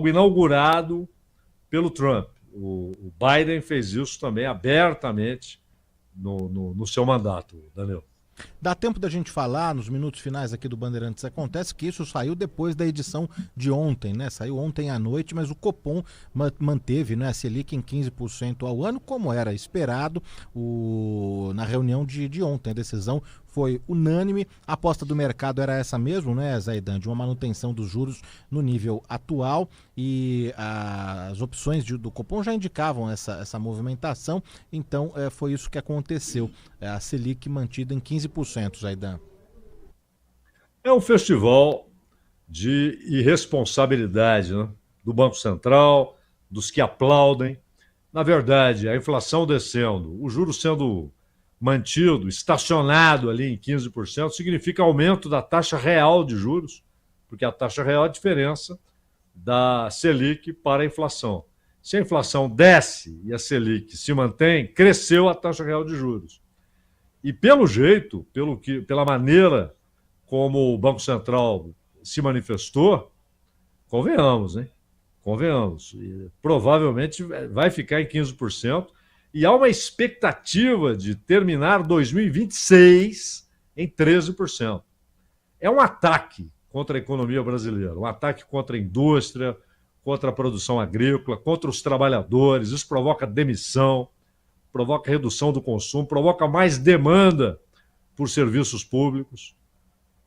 algo inaugurado pelo Trump. O Biden fez isso também abertamente no seu mandato, Daniel. Dá tempo da gente falar nos minutos finais aqui do Bandeirantes Acontece que isso saiu depois da edição de ontem, né? Saiu ontem à noite, mas o Copom manteve, né, a Selic em 15% ao ano, como era esperado na reunião de ontem. A decisão foi unânime, a aposta do mercado era essa mesmo, né, Zaidan, de uma manutenção dos juros no nível atual, e as opções do Copom já indicavam essa movimentação, então foi isso que aconteceu, a Selic mantida em 15%, Zaidan. É um festival de irresponsabilidade, né, do Banco Central, dos que aplaudem. Na verdade, a inflação descendo, o juro sendo mantido, estacionado ali em 15%, significa aumento da taxa real de juros, porque a taxa real é a diferença da Selic para a inflação. Se a inflação desce e a Selic se mantém, cresceu a taxa real de juros. E pelo jeito, pela maneira como o Banco Central se manifestou, convenhamos, hein? Convenhamos. Provavelmente vai ficar em 15%. E há uma expectativa de terminar 2026 em 13%. É um ataque contra a economia brasileira, um ataque contra a indústria, contra a produção agrícola, contra os trabalhadores. Isso provoca demissão, provoca redução do consumo, provoca mais demanda por serviços públicos.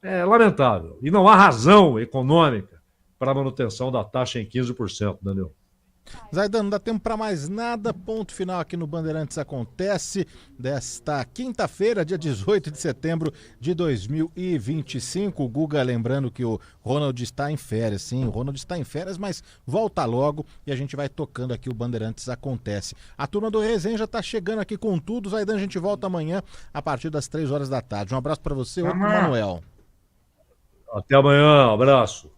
É lamentável. E não há razão econômica para a manutenção da taxa em 15%, Daniel. Zaidan, não dá tempo para mais nada, ponto final aqui no Bandeirantes Acontece desta quinta-feira, dia 18 de setembro de 2025. O Guga lembrando que o Ronald está em férias, sim, o Ronald está em férias, mas volta logo e a gente vai tocando aqui o Bandeirantes Acontece. A turma do Resenha já está chegando aqui com tudo, Zaidan, a gente volta amanhã a partir das 3 horas da tarde. Um abraço para você, outro Manuel. Até amanhã, abraço.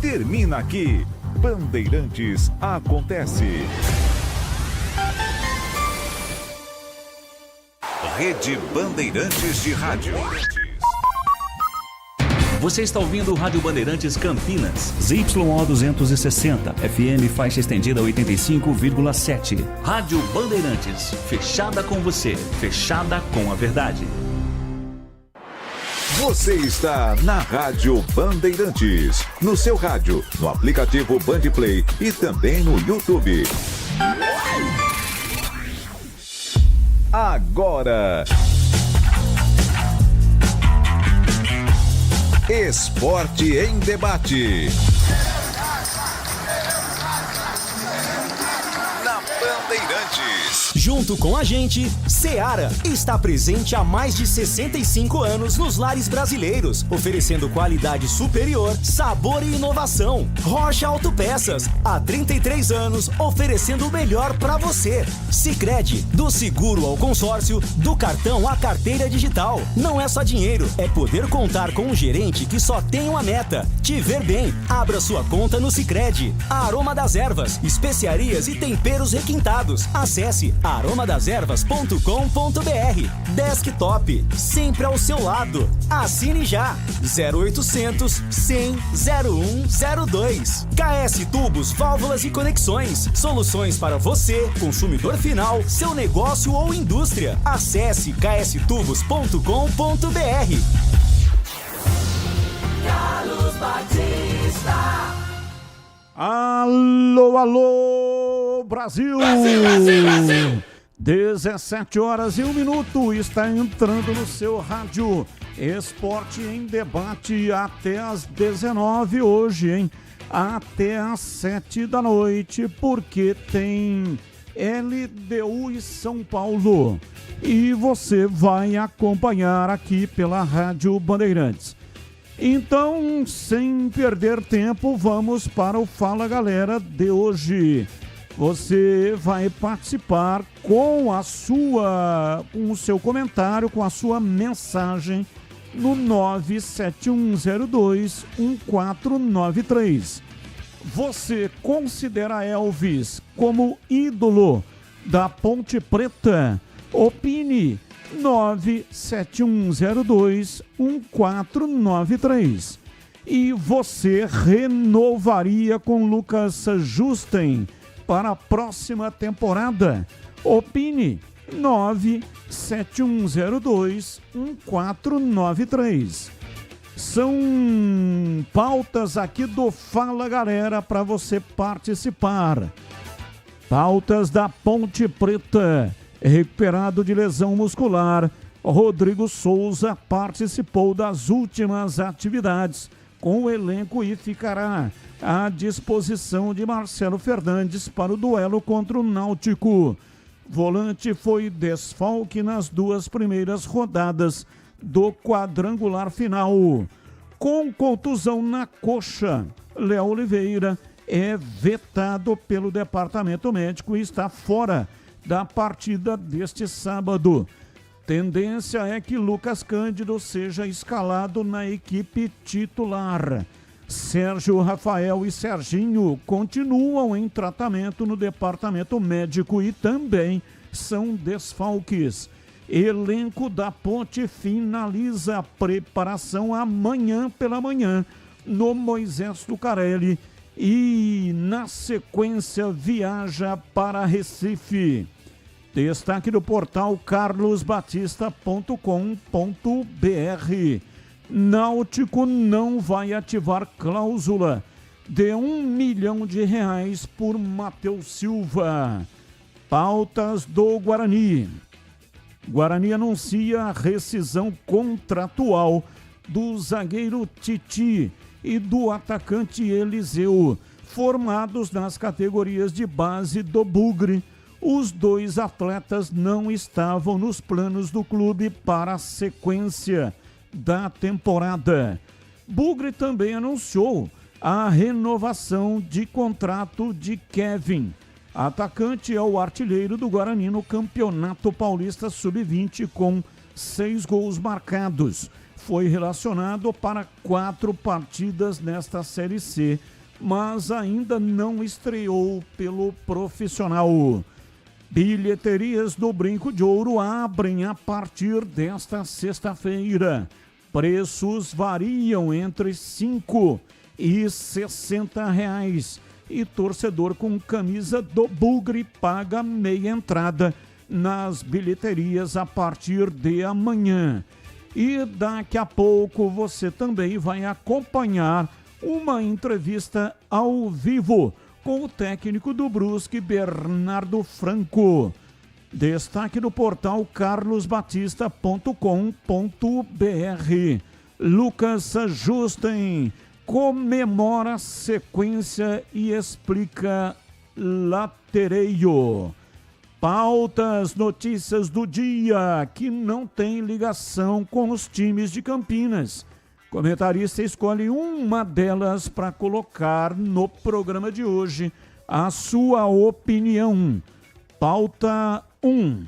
Termina aqui Bandeirantes Acontece. Rede Bandeirantes de Rádio. Você está ouvindo o Rádio Bandeirantes Campinas. ZYO 260, FM faixa estendida 85,7. Rádio Bandeirantes, fechada com você, fechada com a verdade. Você está na Rádio Bandeirantes, no seu rádio, no aplicativo Bandplay e também no YouTube. Agora, Esporte em Debate. Na Bandeirantes. Junto com a gente, Seara está presente há mais de 65 anos nos lares brasileiros, oferecendo qualidade superior, sabor e inovação. Rocha Autopeças, há 33 anos, oferecendo o melhor para você. Sicredi, do seguro ao consórcio, do cartão à carteira digital. Não é só dinheiro, é poder contar com um gerente que só tem uma meta: te ver bem. Abra sua conta no Sicredi. Aroma das Ervas, especiarias e temperos requintados. Acesse aromadaservas.com.br. Desktop, sempre ao seu lado. Assine já. 0800 100 0102. KS Tubos, Válvulas e Conexões. Soluções para você, consumidor final, seu negócio ou indústria. Acesse kstubos.com.br. Carlos Batista. Alô, alô, Brasil! Brasil, Brasil! 17 horas e 1 minuto, está entrando no seu rádio Esporte em Debate até às 19 hoje, hein? Até às 7 da noite, porque tem LDU e São Paulo. E você vai acompanhar aqui pela Rádio Bandeirantes. Então, sem perder tempo, vamos para o Fala Galera de hoje. Você vai participar com o seu comentário, com a sua mensagem no 971021493. Você considera Elvis como ídolo da Ponte Preta? Opine 971021493. E você renovaria com Lucas Justen para a próxima temporada? Opine 971021493. São pautas aqui do Fala Galera para você participar. Pautas da Ponte Preta. Recuperado de lesão muscular, Rodrigo Souza participou das últimas atividades com o elenco e ficará à disposição de Marcelo Fernandes para o duelo contra o Náutico. Volante foi desfalque nas 2 primeiras rodadas do quadrangular final. Com contusão na coxa, Léo Oliveira é vetado pelo departamento médico e está fora da partida deste sábado. Tendência é que Lucas Cândido seja escalado na equipe titular. Sérgio Rafael e Serginho continuam em tratamento no departamento médico e também são desfalques. Elenco da Ponte finaliza a preparação amanhã pela manhã no Moisés Lucarelli e na sequência viaja para Recife. Destaque do portal carlosbatista.com.br. Náutico não vai ativar cláusula de R$1 milhão por Matheus Silva. Pautas do Guarani. Guarani anuncia a rescisão contratual do zagueiro Titi e do atacante Eliseu, formados nas categorias de base do Bugre. Os 2 atletas não estavam nos planos do clube para a sequência da temporada. Bugre também anunciou a renovação de contrato de Kevin. Atacante é o artilheiro do Guarani no Campeonato Paulista Sub-20 com 6 gols marcados. Foi relacionado para 4 partidas nesta Série C, mas ainda não estreou pelo profissional. Bilheterias do Brinco de Ouro abrem a partir desta sexta-feira. Preços variam entre R$5 e R$60. E torcedor com camisa do Bugre paga meia entrada nas bilheterias a partir de amanhã. E daqui a pouco você também vai acompanhar uma entrevista ao vivo com o técnico do Brusque, Bernardo Franco. Destaque do portal carlosbatista.com.br. Lucas Justen comemora sequência e explica latereio. Pautas, notícias do dia que não tem ligação com os times de Campinas. Comentarista escolhe uma delas para colocar no programa de hoje a sua opinião. Pauta 1.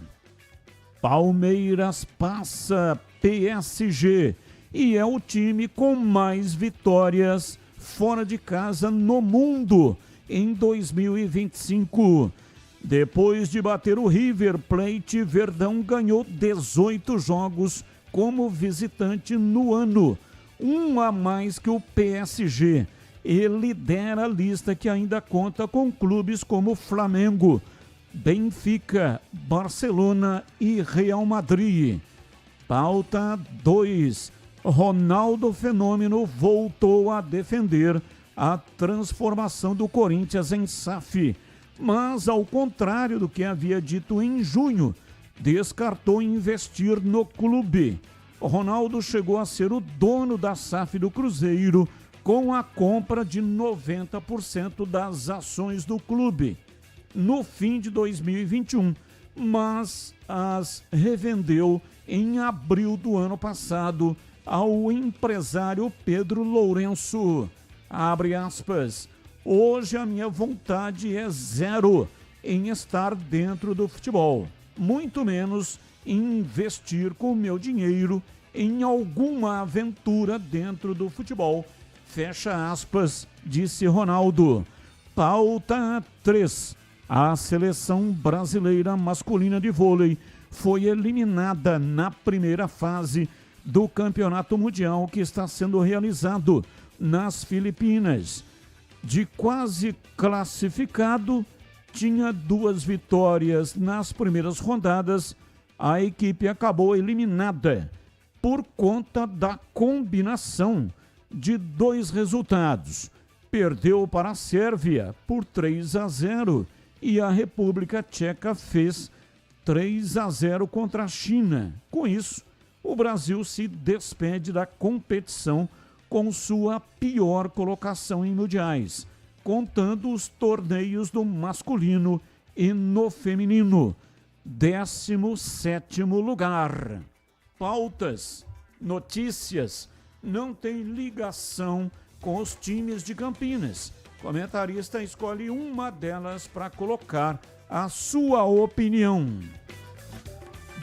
Palmeiras passa PSG e é o time com mais vitórias fora de casa no mundo em 2025. Depois de bater o River Plate, Verdão ganhou 18 jogos como visitante no ano, um a mais que o PSG, e lidera a lista que ainda conta com clubes como Flamengo, Benfica, Barcelona e Real Madrid. Pauta 2. Ronaldo Fenômeno voltou a defender a transformação do Corinthians em SAF, mas, ao contrário do que havia dito em junho, descartou investir no clube. Ronaldo chegou a ser o dono da SAF do Cruzeiro com a compra de 90% das ações do clube no fim de 2021, mas as revendeu em abril do ano passado ao empresário Pedro Lourenço. Abre aspas. Hoje a minha vontade é zero em estar dentro do futebol, muito menos em investir com o meu dinheiro em alguma aventura dentro do futebol. Fecha aspas, disse Ronaldo. Pauta 3. A seleção brasileira masculina de vôlei foi eliminada na primeira fase do Campeonato Mundial que está sendo realizado nas Filipinas. De quase classificado, tinha 2 vitórias nas primeiras rodadas. A equipe acabou eliminada por conta da combinação de 2 resultados. Perdeu para a Sérvia por 3-0 e a República Tcheca fez 3-0 contra a China. Com isso, o Brasil se despede da competição com sua pior colocação em mundiais, contando os torneios do masculino e no feminino. 17º lugar. Pautas, notícias, não tem ligação com os times de Campinas. Comentarista escolhe uma delas para colocar a sua opinião.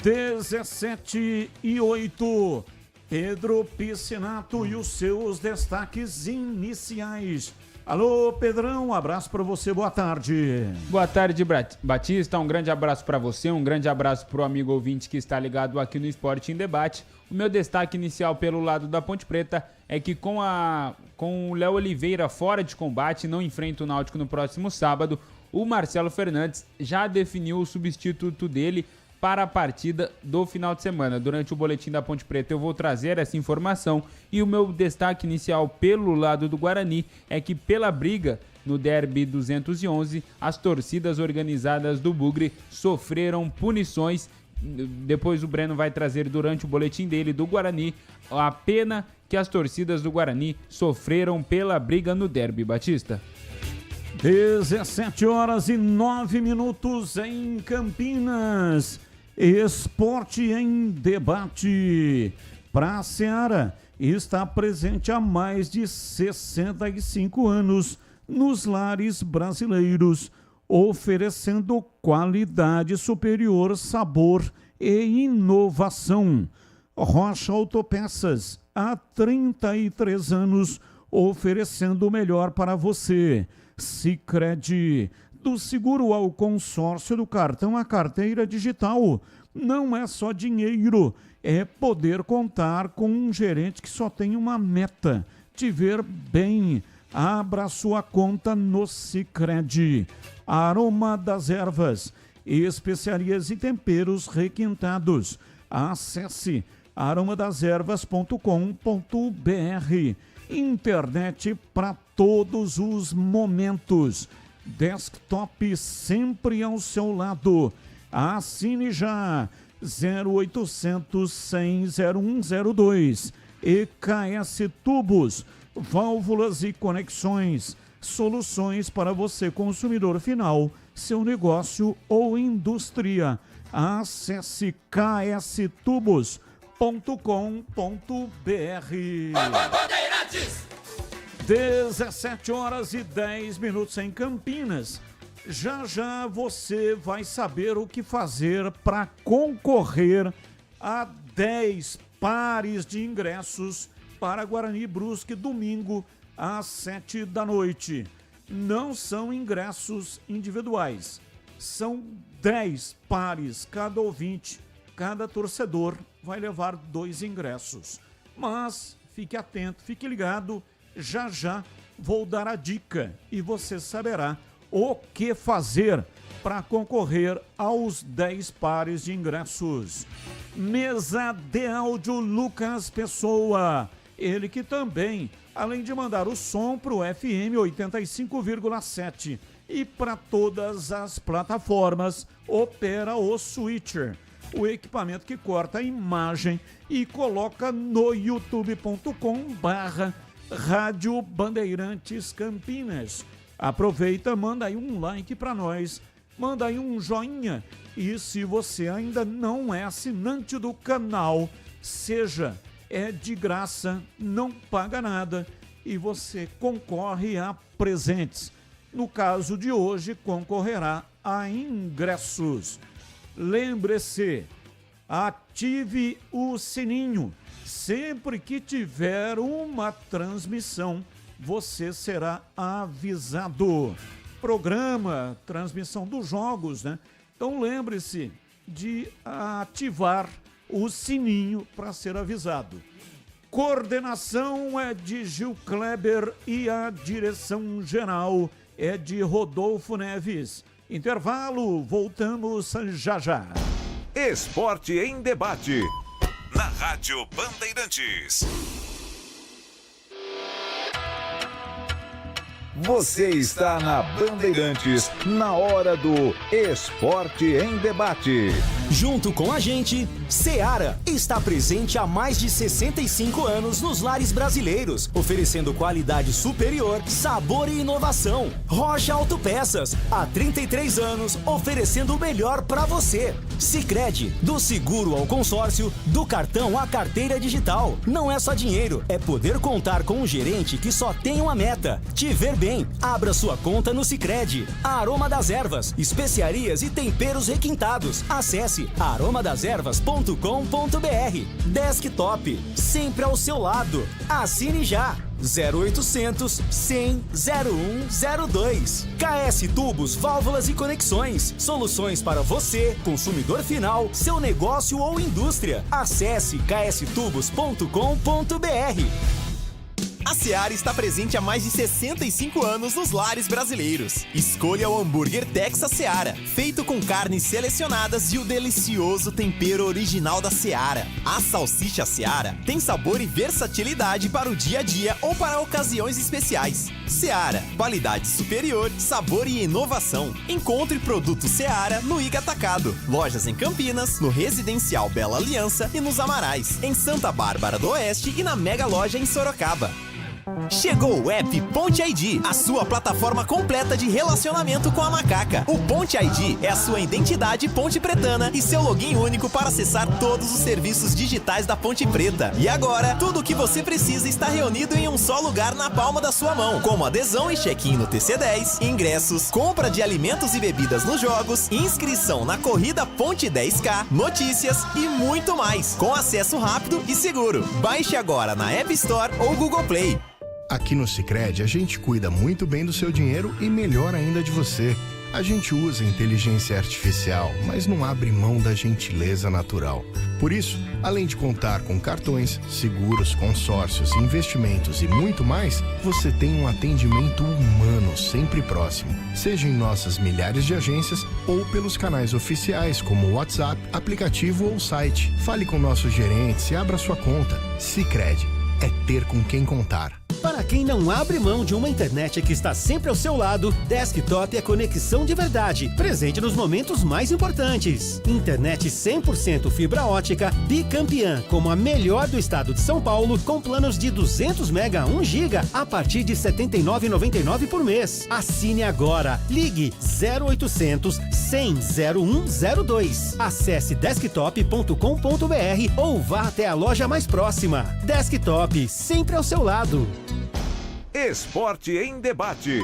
17:08. Pedro Piscinato e os seus destaques iniciais. Alô, Pedrão, um abraço para você, boa tarde. Boa tarde, Batista, um grande abraço para você, um grande abraço para o amigo ouvinte que está ligado aqui no Esporte em Debate. O meu destaque inicial pelo lado da Ponte Preta é que com o Léo Oliveira fora de combate, não enfrenta o Náutico no próximo sábado, o Marcelo Fernandes já definiu o substituto dele para a partida do final de semana. Durante o boletim da Ponte Preta eu vou trazer essa informação e o meu destaque inicial pelo lado do Guarani é que pela briga no Derby 211, as torcidas organizadas do Bugre sofreram punições. Depois o Breno vai trazer durante o boletim dele do Guarani a pena que as torcidas do Guarani sofreram pela briga no Derby, Batista. 17h09 em Campinas. Esporte em Debate. Para a Seara, está presente há mais de 65 anos nos lares brasileiros, oferecendo qualidade superior, sabor e inovação. Rocha Autopeças, há 33 anos, oferecendo o melhor para você. Sicredi, do seguro ao consórcio, do cartão à carteira digital. Não é só dinheiro, é poder contar com um gerente que só tem uma meta: te ver bem. Abra sua conta no Sicredi. Aroma das Ervas, especiarias e temperos requintados. Acesse aromadeservas.com.br. Internet para todos os momentos. Desktop sempre ao seu lado. Assine já 0800 100 0102. EKS Tubos, válvulas e conexões. Soluções para você, consumidor final, seu negócio ou indústria. Acesse kstubos.com.br. 17h10 em Campinas. Já já você vai saber o que fazer para concorrer a 10 pares de ingressos para Guarani Brusque domingo às 19h. Não são ingressos individuais, são 10 pares. Cada ouvinte, cada torcedor vai levar 2 ingressos. Mas fique atento, fique ligado. Já já vou dar a dica e você saberá o que fazer para concorrer aos 10 pares de ingressos. Mesa de áudio Lucas Pessoa, ele que também, além de mandar o som para o FM 85,7 e para todas as plataformas, opera o Switcher, o equipamento que corta a imagem e coloca no youtube.com/Rádio Bandeirantes Campinas. Aproveita, manda aí um like para nós, manda aí um joinha e se você ainda não é assinante do canal, seja, é de graça, não paga nada e você concorre a presentes. No caso de hoje, concorrerá a ingressos. Lembre-se, ative o sininho. Sempre que tiver uma transmissão, você será avisado. Programa, transmissão dos jogos, né? Então lembre-se de ativar o sininho para ser avisado. coordenação é de Gil Kleber e a direção geral é de Rodolfo Neves. Intervalo, voltamos já já. Esporte em debate. Na Rádio Bandeirantes. Você está na Bandeirantes, na hora do Esporte em Debate. Junto com a gente, Seara está presente há mais de 65 anos nos lares brasileiros, oferecendo qualidade superior, sabor e inovação. Rocha Autopeças, há 33 anos, oferecendo o melhor para você. Sicredi, do seguro ao consórcio, do cartão à carteira digital. Não é só dinheiro, é poder contar com um gerente que só tem uma meta: te ver bem. Abra sua conta no Sicredi. Aroma das Ervas, especiarias e temperos requintados. Acesse aromadaservas.com.br. Desktop, sempre ao seu lado. Assine já. 0800 100 0102. KS Tubos, Válvulas e Conexões. Soluções para você, consumidor final, seu negócio ou indústria. Acesse kstubos.com.br. A Seara está presente há mais de 65 anos nos lares brasileiros. Escolha o hambúrguer Texas Seara, feito com carnes selecionadas e o delicioso tempero original da Seara. A salsicha Seara tem sabor e versatilidade para o dia a dia ou para ocasiões especiais. Seara, qualidade superior, sabor e inovação. Encontre produto Seara no Iga Atacado. Lojas em Campinas, no Residencial Bela Aliança e nos Amarais, em Santa Bárbara do Oeste e na Mega Loja em Sorocaba. Chegou o app Ponte ID, a sua plataforma completa de relacionamento com a macaca. O Ponte ID é a sua identidade ponte pretana e seu login único para acessar todos os serviços digitais da Ponte Preta. E agora, tudo o que você precisa está reunido em um só lugar na palma da sua mão, como adesão e check-in no TC10, ingressos, compra de alimentos e bebidas nos jogos, inscrição na corrida Ponte 10K, notícias e muito mais, com acesso rápido e seguro. Baixe agora na App Store ou Google Play. Aqui no Sicredi a gente cuida muito bem do seu dinheiro e melhor ainda de você. A gente usa inteligência artificial, mas não abre mão da gentileza natural. Por isso, além de contar com cartões, seguros, consórcios, investimentos e muito mais, você tem um atendimento humano sempre próximo, seja em nossas milhares de agências ou pelos canais oficiais como WhatsApp, aplicativo ou site. Fale com nossos gerentes e abra sua conta. Sicredi é ter com quem contar. Para quem não abre mão de uma internet que está sempre ao seu lado, Desktop é conexão de verdade, presente nos momentos mais importantes. Internet 100% fibra ótica, bicampeã, como a melhor do estado de São Paulo, com planos de 200 mega 1 giga a partir de R$ 79,99 por mês. Assine agora. Ligue 0800 100 0102. Acesse desktop.com.br ou vá até a loja mais próxima. Desktop, sempre ao seu lado. Esporte em Debate.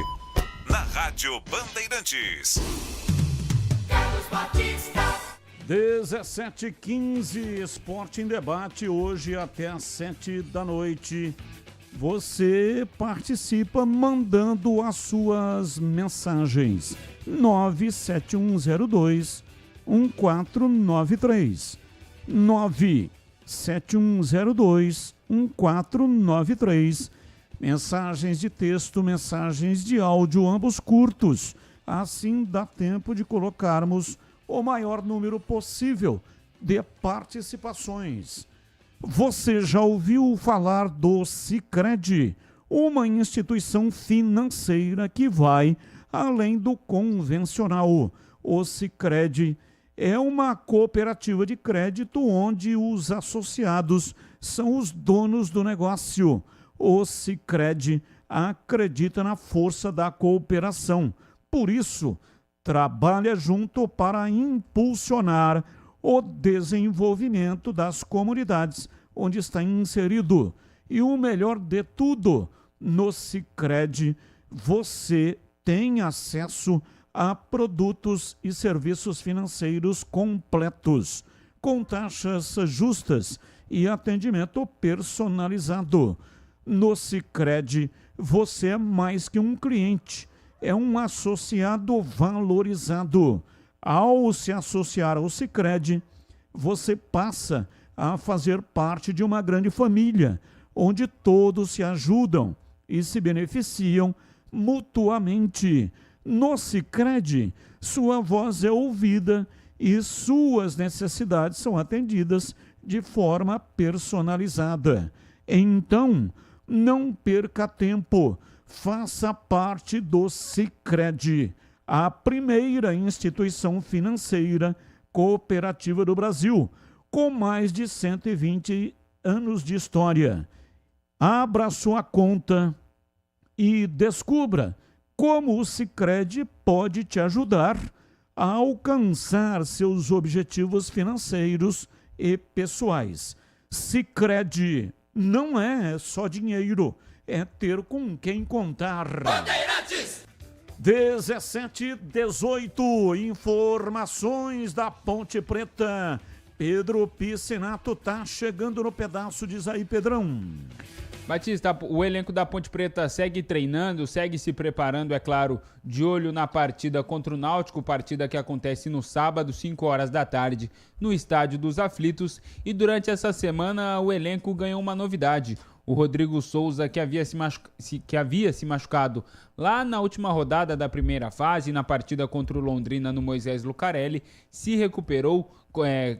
Na Rádio Bandeirantes. 17h15, Esporte em Debate, hoje até às 7 da noite. Você participa mandando as suas mensagens. 97102-1493. 97102-1493. Mensagens de texto, mensagens de áudio, ambos curtos. Assim dá tempo de colocarmos o maior número possível de participações. Você já ouviu falar do Sicredi, uma instituição financeira que vai além do convencional. O Sicredi é uma cooperativa de crédito onde os associados são os donos do negócio. O Sicredi acredita na força da cooperação. Por isso, trabalha junto para impulsionar o desenvolvimento das comunidades onde está inserido. E o melhor de tudo, no Sicredi você tem acesso a produtos e serviços financeiros completos, com taxas justas e atendimento personalizado. No Sicredi, você é mais que um cliente, é um associado valorizado. Ao se associar ao Sicredi, você passa a fazer parte de uma grande família, onde todos se ajudam e se beneficiam mutuamente. No Sicredi, sua voz é ouvida e suas necessidades são atendidas de forma personalizada. Então, não perca tempo, faça parte do Sicredi, a primeira instituição financeira cooperativa do Brasil, com mais de 120 anos de história. Abra sua conta e descubra como o Sicredi pode te ajudar a alcançar seus objetivos financeiros e pessoais. Sicredi não é só dinheiro, é ter com quem contar. Bandeirantes! 17:18, informações da Ponte Preta. Pedro Piscinato tá chegando no pedaço, diz aí, Pedrão. Batista, o elenco da Ponte Preta segue treinando, segue se preparando, é claro, de olho na partida contra o Náutico, partida que acontece no sábado, 5 horas da tarde, no Estádio dos Aflitos. E durante essa semana o elenco ganhou uma novidade. O Rodrigo Souza, que havia se machucado lá na última rodada da primeira fase, na partida contra o Londrina no Moisés Lucarelli, se recuperou,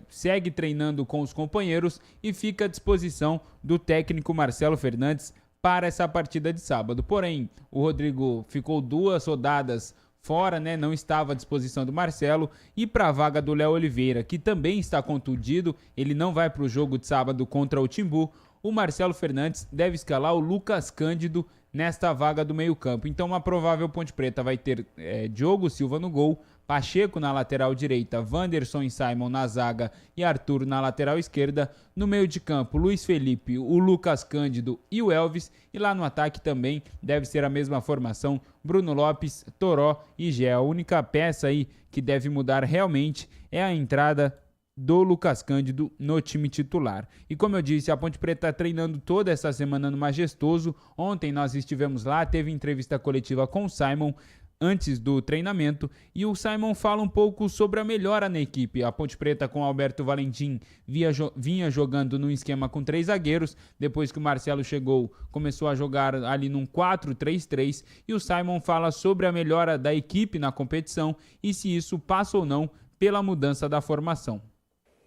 segue treinando com os companheiros e fica à disposição do técnico Marcelo Fernandes para essa partida de sábado. Porém, o Rodrigo ficou 2 rodadas fora, né? Não estava à disposição do Marcelo, e para a vaga do Léo Oliveira, que também está contundido, ele não vai para o jogo de sábado contra o Timbu. O Marcelo Fernandes deve escalar o Lucas Cândido nesta vaga do meio-campo. Então, uma provável Ponte Preta vai ter Diogo Silva no gol, Pacheco na lateral direita, Wanderson e Simon na zaga e Arthur na lateral esquerda. No meio de campo, Luiz Felipe, o Lucas Cândido e o Elvis. E lá no ataque também deve ser a mesma formação, Bruno Lopes, Toró e Gé. A única peça aí que deve mudar realmente é a entrada do Lucas Cândido no time titular. E como eu disse, a Ponte Preta está treinando toda essa semana no Majestoso. Ontem nós estivemos lá, teve entrevista coletiva com o Simon antes do treinamento, e o Simon fala um pouco sobre a melhora na equipe. A Ponte Preta com Alberto Valentim vinha jogando num esquema com 3 zagueiros, depois que o Marcelo chegou, começou a jogar ali num 4-3-3, e o Simon fala sobre a melhora da equipe na competição e se isso passa ou não pela mudança da formação.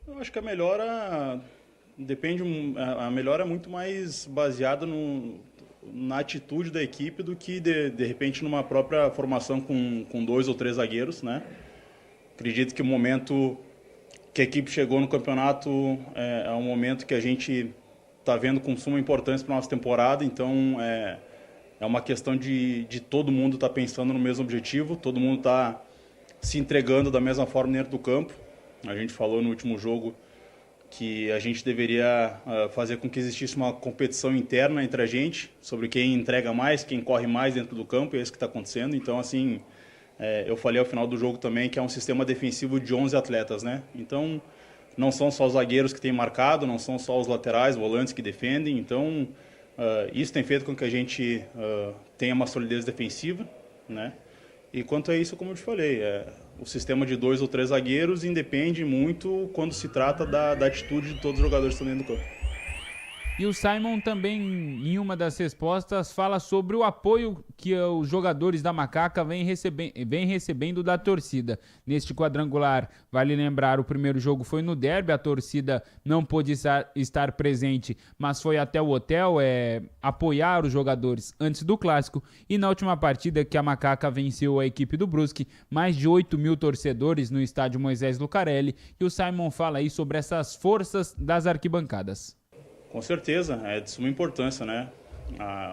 Eu acho que a melhora a melhora é muito mais baseada na atitude da equipe do que de repente numa própria formação com 2 ou 3 zagueiros, né? Acredito que o momento que a equipe chegou no campeonato é um momento que a gente está vendo com suma importância para a nossa temporada, então é uma questão de todo mundo estar pensando no mesmo objetivo, todo mundo está se entregando da mesma forma dentro do campo. A gente falou no último jogo que a gente deveria fazer com que existisse uma competição interna entre a gente, sobre quem entrega mais, quem corre mais dentro do campo, e é isso que está acontecendo. Então, assim, eu falei ao final do jogo também que é um sistema defensivo de 11 atletas, né? Então, não são só os zagueiros que têm marcado, não são só os laterais, volantes que defendem. Então, isso tem feito com que a gente tenha uma solidez defensiva, né? E quanto a isso, como eu te falei, o sistema de 2 ou 3 zagueiros independe muito quando se trata da atitude de todos os jogadores que estão dentro do campo. E o Simon também, em uma das respostas, fala sobre o apoio que os jogadores da Macaca vêm recebendo da torcida. Neste quadrangular, vale lembrar, o primeiro jogo foi no derby, a torcida não pôde estar presente, mas foi até o hotel apoiar os jogadores antes do clássico. E na última partida que a Macaca venceu a equipe do Brusque, mais de 8 mil torcedores no estádio Moisés Lucarelli. E o Simon fala aí sobre essas forças das arquibancadas. Com certeza, é de suma importância, né?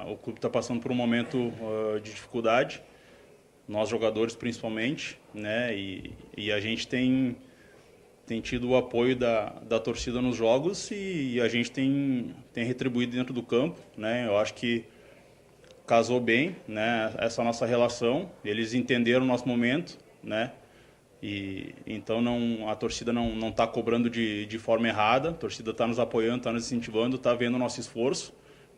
O clube está passando por um momento de dificuldade, nós jogadores principalmente, né? E a gente tem tido o apoio da torcida nos jogos e a gente tem retribuído dentro do campo, né? Eu acho que casou bem, né? Essa nossa relação, eles entenderam o nosso momento, né? E então a torcida não está cobrando de forma errada, a torcida está nos apoiando, está nos incentivando, está vendo o nosso esforço,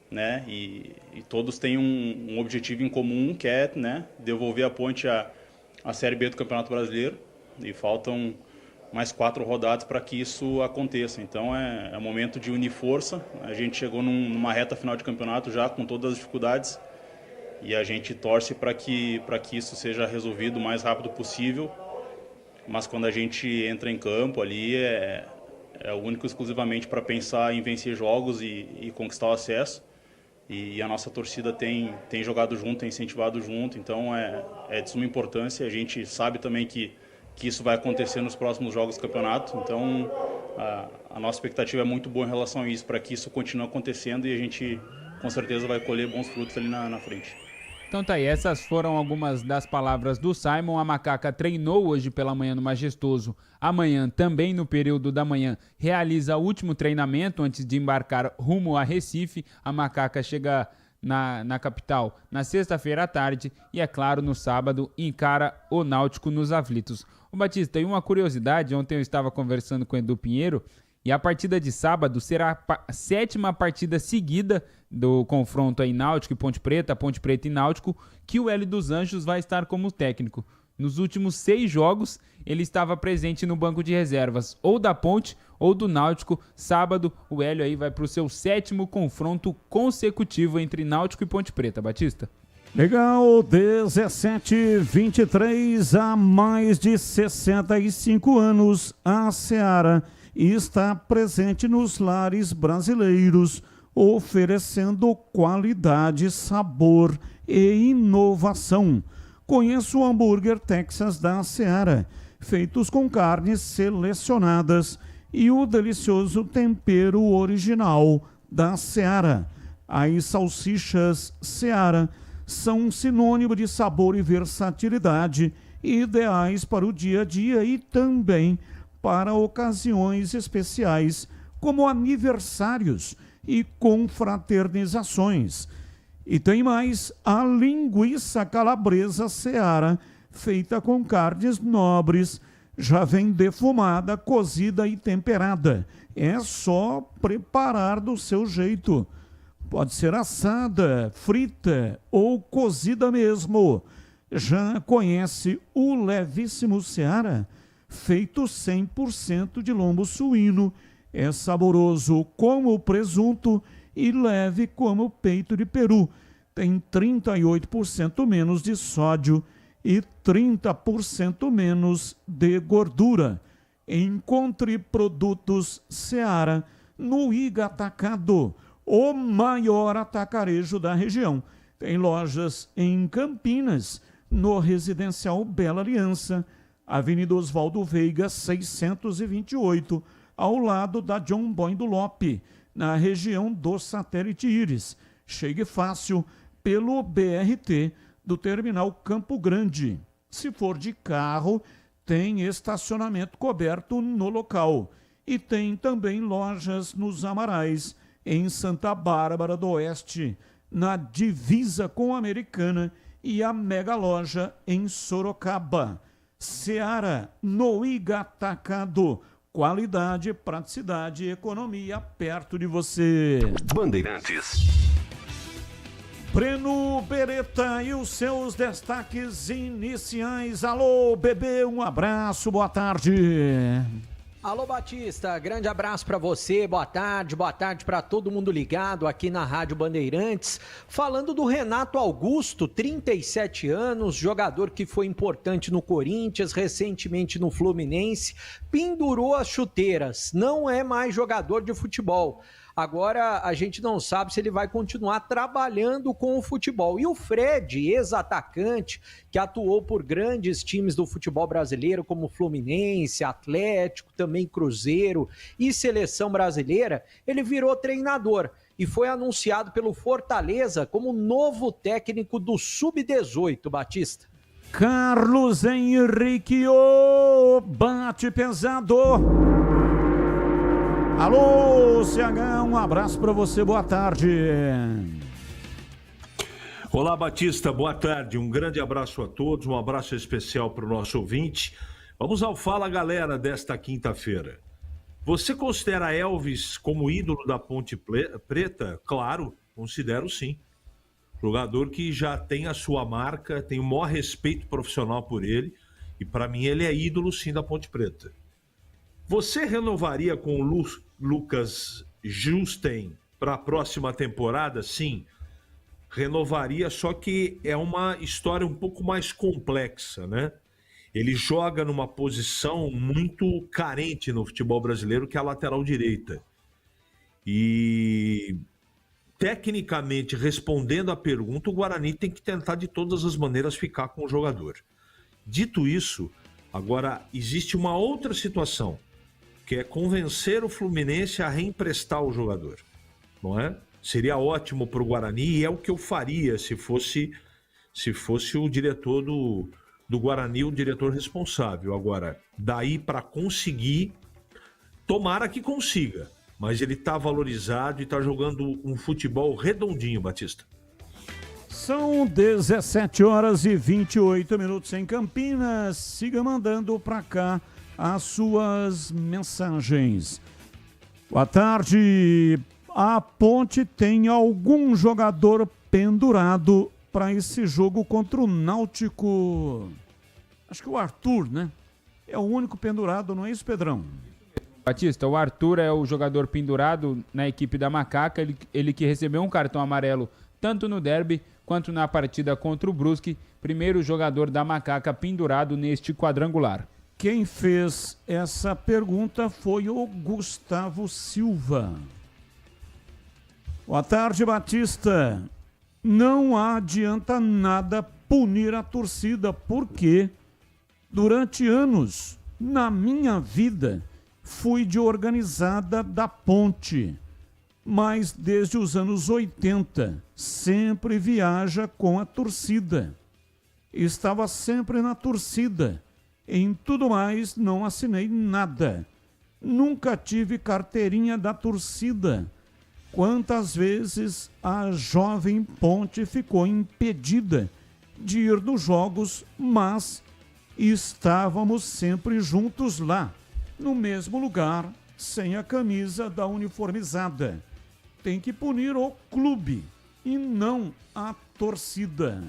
né? E todos têm um objetivo em comum, que é, né, devolver a Ponte à Série B do Campeonato Brasileiro. E faltam mais 4 rodadas para que isso aconteça. Então é um momento de unir força. A gente chegou numa reta final de campeonato já com todas as dificuldades e a gente torce para que isso seja resolvido o mais rápido possível. Mas quando a gente entra em campo ali é único exclusivamente para pensar em vencer jogos e conquistar o acesso. E a nossa torcida tem jogado junto, tem incentivado junto, então é de suma importância. A gente sabe também que isso vai acontecer nos próximos jogos do campeonato, então a nossa expectativa é muito boa em relação a isso, para que isso continue acontecendo e a gente com certeza vai colher bons frutos ali na frente. Então tá aí, essas foram algumas das palavras do Simon. A Macaca treinou hoje pela manhã no Majestoso. Amanhã, também no período da manhã, realiza o último treinamento antes de embarcar rumo a Recife. A Macaca chega na capital na sexta-feira à tarde e, é claro, no sábado encara o Náutico nos aflitos. Ô Batista, e uma curiosidade, ontem eu estava conversando com o Edu Pinheiro e a partida de sábado será a 7ª partida seguida do confronto aí Náutico e Ponte Preta e Náutico, que o Hélio dos Anjos vai estar como técnico. Nos últimos 6 jogos, ele estava presente no banco de reservas, ou da Ponte ou do Náutico. Sábado, o Hélio aí vai para o seu 7º confronto consecutivo entre Náutico e Ponte Preta. Batista? Legal, 17-23, há mais de 65 anos, a Seara está presente nos lares brasileiros, oferecendo qualidade, sabor e inovação. Conheça o hambúrguer Texas da Seara, feitos com carnes selecionadas e o delicioso tempero original da Seara. As salsichas Seara são um sinônimo de sabor e versatilidade, ideais para o dia a dia e também para ocasiões especiais, como aniversários e confraternizações. E tem mais a linguiça calabresa Seara, feita com carnes nobres, já vem defumada, cozida e temperada. É só preparar do seu jeito. Pode ser assada, frita ou cozida mesmo. Já conhece o levíssimo Seara? Feito 100% de lombo suíno. É saboroso como presunto e leve como peito de peru. Tem 38% menos de sódio e 30% menos de gordura. Encontre produtos Seara no Iga Atacado, o maior atacarejo da região. Tem lojas em Campinas, no Residencial Bela Aliança, Avenida Oswaldo Veiga, 628, ao lado da John Boy do Lope, na região do Satélite Íris. Chegue fácil pelo BRT do Terminal Campo Grande. Se for de carro, tem estacionamento coberto no local. E tem também lojas nos Amarais, em Santa Bárbara do Oeste, na divisa com a Americana, e a mega loja em Sorocaba. Seara no Iga Atacado. Qualidade, praticidade e economia perto de você. Bandeirantes. Breno Beretta e os seus destaques iniciais. Alô, bebê, um abraço, boa tarde. Alô, Batista, grande abraço para você, boa tarde para todo mundo ligado aqui na Rádio Bandeirantes. Falando do Renato Augusto, 37 anos, jogador que foi importante no Corinthians, recentemente no Fluminense, pendurou as chuteiras, não é mais jogador de futebol. Agora a gente não sabe se ele vai continuar trabalhando com o futebol. E o Fred, ex-atacante, que atuou por grandes times do futebol brasileiro, como Fluminense, Atlético, também Cruzeiro e Seleção Brasileira, ele virou treinador e foi anunciado pelo Fortaleza como novo técnico do Sub-18, Batista. Carlos Henrique, bate pesado. Alô, CH, um abraço para você, boa tarde. Olá, Batista, boa tarde. Um grande abraço a todos, um abraço especial para o nosso ouvinte. Vamos ao Fala Galera desta quinta-feira. Você considera Elvis como ídolo da Ponte Preta? Claro, considero sim. Jogador que já tem a sua marca, tem o maior respeito profissional por ele, e para mim ele é ídolo sim da Ponte Preta. Você renovaria com o Lucas Justen para a próxima temporada? Sim, renovaria, só que é uma história um pouco mais complexa, né? Ele joga numa posição muito carente no futebol brasileiro, que é a lateral direita. E, tecnicamente, respondendo à pergunta, o Guarani tem que tentar de todas as maneiras ficar com o jogador. Dito isso, agora existe uma outra situação, que é convencer o Fluminense a reemprestar o jogador, não é? Seria ótimo para o Guarani e é o que eu faria se fosse o diretor do Guarani, o diretor responsável. Agora, daí para conseguir, tomara que consiga, mas ele está valorizado e está jogando um futebol redondinho, Batista. São 17h28 em Campinas. Siga mandando para cá as suas mensagens. Boa tarde. A Ponte tem algum jogador pendurado para esse jogo contra o Náutico? Acho que o Arthur, né? É o único pendurado, não é isso, Pedrão? Batista, o Arthur é o jogador pendurado na equipe da Macaca, ele que recebeu um cartão amarelo tanto no derby quanto na partida contra o Brusque, primeiro jogador da Macaca pendurado neste quadrangular. Quem fez essa pergunta foi o Gustavo Silva. Boa tarde, Batista. Não adianta nada punir a torcida, porque durante anos, na minha vida, fui de organizada da Ponte, mas desde os anos 80 sempre viaja com a torcida. Estava sempre na torcida. Em tudo mais, não assinei nada. Nunca tive carteirinha da torcida. Quantas vezes a jovem Ponte ficou impedida de ir nos jogos, mas estávamos sempre juntos lá, no mesmo lugar, sem a camisa da uniformizada. Tem que punir o clube e não a torcida.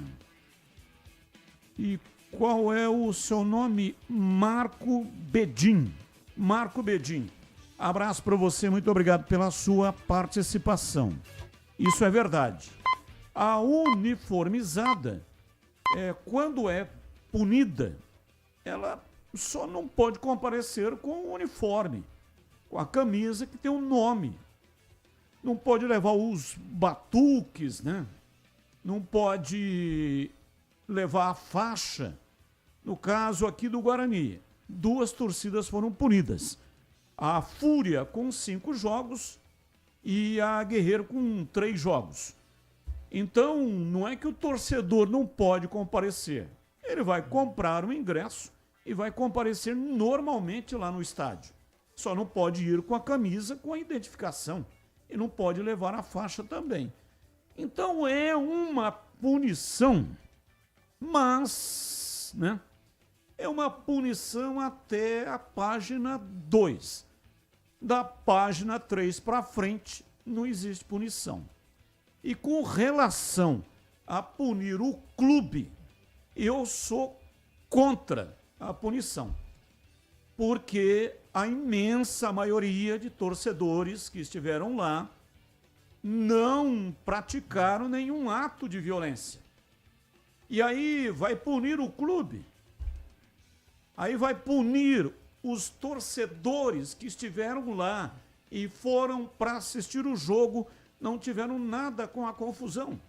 E qual é o seu nome? Marco Bedin. Marco Bedin. Abraço para você, muito obrigado pela sua participação. Isso é verdade. A uniformizada, quando é punida, ela só não pode comparecer com o uniforme, com a camisa que tem um nome. Não pode levar os batuques, né? Não pode levar a faixa. No caso aqui do Guarani, 2 torcidas foram punidas. A Fúria com 5 jogos e a Guerreiro com 3 jogos. Então, não é que o torcedor não pode comparecer. Ele vai comprar o ingresso e vai comparecer normalmente lá no estádio. Só não pode ir com a camisa com a identificação. E não pode levar a faixa também. Então, é uma punição, mas, né? É uma punição até a página 2. Da página 3 para frente, não existe punição. E com relação a punir o clube, eu sou contra a punição. Porque a imensa maioria de torcedores que estiveram lá não praticaram nenhum ato de violência. E aí vai punir o clube. Aí vai punir os torcedores que estiveram lá e foram para assistir o jogo, não tiveram nada com a confusão.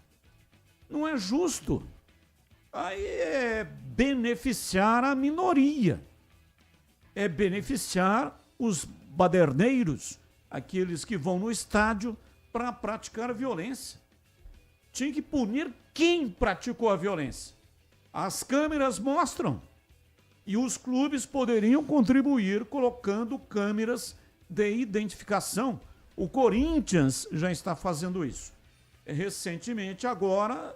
Não é justo. Aí é beneficiar a minoria. É beneficiar os baderneiros, aqueles que vão no estádio para praticar violência. Tinha que punir quem praticou a violência. As câmeras mostram. E os clubes poderiam contribuir colocando câmeras de identificação. O Corinthians já está fazendo isso. Recentemente, agora,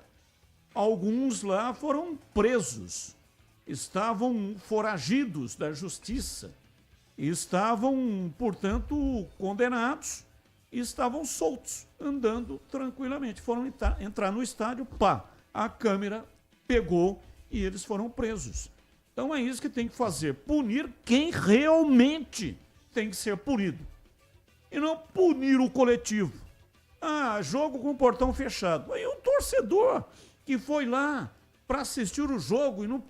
alguns lá foram presos. Estavam foragidos da justiça. Estavam, portanto, condenados e estavam soltos, andando tranquilamente. Foram entrar no estádio, a câmera pegou e eles foram presos. Então é isso que tem que fazer, punir quem realmente tem que ser punido. E não punir o coletivo. Jogo com o portão fechado. Aí o torcedor que foi lá para assistir o jogo e não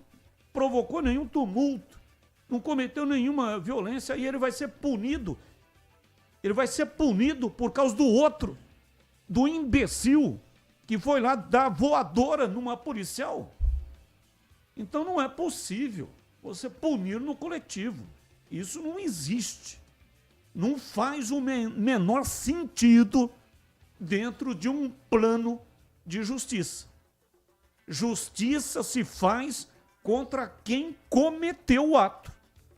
provocou nenhum tumulto, não cometeu nenhuma violência, e ele vai ser punido. Ele vai ser punido por causa do outro, do imbecil que foi lá dar voadora numa policial. Então não é possível você punir no coletivo. Isso não existe. Não faz o menor sentido dentro de um plano de justiça. Justiça se faz contra quem cometeu o ato.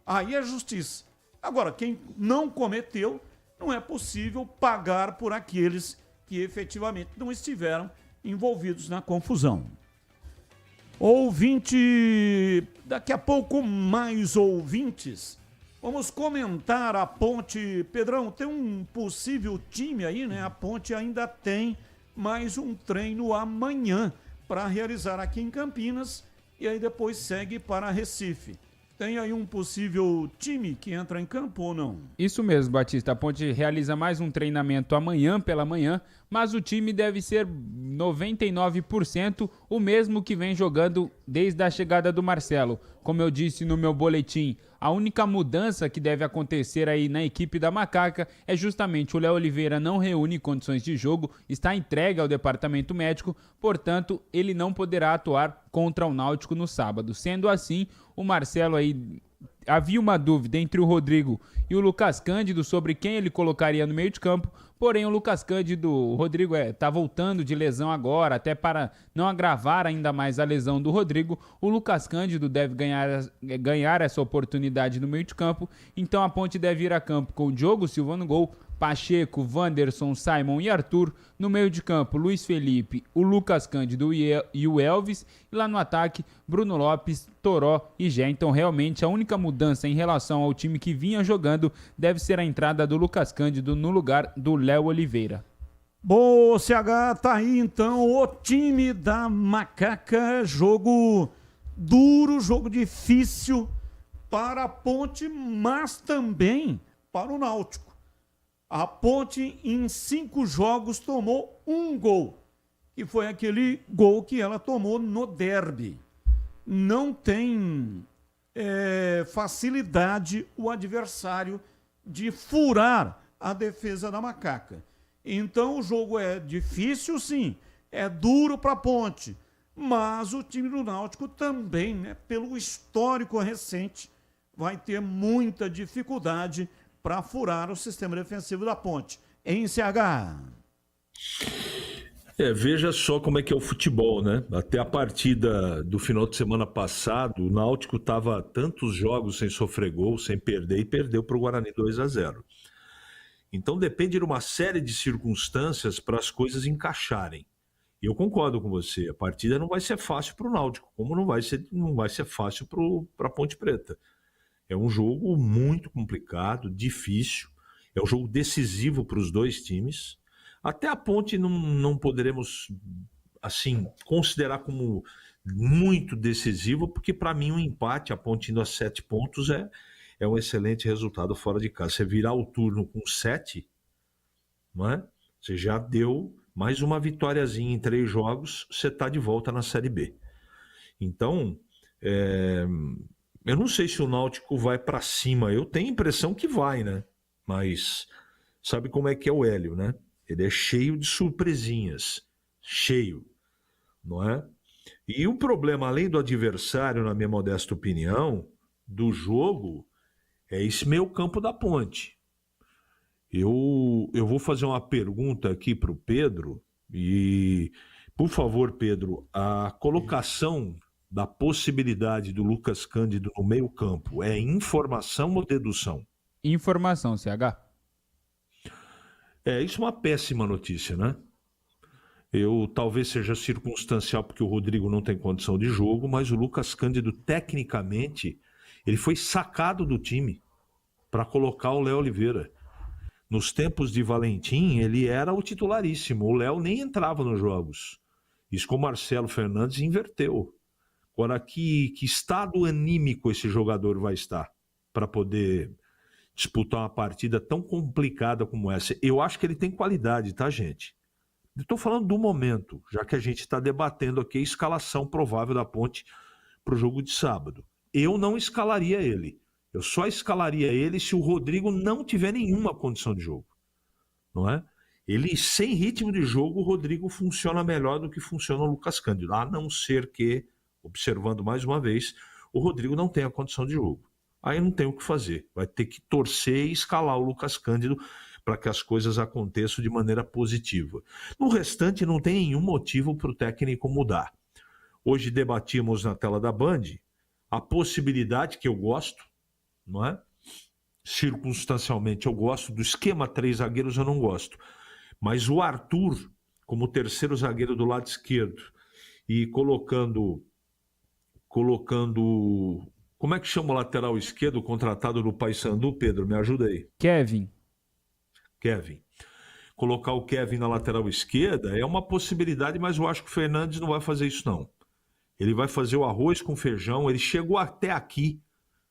Aí é justiça. Agora, quem não cometeu, não é possível pagar por aqueles que efetivamente não estiveram envolvidos na confusão. Ouvinte, daqui a pouco mais ouvintes. Vamos comentar a Ponte. Pedrão, tem um possível time aí, né? A Ponte ainda tem mais um treino amanhã para realizar aqui em Campinas e aí depois segue para Recife. Tem aí um possível time que entra em campo ou não? Isso mesmo, Batista. A Ponte realiza mais um treinamento amanhã pela manhã, mas o time deve ser 99% o mesmo que vem jogando desde a chegada do Marcelo. Como eu disse no meu boletim, a única mudança que deve acontecer aí na equipe da Macaca é justamente o Léo Oliveira não reúne condições de jogo, está entregue ao departamento médico, portanto, ele não poderá atuar contra o Náutico no sábado. Sendo assim, o Marcelo aí... Havia uma dúvida entre o Rodrigo e o Lucas Cândido sobre quem ele colocaria no meio de campo, porém o Lucas Cândido, o Rodrigo está voltando de lesão agora, até para não agravar ainda mais a lesão do Rodrigo, o Lucas Cândido deve ganhar essa oportunidade no meio de campo, então a Ponte deve ir a campo com o Diogo Silva no gol, Pacheco, Wanderson, Simon e Arthur. No meio de campo, Luiz Felipe, o Lucas Cândido e o Elvis. E lá no ataque, Bruno Lopes, Toró e Gé. Então, realmente, a única mudança em relação ao time que vinha jogando deve ser a entrada do Lucas Cândido no lugar do Léo Oliveira. Bom, CH, tá aí então o time da Macaca. Jogo duro, jogo difícil para a Ponte, mas também para o Náutico. A Ponte, em 5 jogos, tomou 1 gol, que foi aquele gol que ela tomou no derby. Não tem facilidade o adversário de furar a defesa da Macaca. Então o jogo é difícil, sim, é duro para a Ponte, mas o time do Náutico também, né, pelo histórico recente, vai ter muita dificuldade para furar o sistema defensivo da Ponte. Em CH. Veja só como é que é o futebol, né? Até a partida do final de semana passado, o Náutico estava tantos jogos sem sofrer gol, sem perder, e perdeu para o Guarani 2-0. Então depende de uma série de circunstâncias para as coisas encaixarem. E eu concordo com você, a partida não vai ser fácil para o Náutico, como não vai ser fácil para a Ponte Preta. É um jogo muito complicado, difícil, é um jogo decisivo para os dois times. Até a Ponte não poderemos, assim, considerar como muito decisivo, porque para mim um empate, a Ponte indo a 7 pontos, é um excelente resultado fora de casa. Você virar o turno com 7, não é? Você já deu mais uma vitóriazinha em 3 jogos, você está de volta na Série B. Então, eu não sei se o Náutico vai para cima. Eu tenho a impressão que vai, né? Mas sabe como é que é o Hélio, né? Ele é cheio de surpresinhas. Cheio, não é? E o problema, além do adversário, na minha modesta opinião, do jogo, é esse meio campo da Ponte. Eu vou fazer uma pergunta aqui para o Pedro. E, por favor, Pedro, a colocação da possibilidade do Lucas Cândido no meio campo é informação ou dedução? Informação, CH. Isso é uma péssima notícia, né? Talvez seja circunstancial porque o Rodrigo não tem condição de jogo, mas o Lucas Cândido, tecnicamente, ele foi sacado do time para colocar o Léo Oliveira. Nos tempos de Valentim, ele era o titularíssimo. O Léo nem entrava nos jogos. Isso com o Marcelo Fernandes inverteu. Agora, que estado anímico esse jogador vai estar para poder disputar uma partida tão complicada como essa. Eu acho que ele tem qualidade, tá, gente? Eu estou falando do momento, já que a gente está debatendo aqui a escalação provável da Ponte para o jogo de sábado. Eu não escalaria ele. Eu só escalaria ele se o Rodrigo não tiver nenhuma condição de jogo. Não é? Ele, sem ritmo de jogo, o Rodrigo funciona melhor do que funciona o Lucas Cândido. A não ser que, observando mais uma vez, o Rodrigo não tenha condição de jogo. Aí não tem o que fazer. Vai ter que torcer e escalar o Lucas Cândido para que as coisas aconteçam de maneira positiva. No restante, não tem nenhum motivo para o técnico mudar. Hoje debatimos na tela da Band a possibilidade, que eu gosto, não é? Circunstancialmente eu gosto, do esquema 3 zagueiros eu não gosto. Mas o Arthur, como terceiro zagueiro do lado esquerdo, e colocando... Como é que chama o lateral esquerdo contratado no Paysandu, Pedro? Me ajuda aí. Kevin. Colocar o Kevin na lateral esquerda é uma possibilidade, mas eu acho que o Fernandes não vai fazer isso, não. Ele vai fazer o arroz com feijão. Ele chegou até aqui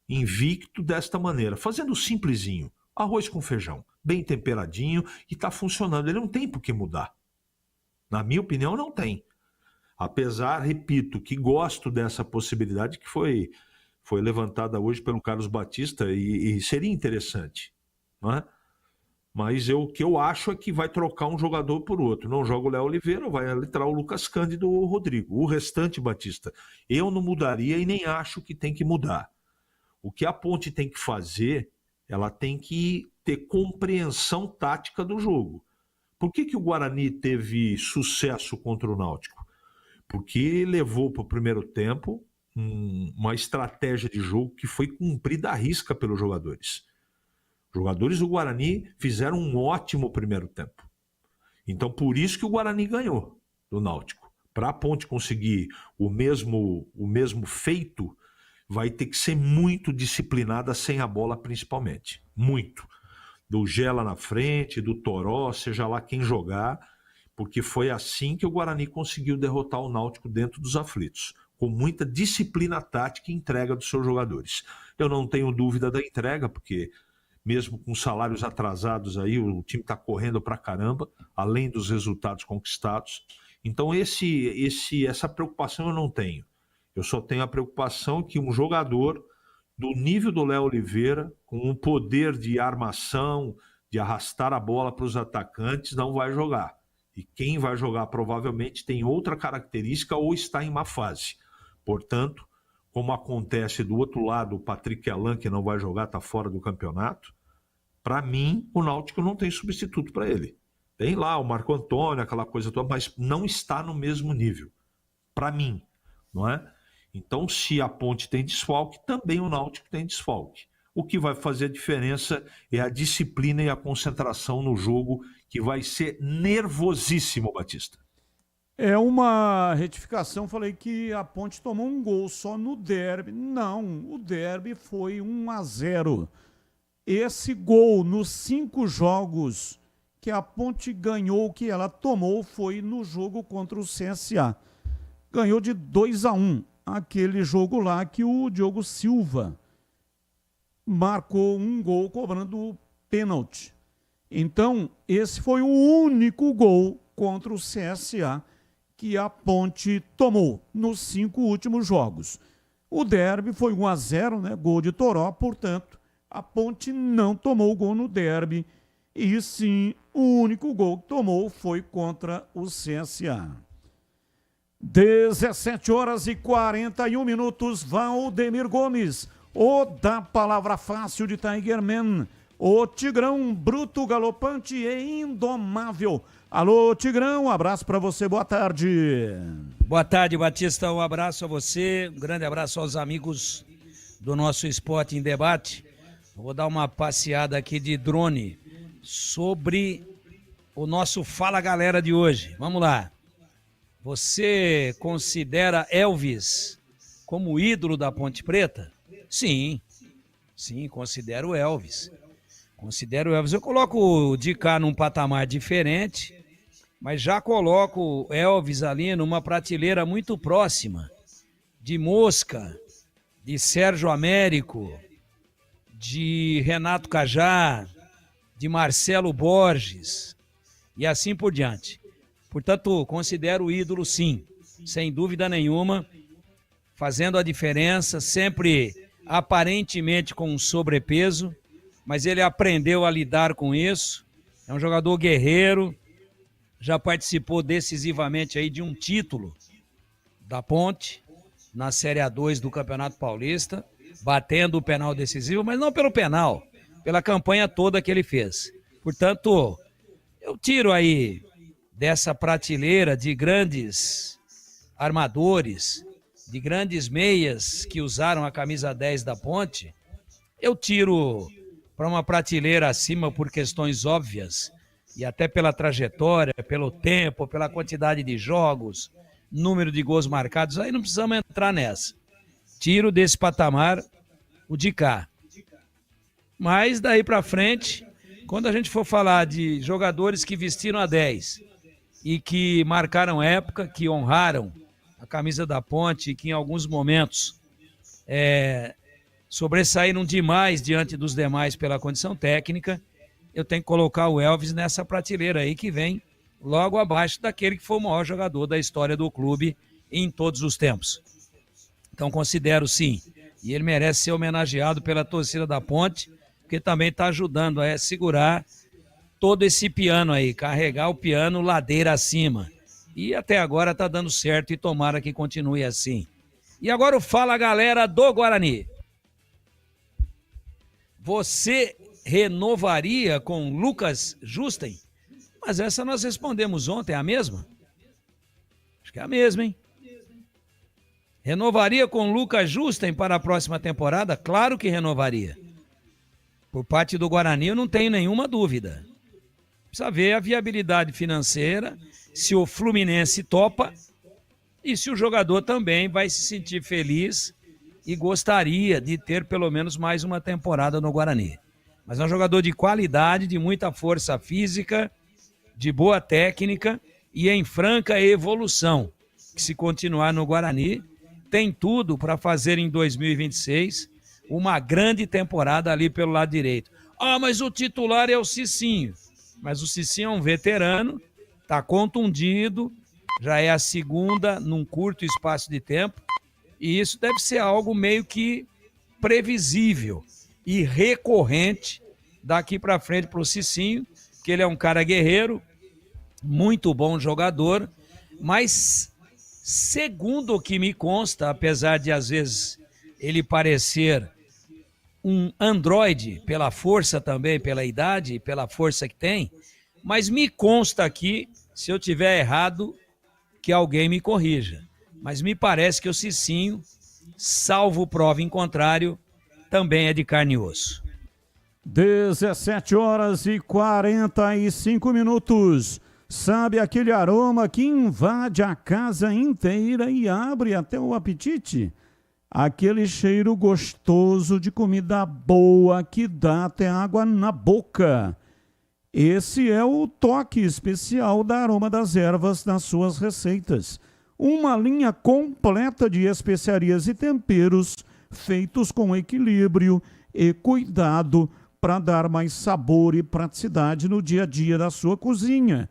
invicto desta maneira, fazendo simplesinho. Arroz com feijão, bem temperadinho, e está funcionando. Ele não tem por que mudar. Na minha opinião, não tem. Apesar, repito, que gosto dessa possibilidade que foi levantada hoje pelo Carlos Batista e seria interessante, não é? Mas o que eu acho é que vai trocar um jogador por outro. Não joga o Léo Oliveira, vai entrar o Lucas Cândido ou o Rodrigo. O restante, Batista, eu não mudaria e nem acho que tem que mudar. O que a Ponte tem que fazer, ela tem que ter compreensão tática do jogo. Por que o Guarani teve sucesso contra o Náutico? Porque levou para o primeiro tempo uma estratégia de jogo que foi cumprida à risca pelos jogadores. Os jogadores do Guarani fizeram um ótimo primeiro tempo. Então, por isso que o Guarani ganhou do Náutico. Para a Ponte conseguir o mesmo feito, vai ter que ser muito disciplinada sem a bola, principalmente. Muito. Do Gela na frente, do Toró, seja lá quem jogar, porque foi assim que o Guarani conseguiu derrotar o Náutico dentro dos aflitos, com muita disciplina tática e entrega dos seus jogadores. Eu não tenho dúvida da entrega, porque mesmo com salários atrasados aí, o time está correndo pra caramba, além dos resultados conquistados. Então essa preocupação eu não tenho. Eu só tenho a preocupação que um jogador do nível do Léo Oliveira, com um poder de armação, de arrastar a bola para os atacantes, não vai jogar. E quem vai jogar provavelmente tem outra característica ou está em má fase. Portanto, como acontece do outro lado, o Patrick Elan, que não vai jogar, está fora do campeonato, para mim, o Náutico não tem substituto para ele. Tem lá o Marco Antônio, aquela coisa toda, mas não está no mesmo nível. Para mim, não é? Então, se a Ponte tem desfalque, também o Náutico tem desfalque. O que vai fazer a diferença é a disciplina e a concentração no jogo, que vai ser nervosíssimo, Batista. É uma retificação, falei que a Ponte tomou um gol só no derby. Não, o derby foi 1-0. Esse gol nos 5 jogos que a Ponte ganhou, que ela tomou, foi no jogo contra o CSA. Ganhou de 2-1. Aquele jogo lá que o Diogo Silva marcou um gol cobrando pênalti. Então, esse foi o único gol contra o CSA que a Ponte tomou nos 5 últimos jogos. O derby foi 1-0, né? Gol de Toró, portanto, a Ponte não tomou gol no derby. E sim, o único gol que tomou foi contra o CSA. 17h41, Valdemir Gomes, o da palavra fácil de Tigerman, o Tigrão bruto, galopante e indomável. Alô, Tigrão, um abraço para você, boa tarde. Boa tarde, Batista, um abraço a você, um grande abraço aos amigos do nosso Esporte em Debate. Vou dar uma passeada aqui de drone sobre o nosso Fala Galera de hoje. Vamos lá. Você considera Elvis como ídolo da Ponte Preta? Sim, considero Elvis. Eu coloco o Dicá num patamar diferente, mas já coloco Elvis ali numa prateleira muito próxima de Mosca, de Sérgio Américo, de Renato Cajá, de Marcelo Borges e assim por diante. Portanto, considero o ídolo, sim, sem dúvida nenhuma, fazendo a diferença, sempre aparentemente com um sobrepeso, mas ele aprendeu a lidar com isso. É um jogador guerreiro, já participou decisivamente aí de um título da Ponte na Série A2 do Campeonato Paulista, batendo o penal decisivo, mas não pelo penal, pela campanha toda que ele fez. Portanto, eu tiro aí dessa prateleira de grandes armadores, de grandes meias que usaram a camisa 10 da Ponte, eu tiro para uma prateleira acima por questões óbvias, e até pela trajetória, pelo tempo, pela quantidade de jogos, número de gols marcados, aí não precisamos entrar nessa. Tiro desse patamar o de cá. Mas daí para frente, quando a gente for falar de jogadores que vestiram a 10 e que marcaram época, que honraram a camisa da Ponte e que em alguns momentos sobressaíram demais diante dos demais pela condição técnica, eu tenho que colocar o Elvis nessa prateleira aí que vem logo abaixo daquele que foi o maior jogador da história do clube em todos os tempos. Então considero sim, e ele merece ser homenageado pela torcida da Ponte, porque também está ajudando a segurar todo esse piano aí, carregar o piano ladeira acima. E até agora está dando certo e tomara que continue assim. E agora o Fala Galera do Guarani. Você renovaria com Lucas Justen? Mas essa nós respondemos ontem, é a mesma? Acho que é a mesma, hein? Renovaria com Lucas Justen para a próxima temporada? Claro que renovaria. Por parte do Guarani eu não tenho nenhuma dúvida. Precisa ver a viabilidade financeira, se o Fluminense topa e se o jogador também vai se sentir feliz e gostaria de ter pelo menos mais uma temporada no Guarani. Mas é um jogador de qualidade, de muita força física, de boa técnica e em franca evolução, que se continuar no Guarani, tem tudo para fazer em 2026 uma grande temporada ali pelo lado direito. Ah, mas o titular é o Cicinho. Mas o Cicinho é um veterano, está contundido, já é a segunda num curto espaço de tempo, e isso deve ser algo meio que previsível e recorrente daqui para frente para o Cicinho, que ele é um cara guerreiro, muito bom jogador, mas segundo o que me consta, apesar de às vezes ele parecer um androide pela força também, pela idade e pela força que tem, mas me consta aqui, se eu tiver errado, que alguém me corrija. Mas me parece que o Cicinho, salvo prova em contrário, também é de carne e osso. 17h45. Sabe aquele aroma que invade a casa inteira e abre até o apetite? Aquele cheiro gostoso de comida boa que dá até água na boca. Esse é o toque especial da Aroma das Ervas nas suas receitas. Uma linha completa de especiarias e temperos feitos com equilíbrio e cuidado para dar mais sabor e praticidade no dia a dia da sua cozinha.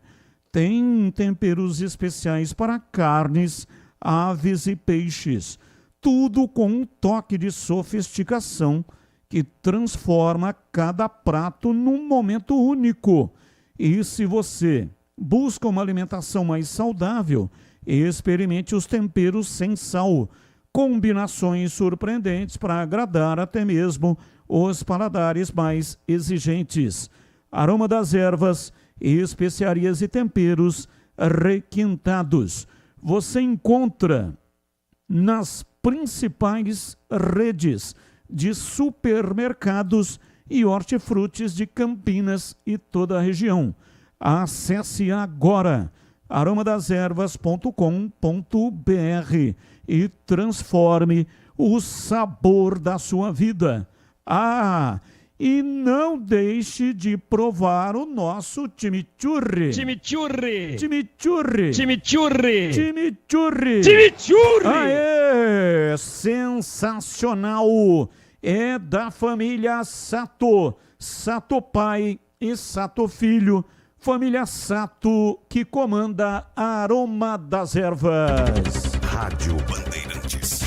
Tem temperos especiais para carnes, aves e peixes. Tudo com um toque de sofisticação que transforma cada prato num momento único. E se você busca uma alimentação mais saudável, experimente os temperos sem sal. Combinações surpreendentes para agradar até mesmo os paladares mais exigentes. Aroma das Ervas, especiarias e temperos requintados. Você encontra nas principais redes de supermercados e hortifrutis de Campinas e toda a região. Acesse agora aromadeservas.com.br e transforme o sabor da sua vida. Ah, e não deixe de provar o nosso chimichurri. Chimichurri! Chimichurri! Chimichurri! Chimichurri! Chimichurri! Aê! Sensacional! é da família Sato, Sato pai e Sato filho, família Sato que comanda Aroma das Ervas. Rádio Bandeirantes.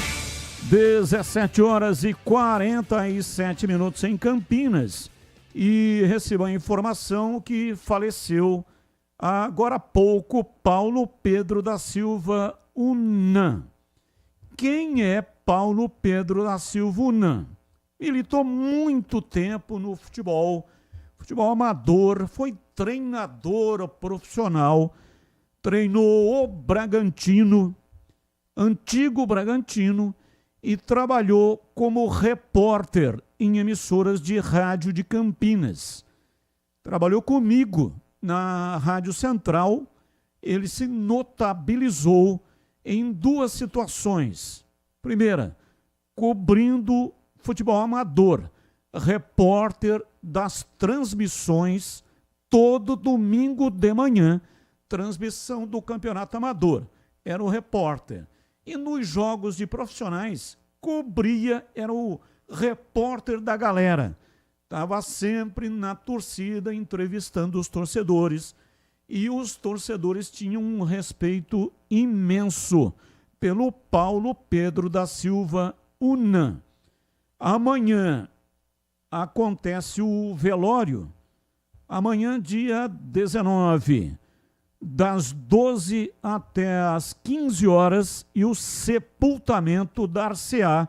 17h47 em Campinas. E recebo a informação que faleceu agora há pouco Paulo Pedro da Silva Unan. Quem é Paulo Pedro da Silva Unan? Militou muito tempo no futebol amador, foi treinador profissional, treinou o Bragantino, antigo Bragantino, e trabalhou como repórter em emissoras de rádio de Campinas. Trabalhou comigo na Rádio Central. Ele se notabilizou em duas situações. Primeira, cobrindo futebol amador, repórter das transmissões todo domingo de manhã, transmissão do Campeonato Amador. Era o repórter. E nos jogos de profissionais, era o repórter da galera. Estava sempre na torcida, entrevistando os torcedores. E os torcedores tinham um respeito imenso pelo Paulo Pedro da Silva Unan. Amanhã acontece o velório. Amanhã, dia 19, das 12 até as 15 horas, e o sepultamento dar-se-á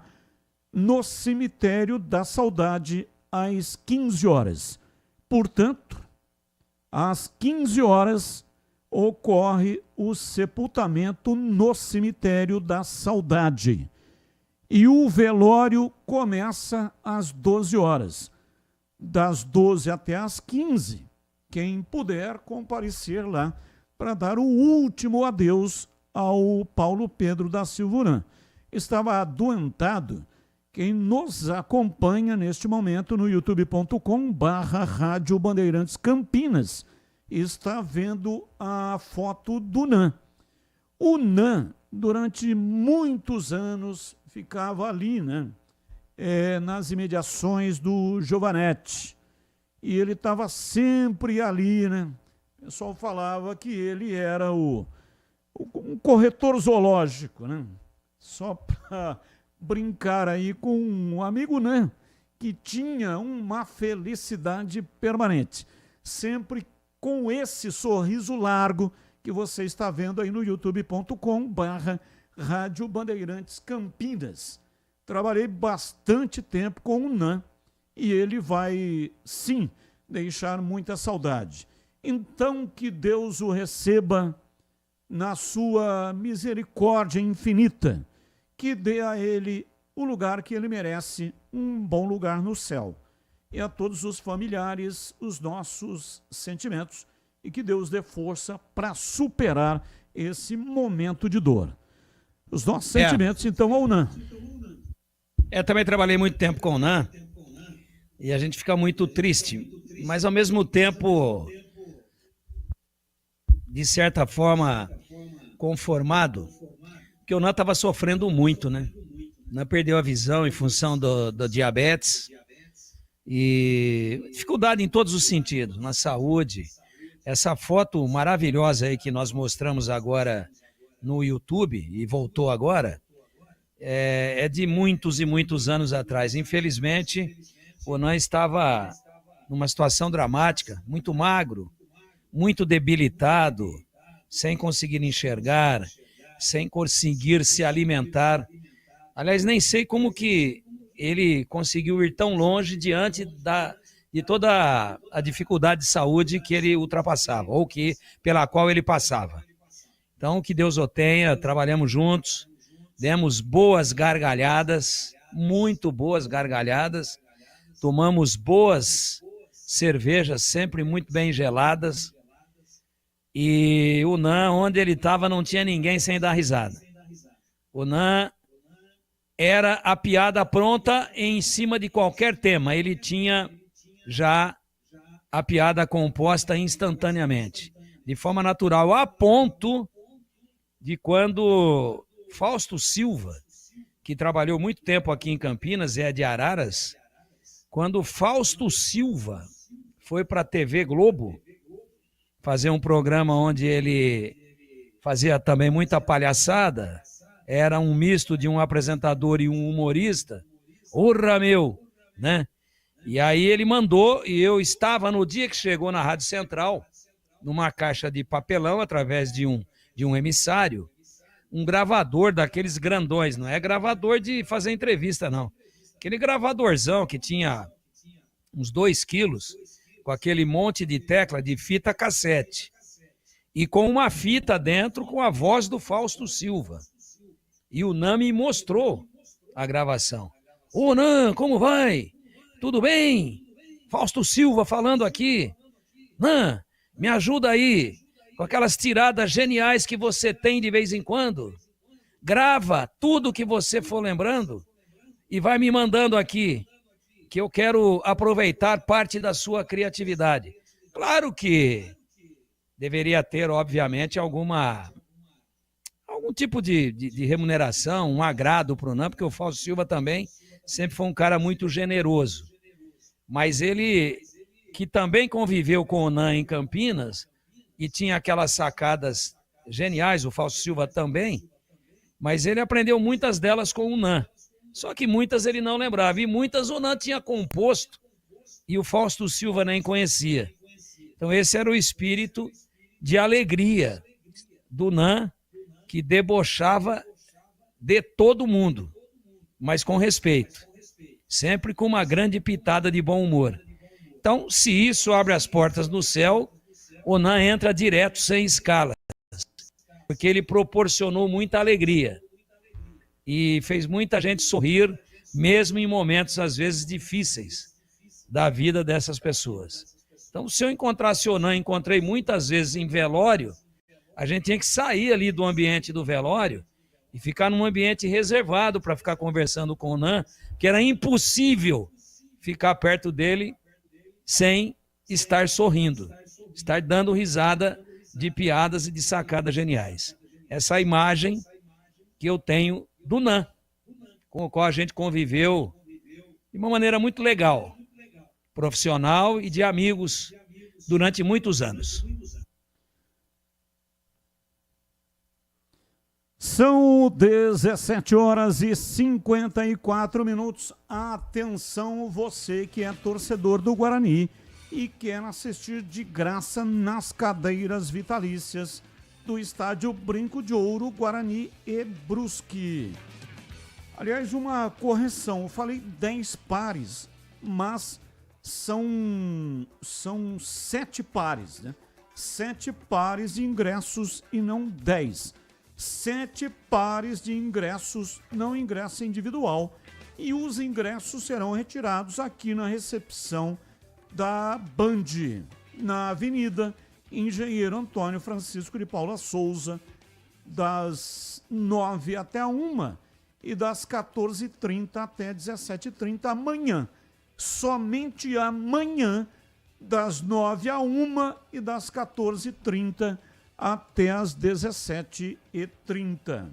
no Cemitério da Saudade às 15 horas. Portanto, às 15 horas ocorre o sepultamento no Cemitério da Saudade. E o velório começa às 12 horas. Das 12 até as 15, quem puder comparecer lá para dar o último adeus ao Paulo Pedro da Silva Unan. Estava adoentado. Quem nos acompanha neste momento no youtube.com/Rádio Bandeirantes Campinas está vendo a foto do Nan. O Nan, durante muitos anos, ficava ali, né? Nas imediações do Giovanetti. E ele estava sempre ali, né? O pessoal falava que ele era um corretor zoológico, né? Só para brincar aí com um amigo, né? Que tinha uma felicidade permanente. Sempre com esse sorriso largo que você está vendo aí no youtube.com/Rádio Bandeirantes Campinas. Trabalhei bastante tempo com o Nan e ele vai, sim, deixar muita saudade. Então, que Deus o receba na sua misericórdia infinita, que dê a ele o lugar que ele merece, um bom lugar no céu. E a todos os familiares, os nossos sentimentos, e que Deus dê força para superar esse momento de dor. Os nossos sentimentos, então, ao Nan. Também trabalhei muito tempo com o Nan, e a gente fica muito triste, mas ao mesmo tempo, de certa forma, conformado, porque o Nan estava sofrendo muito, né? O Nan perdeu a visão em função do diabetes, e dificuldade em todos os sentidos, na saúde. Essa foto maravilhosa aí que nós mostramos agora no YouTube, e voltou agora, é de muitos e muitos anos atrás. Infelizmente, o Nan estava numa situação dramática, muito magro, muito debilitado, sem conseguir enxergar, sem conseguir se alimentar. Aliás, nem sei como que ele conseguiu ir tão longe diante de toda a dificuldade de saúde que ele ultrapassava, ou pela qual ele passava. Então, que Deus o tenha, trabalhamos juntos, demos boas gargalhadas, muito boas gargalhadas, tomamos boas cervejas, sempre muito bem geladas, e o Nan, onde ele estava, não tinha ninguém sem dar risada. O Nan era a piada pronta em cima de qualquer tema, ele tinha já a piada composta instantaneamente, de forma natural, a ponto de quando Fausto Silva, que trabalhou muito tempo aqui em Campinas, é de Araras, quando Fausto Silva foi para a TV Globo fazer um programa onde ele fazia também muita palhaçada, era um misto de um apresentador e um humorista, urra meu, né? E aí ele mandou, e eu estava no dia que chegou na Rádio Central, numa caixa de papelão, através de um emissário, um gravador daqueles grandões, não é gravador de fazer entrevista, não. Aquele gravadorzão que tinha uns 2 quilos, com aquele monte de tecla de fita cassete, e com uma fita dentro com a voz do Fausto Silva. E o Nan me mostrou a gravação. Ô Nan, como vai? Tudo bem? Fausto Silva falando aqui. Nan, me ajuda aí com aquelas tiradas geniais que você tem de vez em quando. Grava tudo que você for lembrando e vai me mandando aqui, que eu quero aproveitar parte da sua criatividade. Claro que deveria ter, obviamente, algum tipo de remuneração, um agrado para o Nan, porque o Fausto Silva também sempre foi um cara muito generoso. Mas ele, que também conviveu com o Nan em Campinas, e tinha aquelas sacadas geniais, o Fausto Silva também, mas ele aprendeu muitas delas com o Nan. Só que muitas ele não lembrava, e muitas o Nan tinha composto, e o Fausto Silva nem conhecia. Então esse era o espírito de alegria do Nan, que debochava de todo mundo, mas com respeito, sempre com uma grande pitada de bom humor. Então, se isso abre as portas no céu, o Nan entra direto sem escalas, porque ele proporcionou muita alegria e fez muita gente sorrir, mesmo em momentos, às vezes, difíceis da vida dessas pessoas. Então, se eu encontrasse o Nan, encontrei muitas vezes em velório, a gente tinha que sair ali do ambiente do velório e ficar num ambiente reservado para ficar conversando com o Nan, que era impossível ficar perto dele sem estar sorrindo, estar dando risada de piadas e de sacadas geniais. Essa é a imagem que eu tenho do Nan, com o qual a gente conviveu de uma maneira muito legal, profissional e de amigos durante muitos anos. São 17h54. Atenção, você que é torcedor do Guarani e quer assistir de graça nas cadeiras vitalícias do estádio Brinco de Ouro, Guarani e Brusque. Aliás, uma correção, eu falei 10 pares, mas são 7 pares, né? 7 pares de ingressos e não 10. 7 pares de ingressos, não ingresso individual. E os ingressos serão retirados aqui na recepção da Band, na Avenida Engenheiro Antônio Francisco de Paula Souza, das 9 até 1 e das 14h30 até 17h30 amanhã. Somente amanhã, das 9 a 1 e das 14h30 até as 17h30.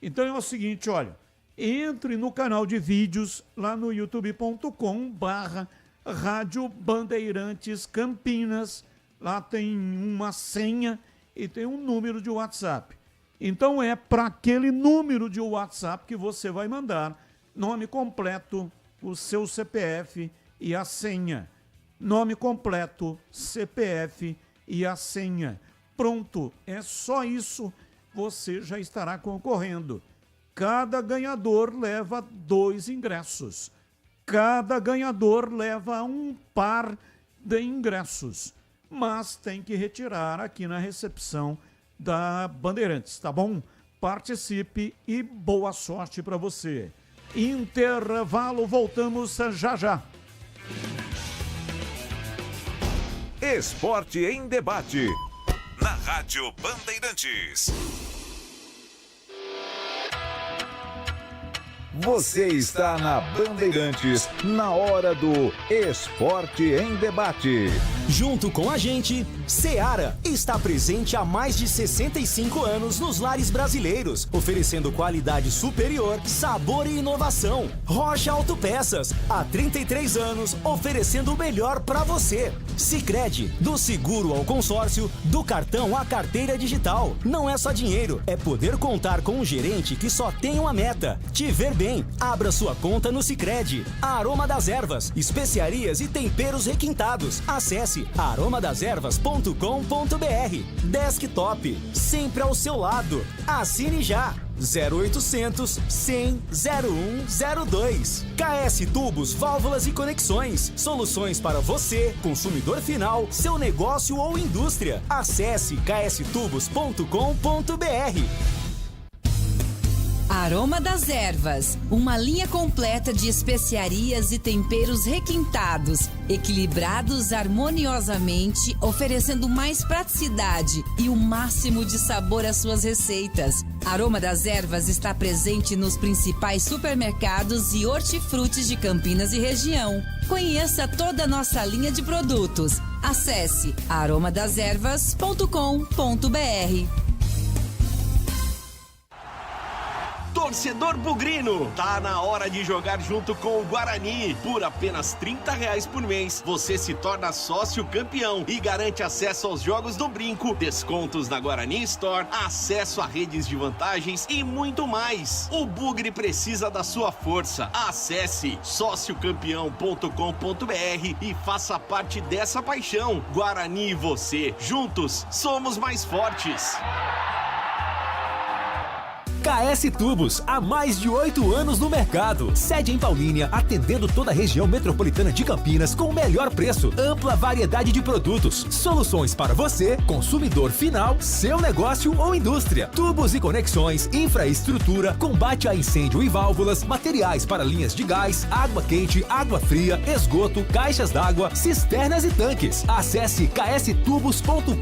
Então é o seguinte, olha, entre no canal de vídeos lá no youtube.com/Rádio Bandeirantes Campinas. Lá tem uma senha e tem um número de WhatsApp. Então é para aquele número de WhatsApp que você vai mandar nome completo, o seu CPF e a senha. Nome completo, CPF e a senha. Pronto, é só isso, você já estará concorrendo. Cada ganhador leva 2 ingressos. Cada ganhador leva um par de ingressos. Mas tem que retirar aqui na recepção da Bandeirantes, tá bom? Participe e boa sorte para você. Intervalo, voltamos já já. Esporte em debate. Na Rádio Bandeirantes. Você está na Bandeirantes, na hora do Esporte em Debate. Junto com a gente, Seara está presente há mais de 65 anos nos lares brasileiros, oferecendo qualidade superior, sabor e inovação. Rocha Autopeças, há 33 anos, oferecendo o melhor para você. Sicredi, do seguro ao consórcio, do cartão à carteira digital. Não é só dinheiro, é poder contar com um gerente que só tem uma meta: te ver bem. Abra sua conta no Sicredi. Aroma das Ervas, especiarias e temperos requintados. Acesse aromadaservas.com.br. Desktop, sempre ao seu lado. Assine já. 0800 100 0102. KS Tubos, Válvulas e Conexões. Soluções para você, consumidor final, seu negócio ou indústria. Acesse kstubos.com.br. Aroma das Ervas, uma linha completa de especiarias e temperos requintados, equilibrados harmoniosamente, oferecendo mais praticidade e o máximo de sabor às suas receitas. Aroma das Ervas está presente nos principais supermercados e hortifrutis de Campinas e região. Conheça toda a nossa linha de produtos. Acesse aromadaservas.com.br. Torcedor bugrino, tá na hora de jogar junto com o Guarani. Por apenas R$30 por mês, você se torna sócio campeão e garante acesso aos jogos do Brinco, descontos na Guarani Store, acesso a redes de vantagens e muito mais. O Bugre precisa da sua força. Acesse sociocampeão.com.br e faça parte dessa paixão. Guarani e você, juntos, somos mais fortes. KS Tubos, há mais de 8 anos no mercado. Sede em Paulínia, atendendo toda a região metropolitana de Campinas com o melhor preço, ampla variedade de produtos, soluções para você, consumidor final, seu negócio ou indústria. Tubos e conexões, infraestrutura, combate a incêndio e válvulas, materiais para linhas de gás, água quente, água fria, esgoto, caixas d'água, cisternas e tanques. Acesse kstubos.com.br.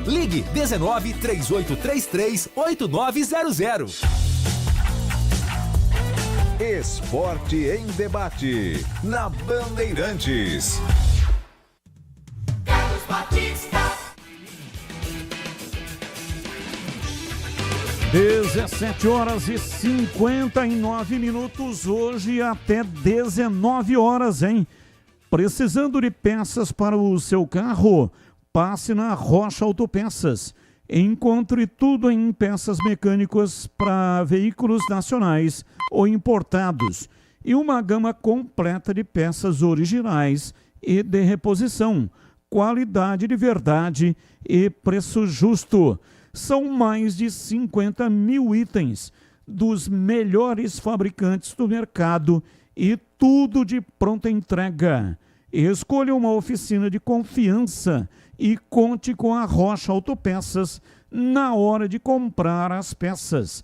Ligue 19 3833 8900. Esporte em Debate, na Bandeirantes. Carlos Batista. 17h59, hoje até 19h, hein? Precisando de peças para o seu carro? Passe na Rocha Autopeças. Encontre tudo em peças mecânicas para veículos nacionais ou importados e uma gama completa de peças originais e de reposição, qualidade de verdade e preço justo. São mais de 50 mil itens dos melhores fabricantes do mercado e tudo de pronta entrega. Escolha uma oficina de confiança e conte com a Rocha Autopeças na hora de comprar as peças.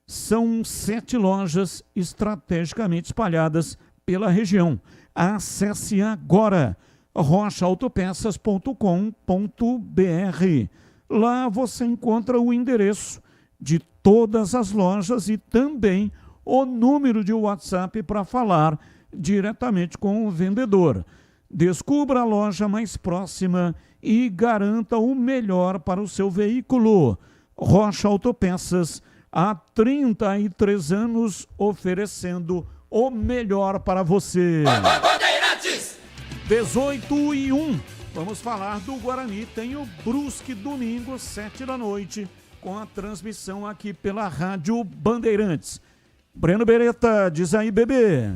São 7 lojas estrategicamente espalhadas pela região. Acesse agora rochaautopeças.com.br. Lá você encontra o endereço de todas as lojas e também o número de WhatsApp para falar diretamente com o vendedor. Descubra a loja mais próxima e garanta o melhor para o seu veículo. Rocha Autopeças, há 33 anos oferecendo o melhor para você. 18h01. Vamos falar do Guarani. Tem o Brusque domingo, 7h, com a transmissão aqui pela Rádio Bandeirantes. Breno Beretta, diz aí, bebê.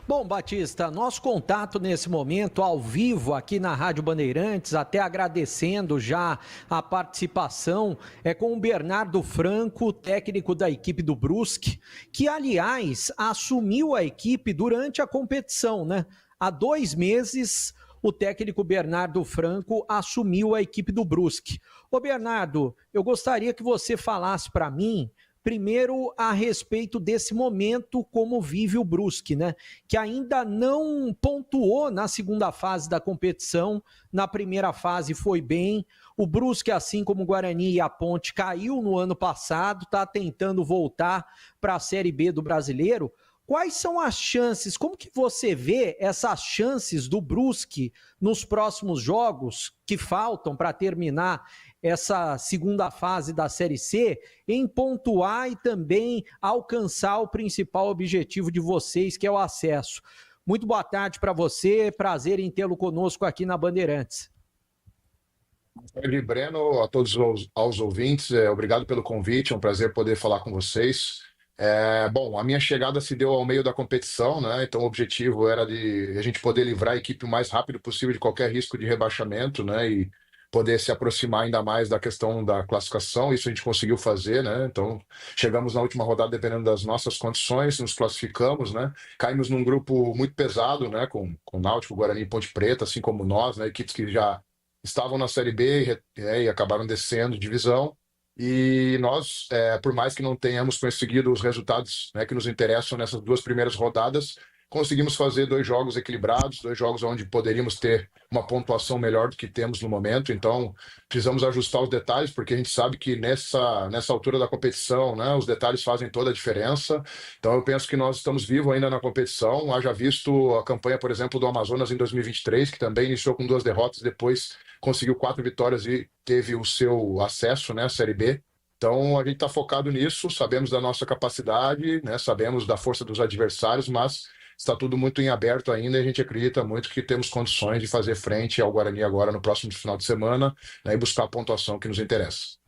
Bom, Batista, nosso contato nesse momento ao vivo aqui na Rádio Bandeirantes, até agradecendo já a participação, é com o Bernardo Franco, técnico da equipe do Brusque, que, aliás, assumiu a equipe durante a competição, né? Há 2 meses, o técnico Bernardo Franco assumiu a equipe do Brusque. Ô, Bernardo, eu gostaria que você falasse para mim Primeiro, a respeito desse momento, como vive o Brusque, né? Que ainda não pontuou na segunda fase da competição. Na primeira fase foi bem. O Brusque, assim como o Guarani e a Ponte, caiu no ano passado, está tentando voltar para a Série B do Brasileiro. Quais são as chances? Como que você vê essas chances do Brusque nos próximos jogos que faltam para terminar essa segunda fase da Série C em pontuar e também alcançar o principal objetivo de vocês, que é o acesso? Muito boa tarde para você, prazer em tê-lo conosco aqui na Bandeirantes. Boa tarde, Breno, a todos aos ouvintes, obrigado pelo convite, é um prazer poder falar com vocês. Bom, a minha chegada se deu ao meio da competição, né? Então o objetivo era de a gente poder livrar a equipe o mais rápido possível de qualquer risco de rebaixamento, né? E poder se aproximar ainda mais da questão da classificação. Isso a gente conseguiu fazer, né? Então chegamos na última rodada dependendo das nossas condições, nos classificamos, né? Caímos num grupo muito pesado, né? Com Náutico, Guarani e Ponte Preta, assim como nós, né? Equipes que já estavam na Série B e acabaram descendo de divisão. E nós, por mais que não tenhamos conseguido os resultados, né, que nos interessam nessas duas primeiras rodadas, conseguimos fazer 2 jogos equilibrados, 2 jogos onde poderíamos ter uma pontuação melhor do que temos no momento. Então, precisamos ajustar os detalhes, porque a gente sabe que nessa altura da competição, né, os detalhes fazem toda a diferença. Então, eu penso que nós estamos vivos ainda na competição. Haja visto a campanha, por exemplo, do Amazonas em 2023, que também iniciou com 2 derrotas, depois conseguiu 4 vitórias e teve o seu acesso, né, à Série B. Então, a gente está focado nisso, sabemos da nossa capacidade, né, sabemos da força dos adversários, mas está tudo muito em aberto ainda e a gente acredita muito que temos condições de fazer frente ao Guarani agora no próximo final de semana, né, e buscar a pontuação que nos interessa.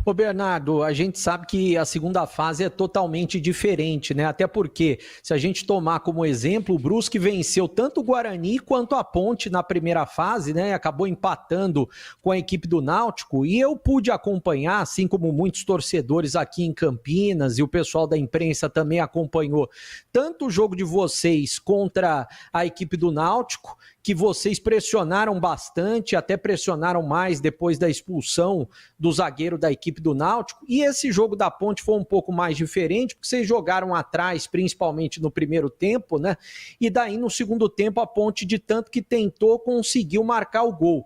Ô Bernardo, a gente sabe que a segunda fase é totalmente diferente, né? Até porque, se a gente tomar como exemplo, o Brusque venceu tanto o Guarani quanto a Ponte na primeira fase, né? Acabou empatando com a equipe do Náutico e eu pude acompanhar, assim como muitos torcedores aqui em Campinas e o pessoal da imprensa também acompanhou, tanto o jogo de vocês contra a equipe do Náutico, que vocês pressionaram bastante, até pressionaram mais depois da expulsão do zagueiro da equipe do Náutico, e esse jogo da Ponte foi um pouco mais diferente, porque vocês jogaram atrás, principalmente no primeiro tempo, né? E daí no segundo tempo a Ponte, de tanto que tentou, conseguiu marcar o gol.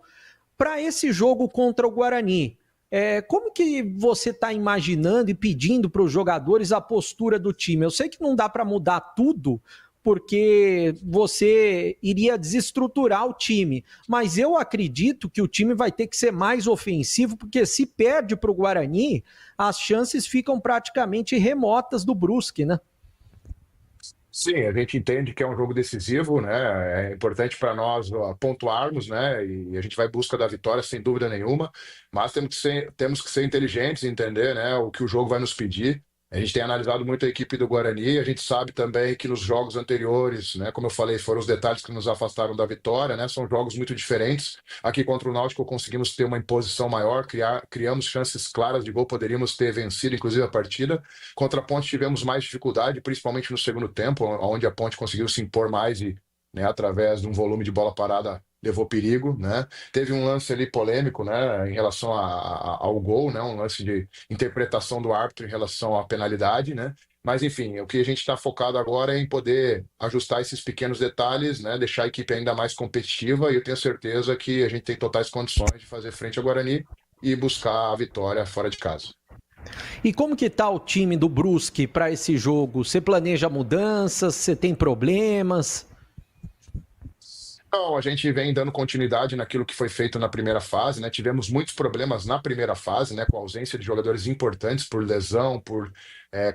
Para esse jogo contra o Guarani, como que você está imaginando e pedindo para os jogadores a postura do time? Eu sei que não dá para mudar tudo, porque você iria desestruturar o time, mas eu acredito que o time vai ter que ser mais ofensivo, porque se perde para o Guarani, as chances ficam praticamente remotas do Brusque, né? Sim, a gente entende que é um jogo decisivo, né? É importante para nós pontuarmos, né? E a gente vai em busca da vitória sem dúvida nenhuma, mas temos que ser inteligentes e entender, né, o que o jogo vai nos pedir. A gente tem analisado muito a equipe do Guarani, a gente sabe também que nos jogos anteriores, né, como eu falei, foram os detalhes que nos afastaram da vitória, né, são jogos muito diferentes. Aqui contra o Náutico conseguimos ter uma imposição maior, criamos chances claras de gol, poderíamos ter vencido inclusive a partida. Contra a Ponte tivemos mais dificuldade, principalmente no segundo tempo, onde a Ponte conseguiu se impor mais e, né, através de um volume de bola parada, levou perigo, né? Teve um lance ali polêmico, né, em relação ao gol, né, um lance de interpretação do árbitro em relação à penalidade, né? Mas enfim, o que a gente está focado agora é em poder ajustar esses pequenos detalhes, né, deixar a equipe ainda mais competitiva, e eu tenho certeza que a gente tem totais condições de fazer frente ao Guarani e buscar a vitória fora de casa. E como que tá o time do Brusque para esse jogo? Você planeja mudanças? Você tem problemas? Não, a gente vem dando continuidade naquilo que foi feito na primeira fase, né? Tivemos muitos problemas na primeira fase, né? Com a ausência de jogadores importantes por lesão, por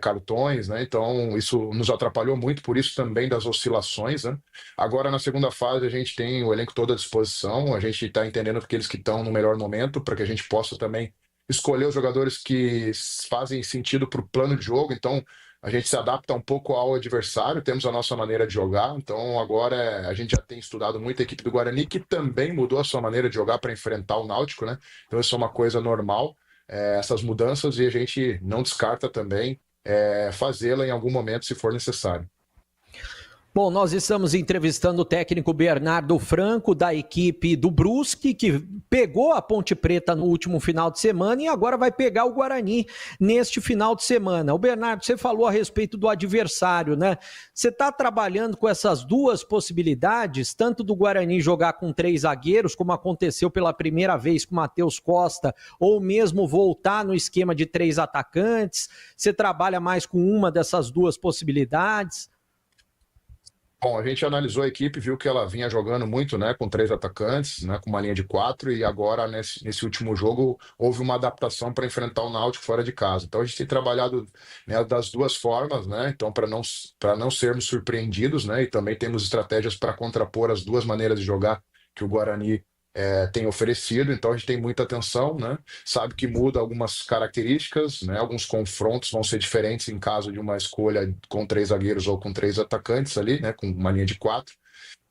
cartões, né? Então isso nos atrapalhou muito, por isso também das oscilações, né? Agora na segunda fase a gente tem o elenco todo à disposição, a gente está entendendo aqueles que estão no melhor momento para que a gente possa também escolher os jogadores que fazem sentido para o plano de jogo. Então a gente se adapta um pouco ao adversário, temos a nossa maneira de jogar, então agora a gente já tem estudado muito a equipe do Guarani, que também mudou a sua maneira de jogar para enfrentar o Náutico, né? Então isso é uma coisa normal, essas mudanças, e a gente não descarta também fazê-la em algum momento se for necessário. Bom, nós estamos entrevistando o técnico Bernardo Franco, da equipe do Brusque, que pegou a Ponte Preta no último final de semana e agora vai pegar o Guarani neste final de semana. O Bernardo, você falou a respeito do adversário, né? Você está trabalhando com essas duas possibilidades, tanto do Guarani jogar com 3 zagueiros, como aconteceu pela primeira vez com o Matheus Costa, ou mesmo voltar no esquema de 3 atacantes. Você trabalha mais com uma dessas duas possibilidades? Bom, a gente analisou a equipe, viu que ela vinha jogando muito, né, com 3 atacantes, né, com uma linha de 4, e agora nesse último jogo houve uma adaptação para enfrentar o Náutico fora de casa. Então a gente tem trabalhado, né, das duas formas, né, então para não sermos surpreendidos, né, e também temos estratégias para contrapor as duas maneiras de jogar que o Guarani tem oferecido. Então a gente tem muita atenção, né? Sabe que muda algumas características, né? Alguns confrontos vão ser diferentes em caso de uma escolha com 3 zagueiros ou com 3 atacantes ali, né? Com uma linha de 4.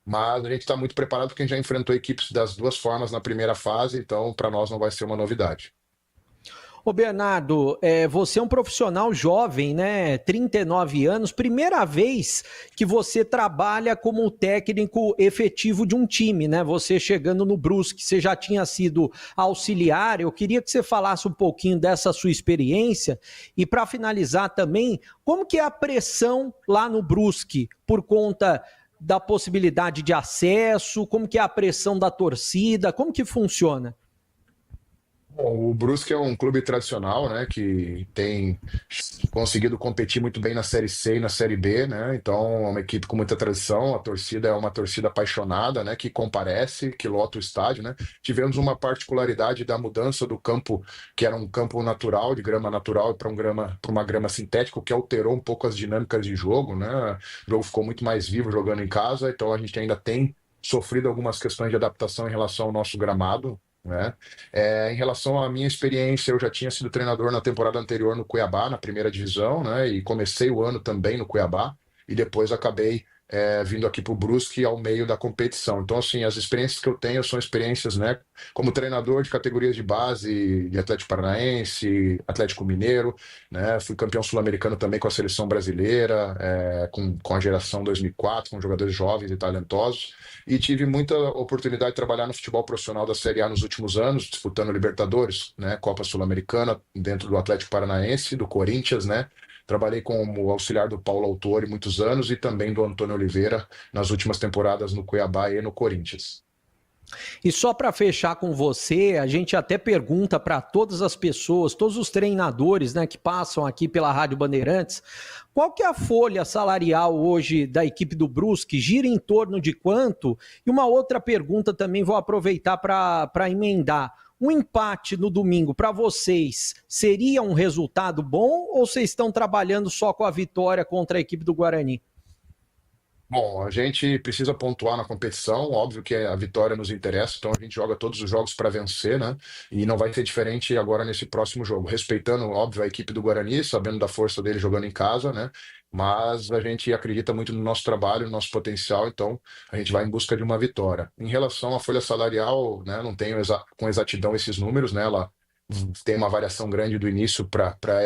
Mas a gente está muito preparado porque a gente já enfrentou equipes das duas formas na primeira fase, então para nós não vai ser uma novidade. Ô Bernardo, você é um profissional jovem, né? 39 anos, primeira vez que você trabalha como técnico efetivo de um time, né? Você chegando no Brusque, você já tinha sido auxiliar. Eu queria que você falasse um pouquinho dessa sua experiência e, para finalizar também, como que é a pressão lá no Brusque por conta da possibilidade de acesso, como que é a pressão da torcida, como que funciona? Bom, o Brusque é um clube tradicional, né, que tem conseguido competir muito bem na Série C e na Série B, né, então é uma equipe com muita tradição, a torcida é uma torcida apaixonada, né, que comparece, que lota o estádio, né. Tivemos uma particularidade da mudança do campo, que era um campo natural, de grama natural, para uma grama sintética, que alterou um pouco as dinâmicas de jogo, né, o jogo ficou muito mais vivo jogando em casa, então a gente ainda tem sofrido algumas questões de adaptação em relação ao nosso gramado, né? Em relação à minha experiência, eu já tinha sido treinador na temporada anterior no Cuiabá, na primeira divisão, né? E comecei o ano também no Cuiabá e depois acabei vindo aqui para o Brusque ao meio da competição. Então, assim, as experiências que eu tenho são experiências, né, como treinador de categorias de base de Atlético Paranaense, Atlético Mineiro, né? Fui campeão sul-americano também com a seleção brasileira, com a geração 2004, com jogadores jovens e talentosos. E tive muita oportunidade de trabalhar no futebol profissional da Série A nos últimos anos, disputando Libertadores, né, Copa Sul-Americana, dentro do Atlético Paranaense, do Corinthians, né? Trabalhei como auxiliar do Paulo Autori muitos anos e também do Antônio Oliveira nas últimas temporadas no Cuiabá e no Corinthians. E só para fechar com você, a gente até pergunta para todas as pessoas, todos os treinadores, né, que passam aqui pela Rádio Bandeirantes, qual que é a folha salarial hoje da equipe do Brusque? Gira em torno de quanto? E uma outra pergunta também vou aproveitar para emendar. Um empate no domingo para vocês seria um resultado bom ou vocês estão trabalhando só com a vitória contra a equipe do Guarani? Bom, a gente precisa pontuar na competição, óbvio que a vitória nos interessa, então a gente joga todos os jogos para vencer, né? E não vai ser diferente agora nesse próximo jogo, respeitando, óbvio, a equipe do Guarani, sabendo da força dele jogando em casa, né? Mas a gente acredita muito no nosso trabalho, no nosso potencial, então a gente vai em busca de uma vitória. Em relação à folha salarial, né, não tenho com exatidão esses números, né? Ela tem uma variação grande do início para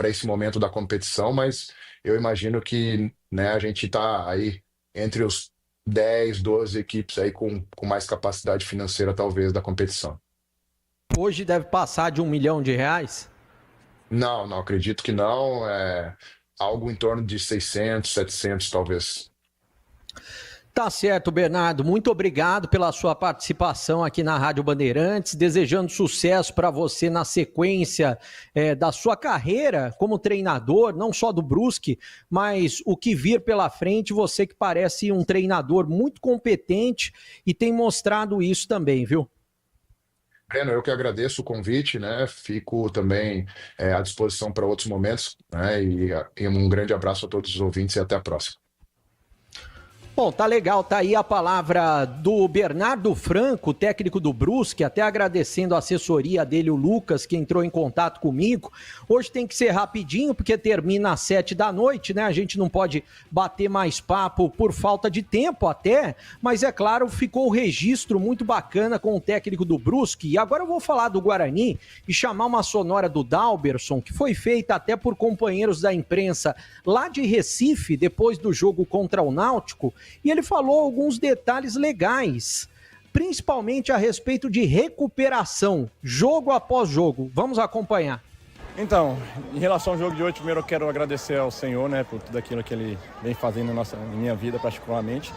esse momento da competição, mas eu imagino que, né, a gente está aí entre os 10, 12 equipes aí com mais capacidade financeira, talvez, da competição. Hoje deve passar de R$1 milhão? Não acredito que não. Algo em torno de 600, 700, talvez. Tá certo, Bernardo. Muito obrigado pela sua participação aqui na Rádio Bandeirantes. Desejando sucesso para você na sequência da sua carreira como treinador, não só do Brusque, mas o que vir pela frente. Você que parece um treinador muito competente e tem mostrado isso também, viu? Breno, eu que agradeço o convite, né? Fico também à disposição para outros momentos, né? E um grande abraço a todos os ouvintes e até a próxima. Bom, tá legal, tá aí a palavra do Bernardo Franco, técnico do Brusque, até agradecendo a assessoria dele, o Lucas, que entrou em contato comigo. Hoje tem que ser rapidinho, porque termina às 19h, né? A gente não pode bater mais papo por falta de tempo até, mas é claro, ficou o registro muito bacana com o técnico do Brusque. E agora eu vou falar do Guarani e chamar uma sonora do Dalberson, que foi feita até por companheiros da imprensa lá de Recife, depois do jogo contra o Náutico. E ele falou alguns detalhes legais, principalmente a respeito de recuperação, jogo após jogo. Vamos acompanhar. Então, em relação ao jogo de hoje, primeiro eu quero agradecer ao Senhor, né, por tudo aquilo que Ele vem fazendo em minha vida, particularmente.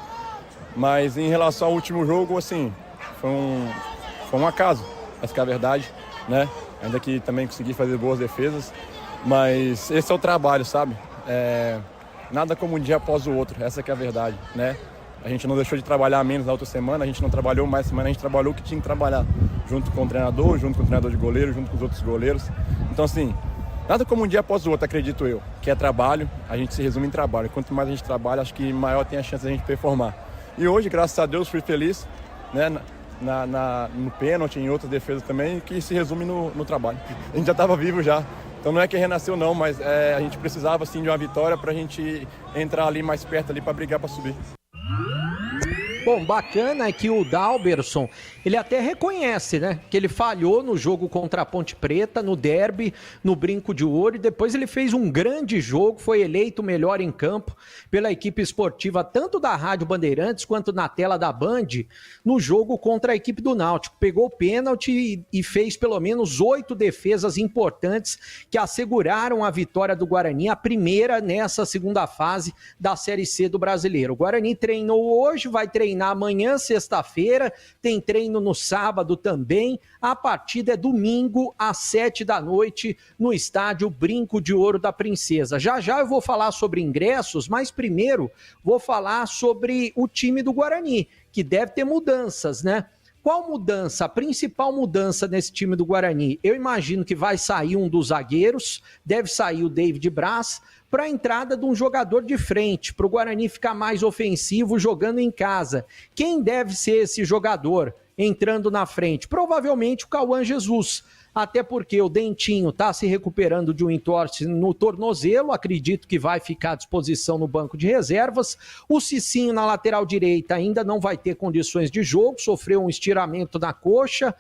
Mas em relação ao último jogo, assim, foi um acaso, essa que é a verdade, né? Ainda que também consegui fazer boas defesas, mas esse é o trabalho, sabe? Nada como um dia após o outro, essa que é a verdade, né? A gente não deixou de trabalhar menos na outra semana, a gente não trabalhou mais semana, a gente trabalhou o que tinha que trabalhar, junto com o treinador, junto com o treinador de goleiro, junto com os outros goleiros. Então, assim, nada como um dia após o outro, acredito eu, que é trabalho, a gente se resume em trabalho. Quanto mais a gente trabalha, acho que maior tem a chance de a gente performar. E hoje, graças a Deus, fui feliz, né, no pênalti, em outras defesas também, que se resume no trabalho. A gente já estava vivo já. Então não é que renasceu não, mas a gente precisava sim de uma vitória para a gente entrar ali mais perto ali para brigar para subir. Bom, bacana é que o Dalberson, ele até reconhece, né, que ele falhou no jogo contra a Ponte Preta, no derby, no Brinco de Ouro, e depois ele fez um grande jogo, foi eleito o melhor em campo pela equipe esportiva, tanto da Rádio Bandeirantes quanto na tela da Band, no jogo contra a equipe do Náutico. Pegou o pênalti e fez pelo menos 8 defesas importantes que asseguraram a vitória do Guarani, a primeira nessa segunda fase da Série C do Brasileiro. O Guarani treinou hoje, vai treinar amanhã, sexta-feira, tem treino no sábado também. A partida é domingo às 19h no estádio Brinco de Ouro da Princesa. Já já eu vou falar sobre ingressos, mas primeiro vou falar sobre o time do Guarani, que deve ter mudanças, né? Qual mudança? A principal mudança nesse time do Guarani? Eu imagino que vai sair um dos zagueiros, deve sair o David Braz, para a entrada de um jogador de frente, para o Guarani ficar mais ofensivo jogando em casa. Quem deve ser esse jogador entrando na frente? Provavelmente o Cauã Jesus, até porque o Dentinho está se recuperando de um entorse no tornozelo, acredito que vai ficar à disposição no banco de reservas. O Cicinho na lateral direita ainda não vai ter condições de jogo, sofreu um estiramento na coxa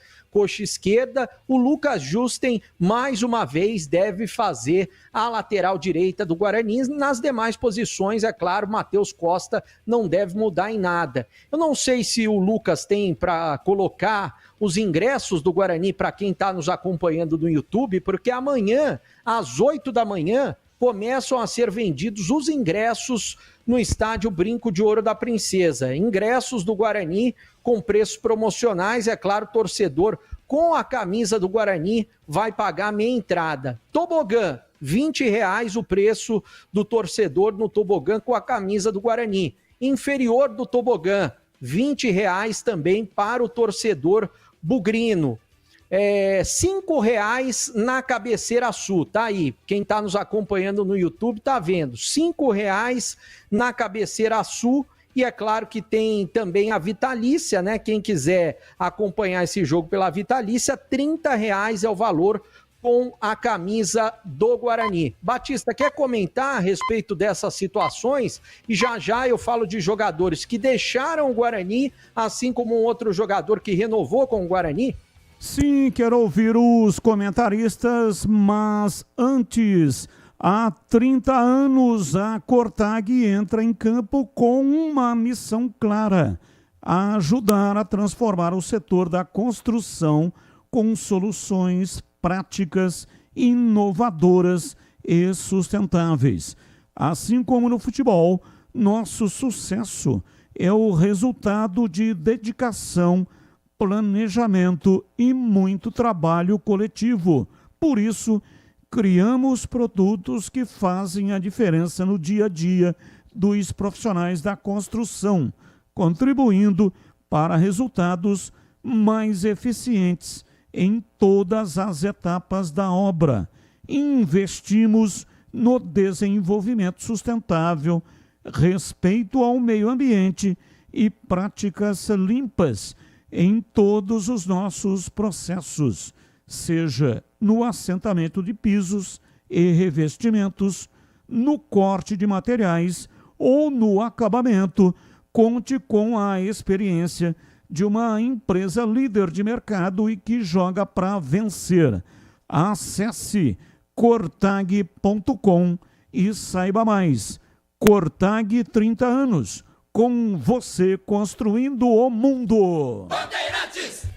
esquerda. O Lucas Justen, mais uma vez, deve fazer a lateral direita do Guarani. Nas demais posições, é claro, Matheus Costa não deve mudar em nada. Eu não sei se o Lucas tem para colocar os ingressos do Guarani para quem está nos acompanhando no YouTube, porque amanhã, às 8h, começam a ser vendidos os ingressos no estádio Brinco de Ouro da Princesa. Ingressos do Guarani com preços promocionais, é claro, torcedor com a camisa do Guarani vai pagar meia entrada. Tobogã, R$20 o preço do torcedor no tobogã com a camisa do Guarani. Inferior do tobogã, R$20 também para o torcedor bugrino. R$5 na cabeceira sul, tá aí, quem tá nos acompanhando no YouTube tá vendo, R$5 na cabeceira sul. E é claro que tem também a vitalícia, né? Quem quiser acompanhar esse jogo pela vitalícia, R$30 é o valor com a camisa do Guarani. Batista, quer comentar a respeito dessas situações? E já já eu falo de jogadores que deixaram o Guarani, assim como um outro jogador que renovou com o Guarani. Sim, quero ouvir os comentaristas, mas antes, há 30 anos a Cortag entra em campo com uma missão clara: ajudar a transformar o setor da construção com soluções práticas, inovadoras e sustentáveis. Assim como no futebol, nosso sucesso é o resultado de dedicação, planejamento e muito trabalho coletivo. Por isso, criamos produtos que fazem a diferença no dia a dia dos profissionais da construção, contribuindo para resultados mais eficientes em todas as etapas da obra. Investimos no desenvolvimento sustentável, respeito ao meio ambiente e práticas limpas em todos os nossos processos, seja no assentamento de pisos e revestimentos, no corte de materiais ou no acabamento. Conte com a experiência de uma empresa líder de mercado e que joga para vencer. Acesse cortag.com e saiba mais. Cortag, 30 anos, com você construindo o mundo. Bandeirantes!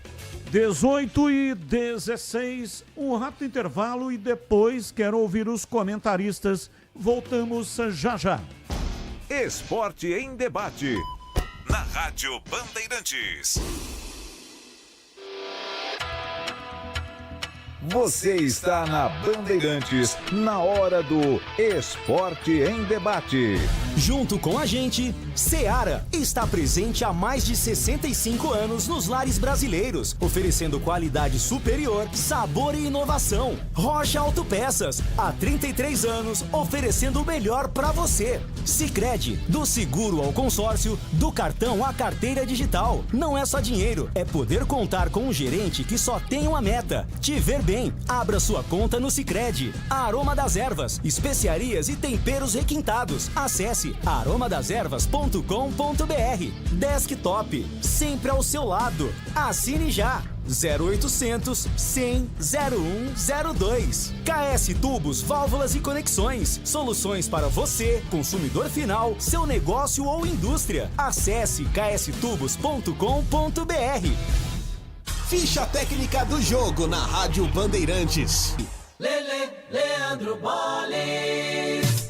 18h16, um rápido intervalo e depois quero ouvir os comentaristas. Voltamos já já. Esporte em debate. Na Rádio Bandeirantes. Você está na Bandeirantes, na hora do Esporte em Debate. Junto com a gente, Seara está presente há mais de 65 anos nos lares brasileiros, oferecendo qualidade superior, sabor e inovação. Rocha Autopeças, há 33 anos, oferecendo o melhor para você. Sicredi, do seguro ao consórcio, do cartão à carteira digital. Não é só dinheiro, é poder contar com um gerente que só tem uma meta: te ver bem. Abra sua conta no Sicredi. Aroma das Ervas, especiarias e temperos requintados. Acesse aromadeservas.com.br. Desktop, sempre ao seu lado. Assine já. 0800 100 0102. KS Tubos, Válvulas e Conexões. Soluções para você, consumidor final, seu negócio ou indústria. Acesse kstubos.com.br. Ficha técnica do jogo na Rádio Bandeirantes. Leandro Boles.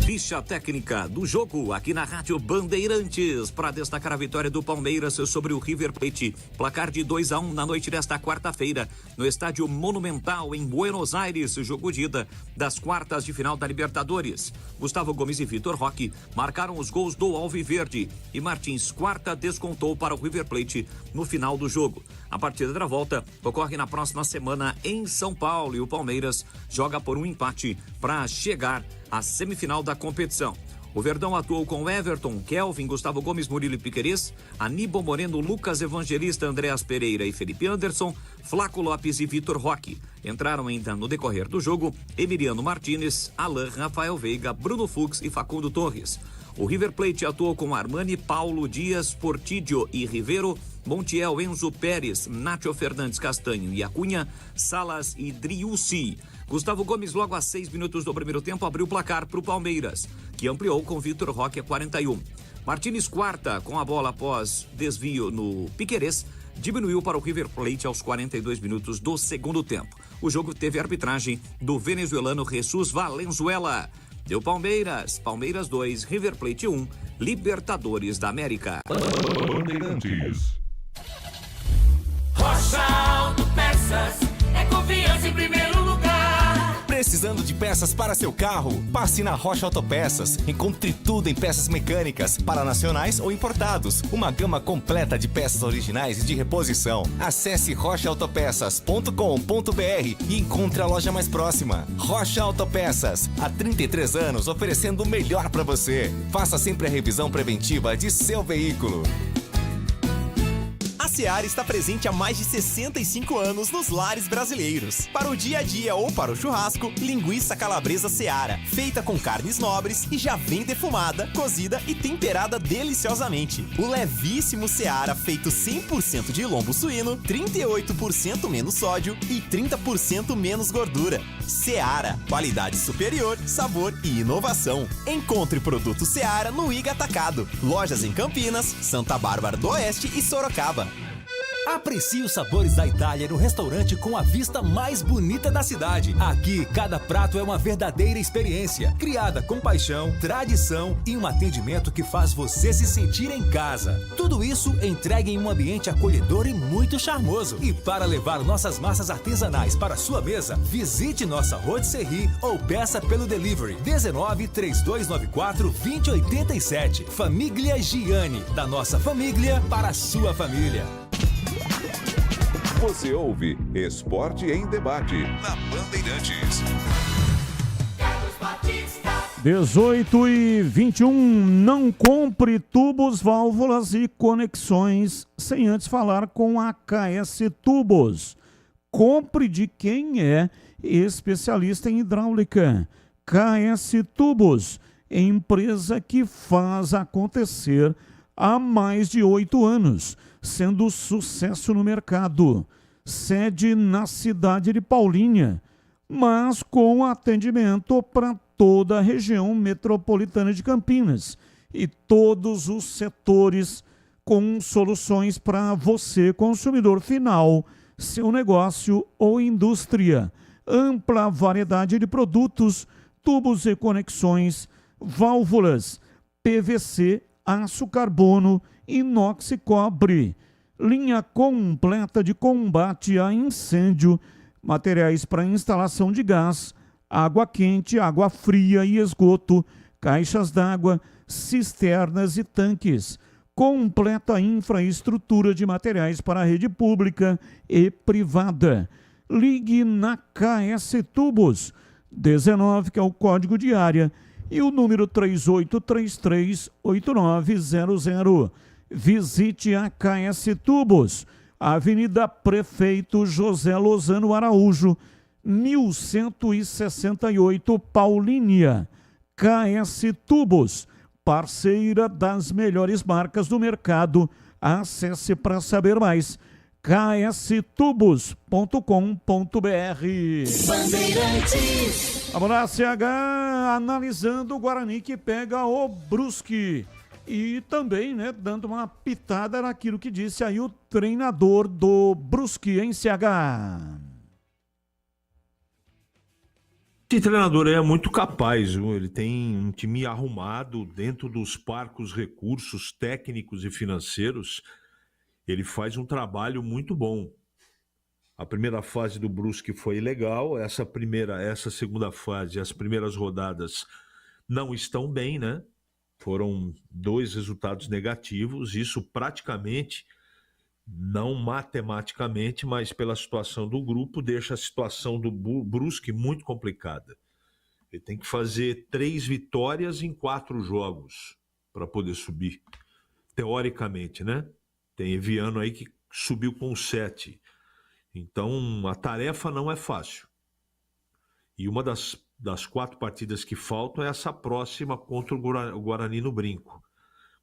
Ficha técnica do jogo aqui na Rádio Bandeirantes para destacar a vitória do Palmeiras sobre o River Plate. Placar de 2-1 na noite desta quarta-feira no Estádio Monumental em Buenos Aires, jogo de ida das quartas de final da Libertadores. Gustavo Gomes e Vitor Roque marcaram os gols do Alviverde e Martins Quarta descontou para o River Plate no final do jogo. A partida da volta ocorre na próxima semana em São Paulo e o Palmeiras joga por um empate para chegar à semifinal da competição. O Verdão atuou com Everton, Kelvin, Gustavo Gomes, Murilo e Piquerez, Aníbal Moreno, Lucas Evangelista, Andreas Pereira e Felipe Anderson, Flaco Lopes e Vitor Roque. Entraram ainda no decorrer do jogo Emiliano Martínez, Alain, Rafael Veiga, Bruno Fux e Facundo Torres. O River Plate atuou com Armani, Paulo Dias, Portídio e Rivero, Montiel, Enzo Pérez, Nacho Fernandes Castanho e Acunha, Salas e Driussi. Gustavo Gomes, logo a 6 minutos do primeiro tempo, abriu o placar para o Palmeiras, que ampliou com Vitor Roque a 41. Martínez Quarta, com a bola após desvio no Piquerez, diminuiu para o River Plate aos 42 minutos do segundo tempo. O jogo teve arbitragem do venezuelano Jesus Valenzuela. Deu Palmeiras, Palmeiras 2, River Plate 1, Libertadores da América. Bandeirantes. Rocha Autopeças, é confiança em primeiro lugar. Precisando de peças para seu carro? Passe na Rocha Autopeças. Encontre tudo em peças mecânicas, para nacionais ou importados. Uma gama completa de peças originais e de reposição. Acesse rochaautopeças.com.br e encontre a loja mais próxima. Rocha Autopeças, há 33 anos oferecendo o melhor para você. Faça sempre a revisão preventiva de seu veículo. A Seara está presente há mais de 65 anos nos lares brasileiros. Para o dia a dia ou para o churrasco, linguiça calabresa Seara, feita com carnes nobres e já vem defumada, cozida e temperada deliciosamente. O levíssimo Seara, feito 100% de lombo suíno, 38% menos sódio e 30% menos gordura. Seara, qualidade superior, sabor e inovação. Encontre produto Seara no Iga Atacado. Lojas em Campinas, Santa Bárbara do Oeste e Sorocaba. Aprecie os sabores da Itália no restaurante com a vista mais bonita da cidade. Aqui, cada prato é uma verdadeira experiência, criada com paixão, tradição e um atendimento que faz você se sentir em casa. Tudo isso entregue em um ambiente acolhedor e muito charmoso. E para levar nossas massas artesanais para sua mesa, visite nossa rotisserie ou peça pelo delivery 19 3294 2087. Família Gianni, da nossa família para a sua família. Você ouve Esporte em Debate na Bandeirantes. Carlos Batista. 18h21, não compre tubos, válvulas e conexões sem antes falar com a KS Tubos. Compre de quem é especialista em hidráulica. KS Tubos, empresa que faz acontecer há mais de 8 anos, sendo sucesso no mercado. Sede na cidade de Paulínia, mas com atendimento para toda a região metropolitana de Campinas e todos os setores, com soluções para você, consumidor final, seu negócio ou indústria. Ampla variedade de produtos, tubos e conexões, válvulas, PVC, aço carbono, inox e cobre. Linha completa de combate a incêndio, materiais para instalação de gás, água quente, água fria e esgoto, caixas d'água, cisternas e tanques. Completa infraestrutura de materiais para a rede pública e privada. Ligue na KS Tubos, 19, que é o código de área, e o número 3833-8900. Visite a KS Tubos, Avenida Prefeito José Lozano Araújo, 1168, Paulínia. KS Tubos, parceira das melhores marcas do mercado. Acesse para saber mais, kstubos.com.br. Vamos lá, CH, analisando o Guarani que pega o Brusque. E também, né, dando uma pitada naquilo que disse aí o treinador do Brusque, em CH. Esse treinador é muito capaz, viu? Ele tem um time arrumado dentro dos parcos recursos técnicos e financeiros. Ele faz um trabalho muito bom. A primeira fase do Brusque foi legal, essa segunda fase, as primeiras rodadas não estão bem, né? Foram 2 resultados negativos, isso praticamente, não matematicamente, mas pela situação do grupo, deixa a situação do Brusque muito complicada. Ele tem que fazer 3 vitórias em 4 jogos para poder subir, teoricamente, né? Tem Eviano aí que subiu com 7. Então, a tarefa não é fácil. E uma das 4 partidas que faltam é essa próxima contra o Guarani no Brinco.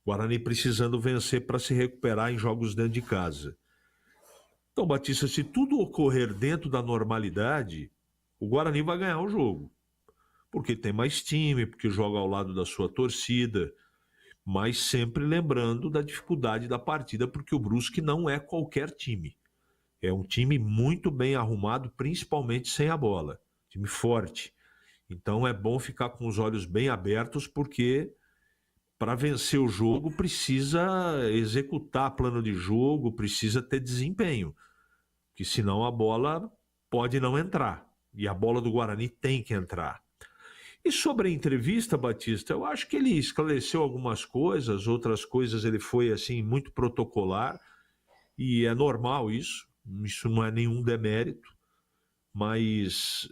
Guarani precisando vencer para se recuperar em jogos dentro de casa. Então, Batista, se tudo ocorrer dentro da normalidade, o Guarani vai ganhar o jogo. Porque tem mais time, porque joga ao lado da sua torcida, mas sempre lembrando da dificuldade da partida, porque o Brusque não é qualquer time. É um time muito bem arrumado, principalmente sem a bola. Time forte. Então é bom ficar com os olhos bem abertos, porque para vencer o jogo precisa executar plano de jogo, precisa ter desempenho, que senão a bola pode não entrar, e a bola do Guarani tem que entrar. E sobre a entrevista, Batista, eu acho que ele esclareceu algumas coisas, outras coisas ele foi assim muito protocolar, e é normal isso não é nenhum demérito, mas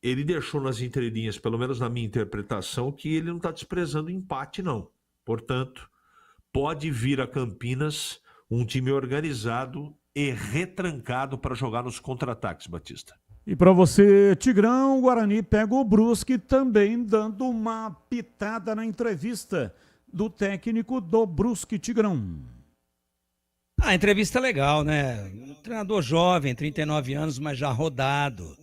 ele deixou nas entrelinhas, pelo menos na minha interpretação, que ele não está desprezando empate, não. Portanto, pode vir a Campinas um time organizado e retrancado para jogar nos contra-ataques, Batista. E para você, Tigrão, o Guarani pega o Brusque, também dando uma pitada na entrevista do técnico do Brusque, Tigrão. A entrevista é legal, né? Um treinador jovem, 39 anos, mas já rodado.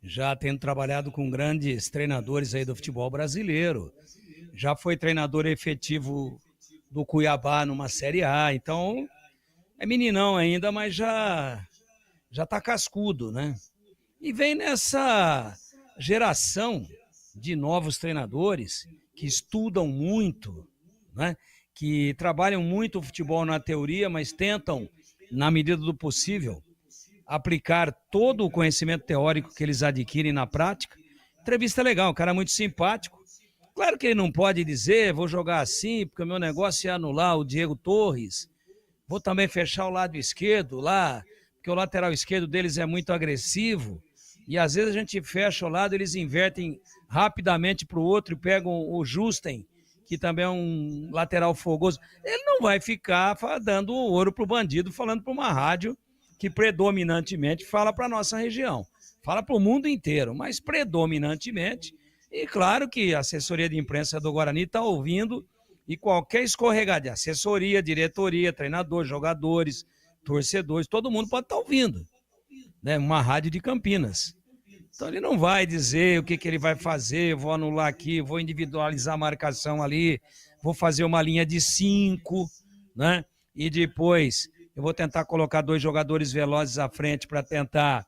Já tendo trabalhado com grandes treinadores aí do futebol brasileiro. Já foi treinador efetivo do Cuiabá numa Série A. Então, é meninão ainda, mas já tá cascudo, né? E vem nessa geração de novos treinadores que estudam muito, né? Que trabalham muito o futebol na teoria, mas tentam, na medida do possível, aplicar todo o conhecimento teórico que eles adquirem na prática. Entrevista legal, um cara muito simpático. Claro que ele não pode dizer, vou jogar assim, porque o meu negócio é anular o Diego Torres. Vou também fechar o lado esquerdo lá, porque o lateral esquerdo deles é muito agressivo. E às vezes a gente fecha o lado, eles invertem rapidamente para o outro e pega o Justen, que também é um lateral fogoso, ele não vai ficar dando ouro pro bandido, falando para uma rádio que predominantemente fala para nossa região. Fala para o mundo inteiro, mas predominantemente. E claro que a assessoria de imprensa do Guarani está ouvindo, e qualquer escorregadinha, assessoria, diretoria, treinador, jogadores, torcedores, todo mundo pode estar ouvindo, né? Uma rádio de Campinas. Então ele não vai dizer o que ele vai fazer, vou anular aqui, vou individualizar a marcação ali, vou fazer uma linha de 5, né? E depois eu vou tentar colocar 2 jogadores velozes à frente para tentar,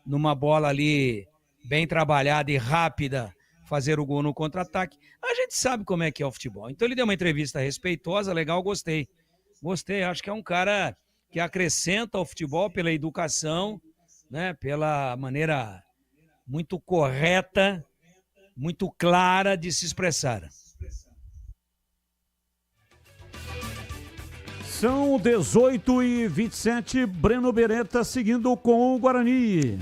numa bola ali bem trabalhada e rápida, fazer o gol no contra-ataque. A gente sabe como é que é o futebol. Então ele deu uma entrevista respeitosa, legal, gostei. Gostei, acho que é um cara que acrescenta ao futebol pela educação, né? Pela maneira muito correta, muito clara de se expressar. São 18h27, Breno Beretta seguindo com o Guarani.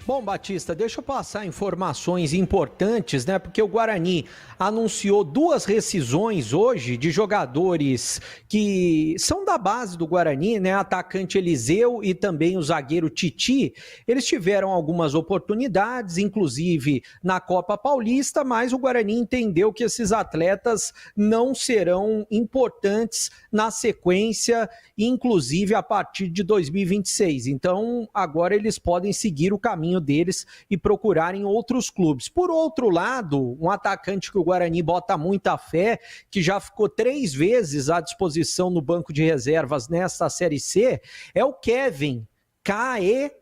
Bom, Batista, deixa eu passar informações importantes, né? Porque o Guarani anunciou 2 rescisões hoje de jogadores que são da base do Guarani, né? Atacante Eliseu e também o zagueiro Titi. Eles tiveram algumas oportunidades, inclusive na Copa Paulista, mas o Guarani entendeu que esses atletas não serão importantes na sequência, inclusive a partir de 2026. Então, agora eles podem seguir o caminho deles e procurarem outros clubes. Por outro lado, um atacante que o Guarani bota muita fé, que já ficou 3 vezes à disposição no banco de reservas nesta Série C, é o Kevin, K-E-W-E-N,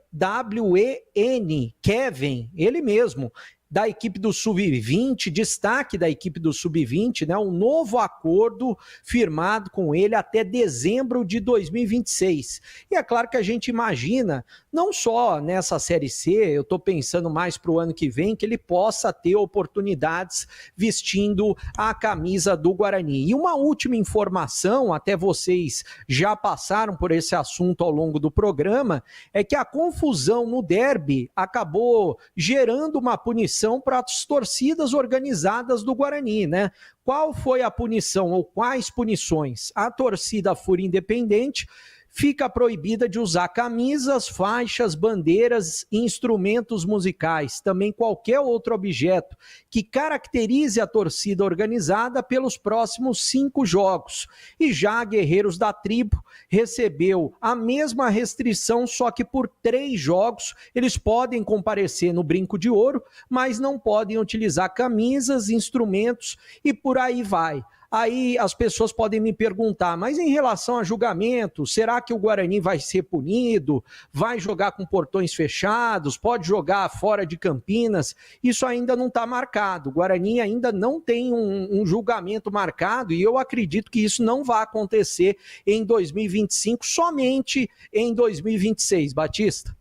Kevin, ele mesmo, da equipe do Sub-20, destaque da equipe do Sub-20, né? Um novo acordo firmado com ele até dezembro de 2026. E é claro que a gente imagina, não só nessa Série C, eu estou pensando mais para o ano que vem, que ele possa ter oportunidades vestindo a camisa do Guarani. E uma última informação, até vocês já passaram por esse assunto ao longo do programa, é que a confusão no derby acabou gerando uma punição para as torcidas organizadas do Guarani, né? Qual foi a punição ou quais punições? A torcida Fúria Independente fica proibida de usar camisas, faixas, bandeiras e instrumentos musicais, também qualquer outro objeto que caracterize a torcida organizada pelos próximos 5 jogos. E já a Guerreiros da Tribo recebeu a mesma restrição, só que por 3 jogos eles podem comparecer no Brinco de Ouro, mas não podem utilizar camisas, instrumentos e por aí vai. Aí as pessoas podem me perguntar, mas em relação a julgamento, será que o Guarani vai ser punido? Vai jogar com portões fechados? Pode jogar fora de Campinas? Isso ainda não está marcado. O Guarani ainda não tem um julgamento marcado e eu acredito que isso não vai acontecer em 2025, somente em 2026, Batista.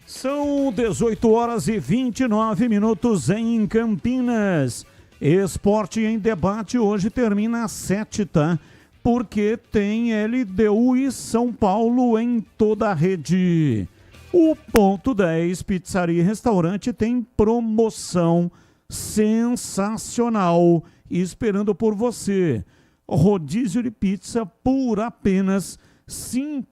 São 18h29 em Campinas. Esporte em Debate hoje termina às 7, tá? Porque tem LDU e São Paulo em toda a rede. O Ponto 10 Pizzaria e Restaurante tem promoção sensacional esperando por você. Rodízio de pizza por apenas R$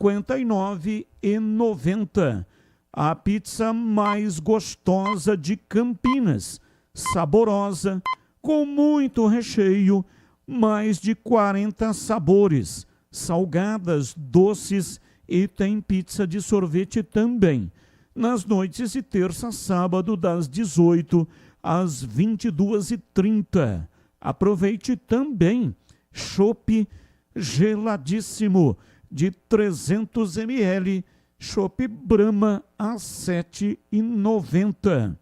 59,90. A pizza mais gostosa de Campinas, saborosa, com muito recheio, mais de 40 sabores, salgadas, doces e tem pizza de sorvete também. Nas noites de terça a sábado, das 18 às 22h30. Aproveite também chopp geladíssimo de 300 ml, chopp Brahma a R$ 7,90.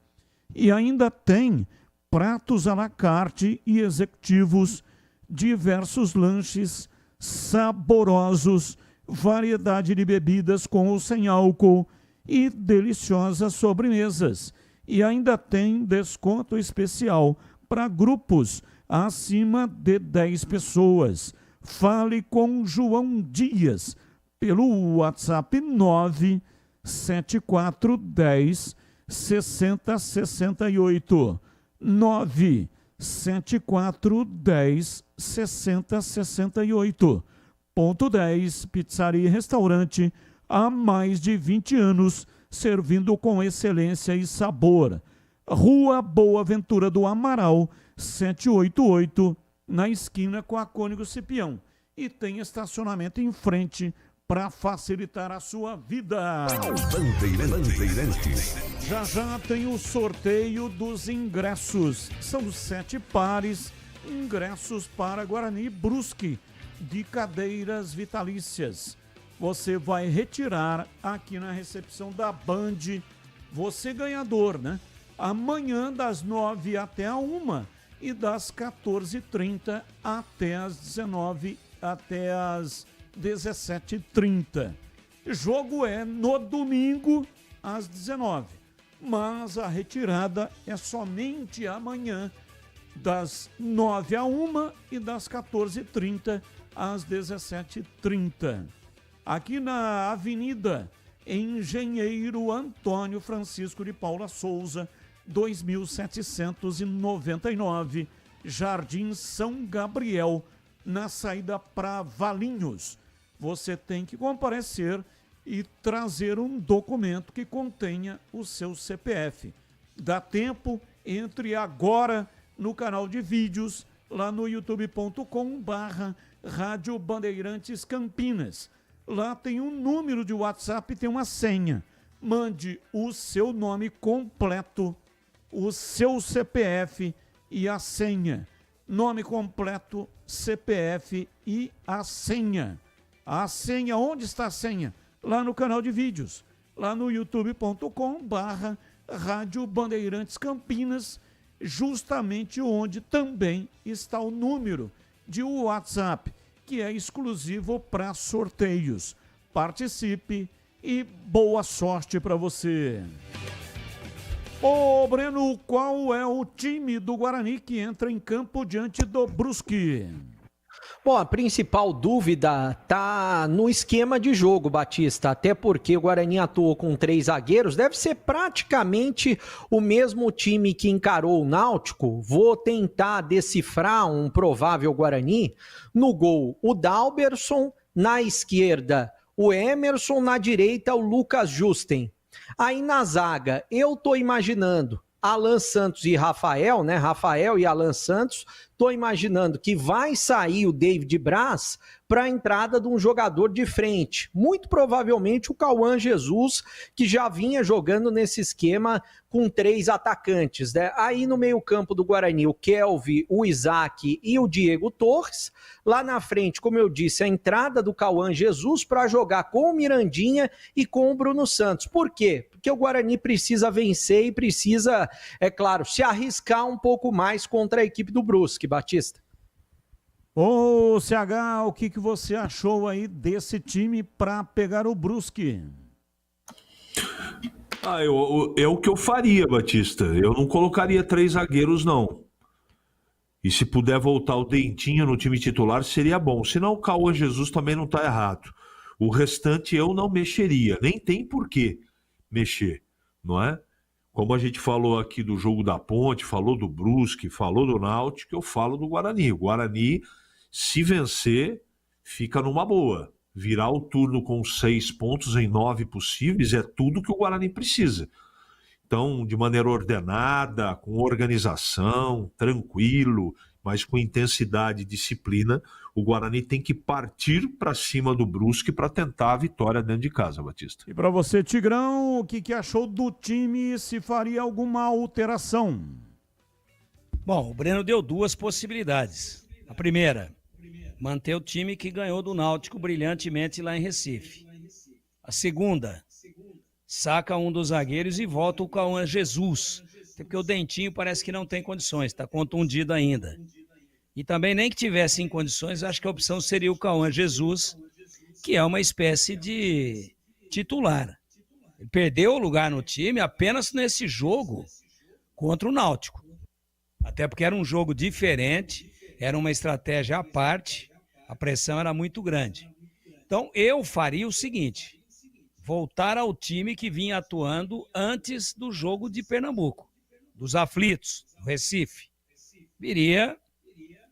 E ainda tem pratos à la carte e executivos, diversos lanches saborosos, variedade de bebidas com ou sem álcool e deliciosas sobremesas. E ainda tem desconto especial para grupos acima de 10 pessoas. Fale com João Dias pelo WhatsApp 97410 6068. 974 10 60 68. Ponto 10, pizzaria e restaurante, há mais de 20 anos, servindo com excelência e sabor. Rua Boa Ventura do Amaral, 788, na esquina com a Cônigo Cipião. E tem estacionamento em frente para facilitar a sua vida. Bandeirantes. Já tem o sorteio dos ingressos. São 7 pares, ingressos para Guarani Brusque, de cadeiras vitalícias. Você vai retirar aqui na recepção da Band, você ganhador, né? Amanhã das 9 até a 1 e das 14h30 até as 17h30. Jogo é no domingo às 19h, mas a retirada é somente amanhã das 9 a 1 e das 14h30 às 17h30. Aqui na Avenida Engenheiro Antônio Francisco de Paula Souza, 2799, Jardim São Gabriel, na saída para Valinhos. Você tem que comparecer e trazer um documento que contenha o seu CPF. Dá tempo, entre agora no canal de vídeos, lá no youtube.com/Rádio Bandeirantes Campinas. Lá tem um número de WhatsApp e tem uma senha. Mande o seu nome completo, o seu CPF e a senha. Nome completo, CPF e a senha. A senha, onde está a senha? Lá no canal de vídeos, lá no youtube.com/Rádio Bandeirantes Campinas, justamente onde também está o número de WhatsApp, que é exclusivo para sorteios. Participe e boa sorte para você. Ô Breno, qual é o time do Guarani que entra em campo diante do Brusque? Bom, a principal dúvida tá no esquema de jogo, Batista, até porque o Guarani atuou com 3 zagueiros, deve ser praticamente o mesmo time que encarou o Náutico. Vou tentar decifrar um provável Guarani. No gol, o Dalberson, na esquerda, o Emerson, na direita, o Lucas Justen. Aí na zaga, eu tô imaginando Alan Santos e Rafael, né? Rafael e Alan Santos. Tô imaginando que vai sair o David Braz para a entrada de um jogador de frente. Muito provavelmente o Cauã Jesus, que já vinha jogando nesse esquema com 3 atacantes, né? Aí no meio-campo do Guarani, o Kelvin, o Isaac e o Diego Torres. Lá na frente, como eu disse, a entrada do Cauã Jesus para jogar com o Mirandinha e com o Bruno Santos. Por quê? Porque o Guarani precisa vencer e precisa, é claro, se arriscar um pouco mais contra a equipe do Brusque, Batista. Ô, CH, o que você achou aí desse time para pegar o Brusque? É o que eu faria, Batista. Eu não colocaria 3 zagueiros, não. E se puder voltar o Dentinho no time titular, seria bom. Senão o Cauã Jesus também não está errado. O restante eu não mexeria. Nem tem por que mexer, não é? Como a gente falou aqui do jogo da Ponte, falou do Brusque, falou do Náutico, eu falo do Guarani. O Guarani, se vencer, fica numa boa. Virar o turno com 6 pontos em 9 possíveis é tudo que o Guarani precisa. Então, de maneira ordenada, com organização, tranquilo, mas com intensidade e disciplina, o Guarani tem que partir para cima do Brusque para tentar a vitória dentro de casa, Batista. E para você, Tigrão, o que achou do time, se faria alguma alteração? Bom, o Breno deu 2 possibilidades. A primeira, manter o time que ganhou do Náutico brilhantemente lá em Recife. A segunda, saca um dos zagueiros e volta o Cauã Jesus. Porque o Dentinho parece que não tem condições, está contundido ainda. E também, nem que tivesse em condições, acho que a opção seria o Cauã Jesus, que é uma espécie de titular. Ele perdeu o lugar no time apenas nesse jogo contra o Náutico. Até porque era um jogo diferente, era uma estratégia à parte, a pressão era muito grande. Então, eu faria o seguinte: voltar ao time que vinha atuando antes do jogo de Pernambuco. dos aflitos, do Recife, viria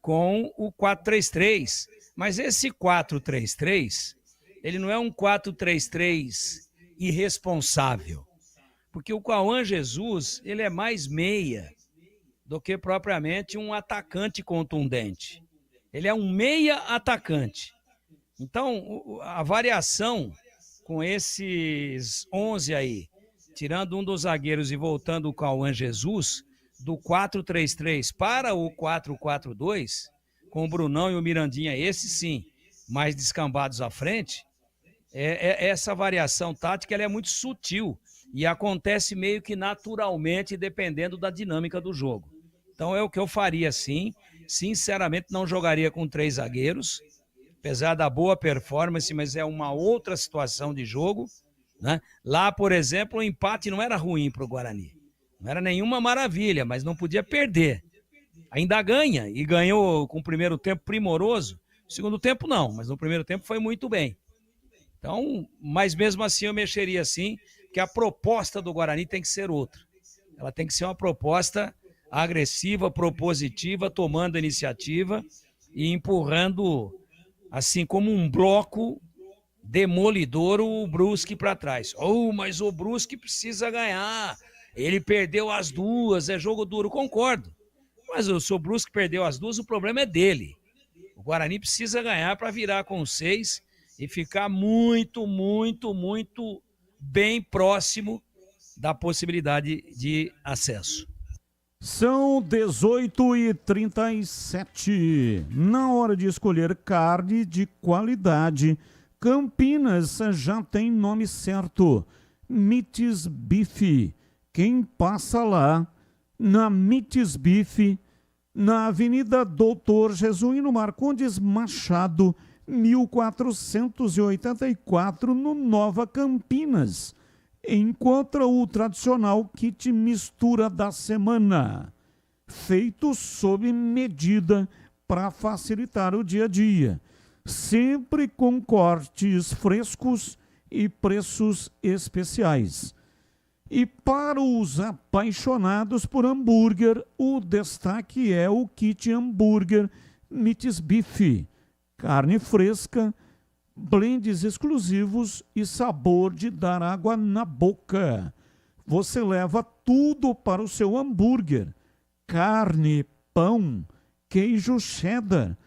com o 4-3-3. Mas esse 4-3-3, ele não é um 4-3-3 irresponsável. Porque o Cauã Jesus, ele é mais meia do que propriamente um atacante contundente. Ele é um meia atacante. Então, a variação com esses 11 aí, tirando um dos zagueiros e voltando o Cauã Jesus, do 4-3-3 para o 4-4-2, com o Brunão e o Mirandinha, esses sim, mais descambados à frente, essa variação tática ela é muito sutil e acontece meio que naturalmente, dependendo da dinâmica do jogo. Então é o que eu faria sim. Sinceramente, não jogaria com 3 zagueiros, apesar da boa performance, mas é uma outra situação de jogo, né? Lá, por exemplo, o empate não era ruim para o Guarani. Não era nenhuma maravilha, mas não podia perder. Ainda ganha, e ganhou com o primeiro tempo primoroso. Segundo tempo não, mas no primeiro tempo foi muito bem. Então, mas mesmo assim eu mexeria assim, que a proposta do Guarani tem que ser outra. Ela tem que ser uma proposta agressiva, propositiva, tomando a iniciativa e empurrando, assim como um bloco demolidor, o Brusque para trás. Mas o Brusque precisa ganhar. Ele perdeu as 2, é jogo duro, concordo. Mas se o Brusque perdeu as 2, o problema é dele. O Guarani precisa ganhar para virar com 6 e ficar muito, muito, muito bem próximo da possibilidade de acesso. São 18h37. Na hora de escolher carne de qualidade, Campinas já tem nome certo. Mites Bife. Quem passa lá, na Mites Bife, na Avenida Doutor Jesuíno Marcondes Machado, 1484, no Nova Campinas. Encontra o tradicional kit mistura da semana, feito sob medida para facilitar o dia a dia, sempre com cortes frescos e preços especiais. E para os apaixonados por hambúrguer, o destaque é o kit hambúrguer Mites Bife, carne fresca, blends exclusivos e sabor de dar água na boca. Você leva tudo para o seu hambúrguer: carne, pão, queijo cheddar,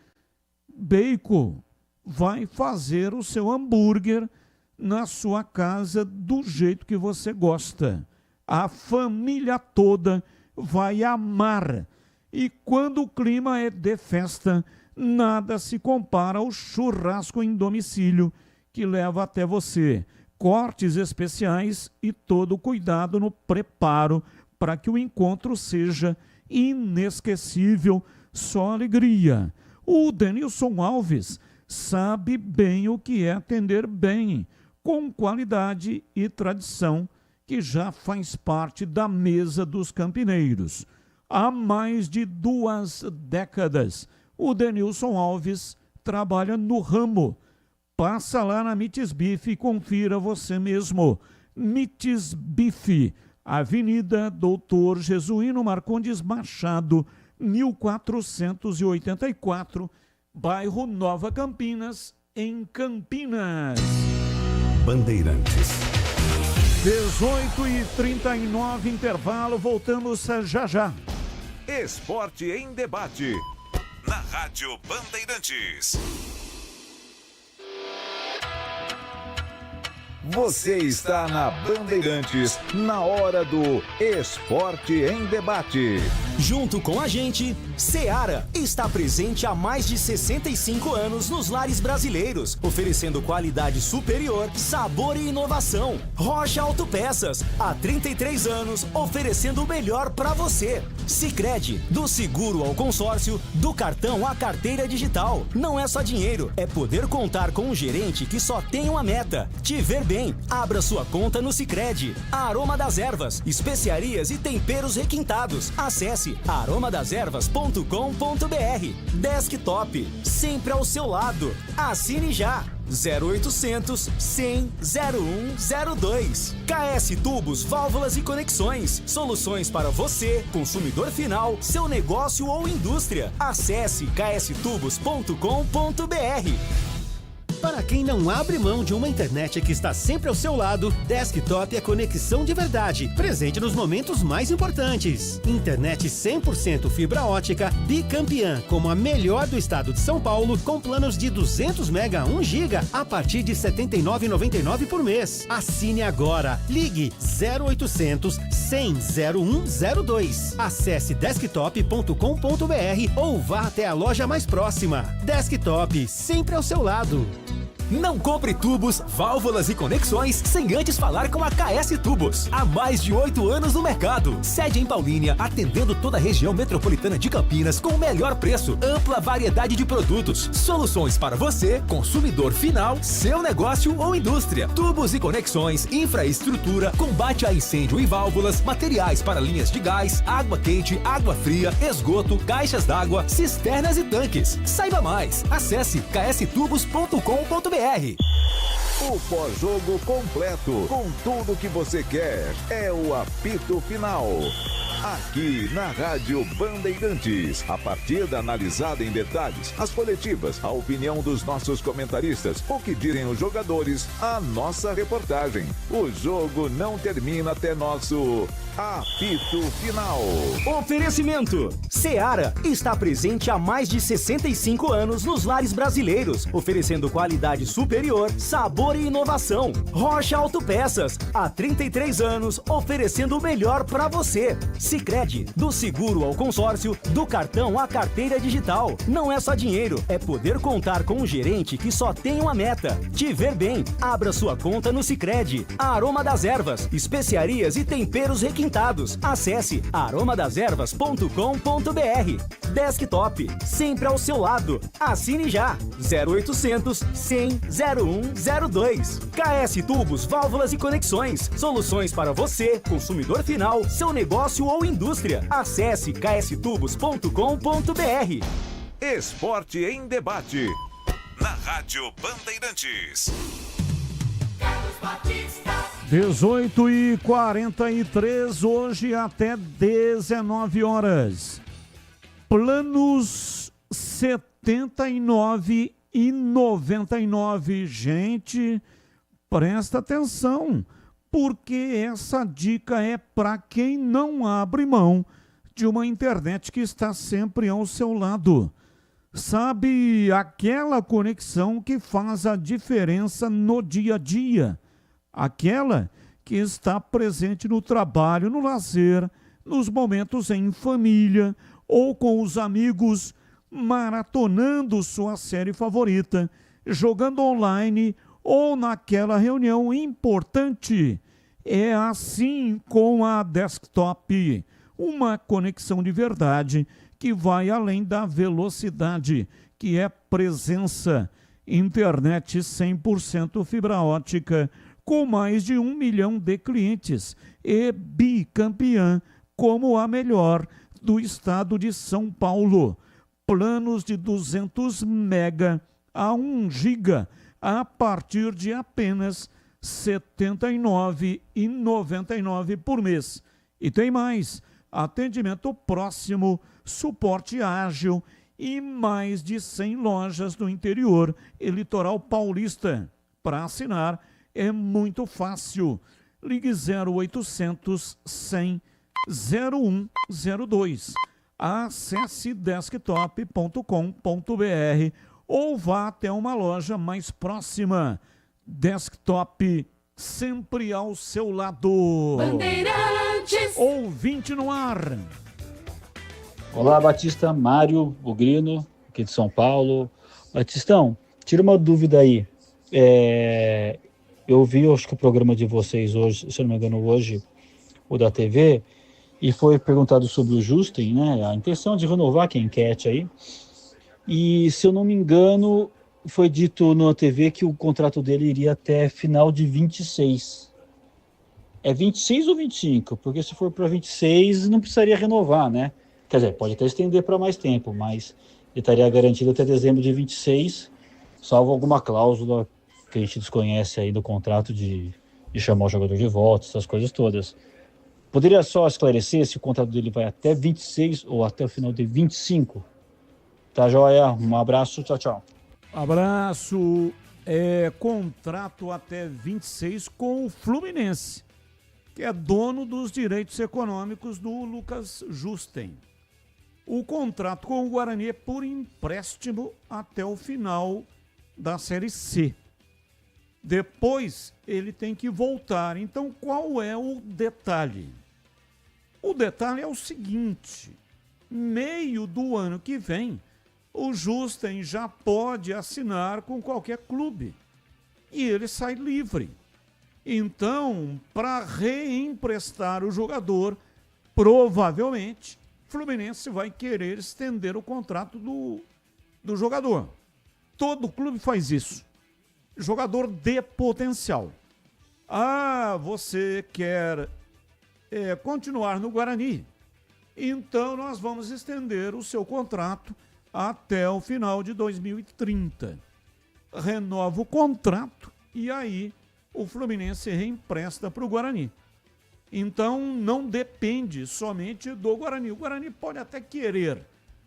bacon. Vai fazer o seu hambúrguer na sua casa do jeito que você gosta. A família toda vai amar. E quando o clima é de festa, nada se compara ao churrasco em domicílio, que leva até você cortes especiais e todo o cuidado no preparo para que o encontro seja inesquecível, só alegria. O Denilson Alves sabe bem o que é atender bem, com qualidade e tradição, que já faz parte da mesa dos campineiros. Há mais de 2 décadas, o Denilson Alves trabalha no ramo. Passa lá na Mites Bife e confira você mesmo. Mites Bife, Avenida Doutor Jesuíno Marcondes Machado, 1484, bairro Nova Campinas, em Campinas. Bandeirantes. 18h39, intervalo, voltamos já já. Esporte em debate. Na Rádio Bandeirantes. Você está na Bandeirantes, na hora do Esporte em Debate. Junto com a gente, Seara está presente há mais de 65 anos nos lares brasileiros, oferecendo qualidade superior, sabor e inovação. Rocha Autopeças, há 33 anos, oferecendo o melhor para você. Sicredi, do seguro ao consórcio, do cartão à carteira digital. Não é só dinheiro, é poder contar com um gerente que só tem uma meta: te ver bem. Abra sua conta no Sicredi. Aroma das Ervas, especiarias e temperos requintados. Acesse aromadeservas.com.br. Desktop, sempre ao seu lado. Assine já. 0800 100 0102. KS Tubos, Válvulas e Conexões. Soluções para você, consumidor final, seu negócio ou indústria. Acesse kstubos.com.br. Para quem não abre mão de uma internet que está sempre ao seu lado, Desktop é conexão de verdade, presente nos momentos mais importantes. Internet 100% fibra ótica, bicampeã, como a melhor do estado de São Paulo, com planos de 200 mega 1 giga a partir de R$ 79,99 por mês. Assine agora. Ligue 0800 100 0102. Acesse desktop.com.br ou vá até a loja mais próxima. Desktop, sempre ao seu lado. Não compre tubos, válvulas e conexões sem antes falar com a KS Tubos. Há mais de 8 anos no mercado. Sede em Paulínia, atendendo toda a região metropolitana de Campinas com o melhor preço, ampla variedade de produtos. Soluções para você, consumidor final, seu negócio ou indústria. Tubos e conexões, infraestrutura, combate a incêndio e válvulas, materiais para linhas de gás, água quente, água fria, esgoto, caixas d'água, cisternas e tanques. Saiba mais. Acesse kstubos.com.br. O pós-jogo completo, com tudo que você quer, é o apito final. Aqui na Rádio Bandeirantes, a partida analisada em detalhes, as coletivas, a opinião dos nossos comentaristas, o que direm os jogadores, a nossa reportagem. O jogo não termina até nosso apito final. Oferecimento: Seara está presente há mais de 65 anos nos lares brasileiros, oferecendo qualidade superior, sabor e inovação. Rocha Autopeças, há 33 anos, oferecendo o melhor para você. Sicredi, do seguro ao consórcio, do cartão à carteira digital. Não é só dinheiro, é poder contar com um gerente que só tem uma meta: te ver bem. Abra sua conta no Sicredi. Aroma das Ervas, especiarias e temperos requintados. Acesse aromadeservas.com.br. Desktop, sempre ao seu lado. Assine já. 0800 100 0102. KS Tubos, Válvulas e Conexões. Soluções para você, consumidor final, seu negócio ou indústria. Acesse kstubos.com.br. Esporte em debate. Na Rádio Bandeirantes. 18h43, hoje até 19 horas. Planos 79 e 99. Gente, presta atenção, porque essa dica é para quem não abre mão de uma internet que está sempre ao seu lado. Sabe, aquela conexão que faz a diferença no dia a dia. Aquela que está presente no trabalho, no lazer, nos momentos em família ou com os amigos, maratonando sua série favorita, jogando online ou naquela reunião importante. É assim com a Desktop, uma conexão de verdade que vai além da velocidade, que é presença. Internet 100% fibra ótica, com mais de 1 milhão de clientes e bicampeã como a melhor do estado de São Paulo. Planos de 200 mega a 1 giga a partir de apenas R$ 79,99 por mês. E tem mais: atendimento próximo, suporte ágil e mais de 100 lojas no interior e litoral paulista. Para assinar é muito fácil. Ligue 0800 100 0102. Acesse desktop.com.br ou vá até uma loja mais próxima. Desktop, sempre ao seu lado. Bandeirantes. Ouvinte no ar. Olá, Batista, Mário Bugrino, aqui de São Paulo. Batistão, tira uma dúvida aí. Eu vi, acho que o programa de vocês hoje, se eu não me engano hoje, o da TV, e foi perguntado sobre o Justin, né? A intenção de renovar, que é a enquete aí. E, se eu não me engano, foi dito na TV que o contrato dele iria até final de 26. É 26 ou 25? Porque se for para 26, não precisaria renovar, né? Quer dizer, pode até estender para mais tempo, mas ele estaria garantido até dezembro de 26, salvo alguma cláusula que a gente desconhece aí do contrato de chamar o jogador de volta, essas coisas todas. Poderia só esclarecer se o contrato dele vai até 26 ou até o final de 25? Tá, joia? Um abraço, tchau, tchau. Abraço. Contrato até 26 com o Fluminense, que é dono dos direitos econômicos do Lucas Justen. O contrato com o Guarani é por empréstimo até o final da Série C. Depois ele tem que voltar. Então qual é o detalhe? O detalhe é o seguinte: meio do ano que vem, o Justen já pode assinar com qualquer clube e ele sai livre. Então, para reemprestar o jogador, provavelmente, o Fluminense vai querer estender o contrato do jogador. Todo clube faz isso. Jogador de potencial. Você quer continuar no Guarani? Então, nós vamos estender o seu contrato até o final de 2030. Renova o contrato e aí o Fluminense reempresta para o Guarani. Então não depende somente do Guarani. O Guarani pode até querer.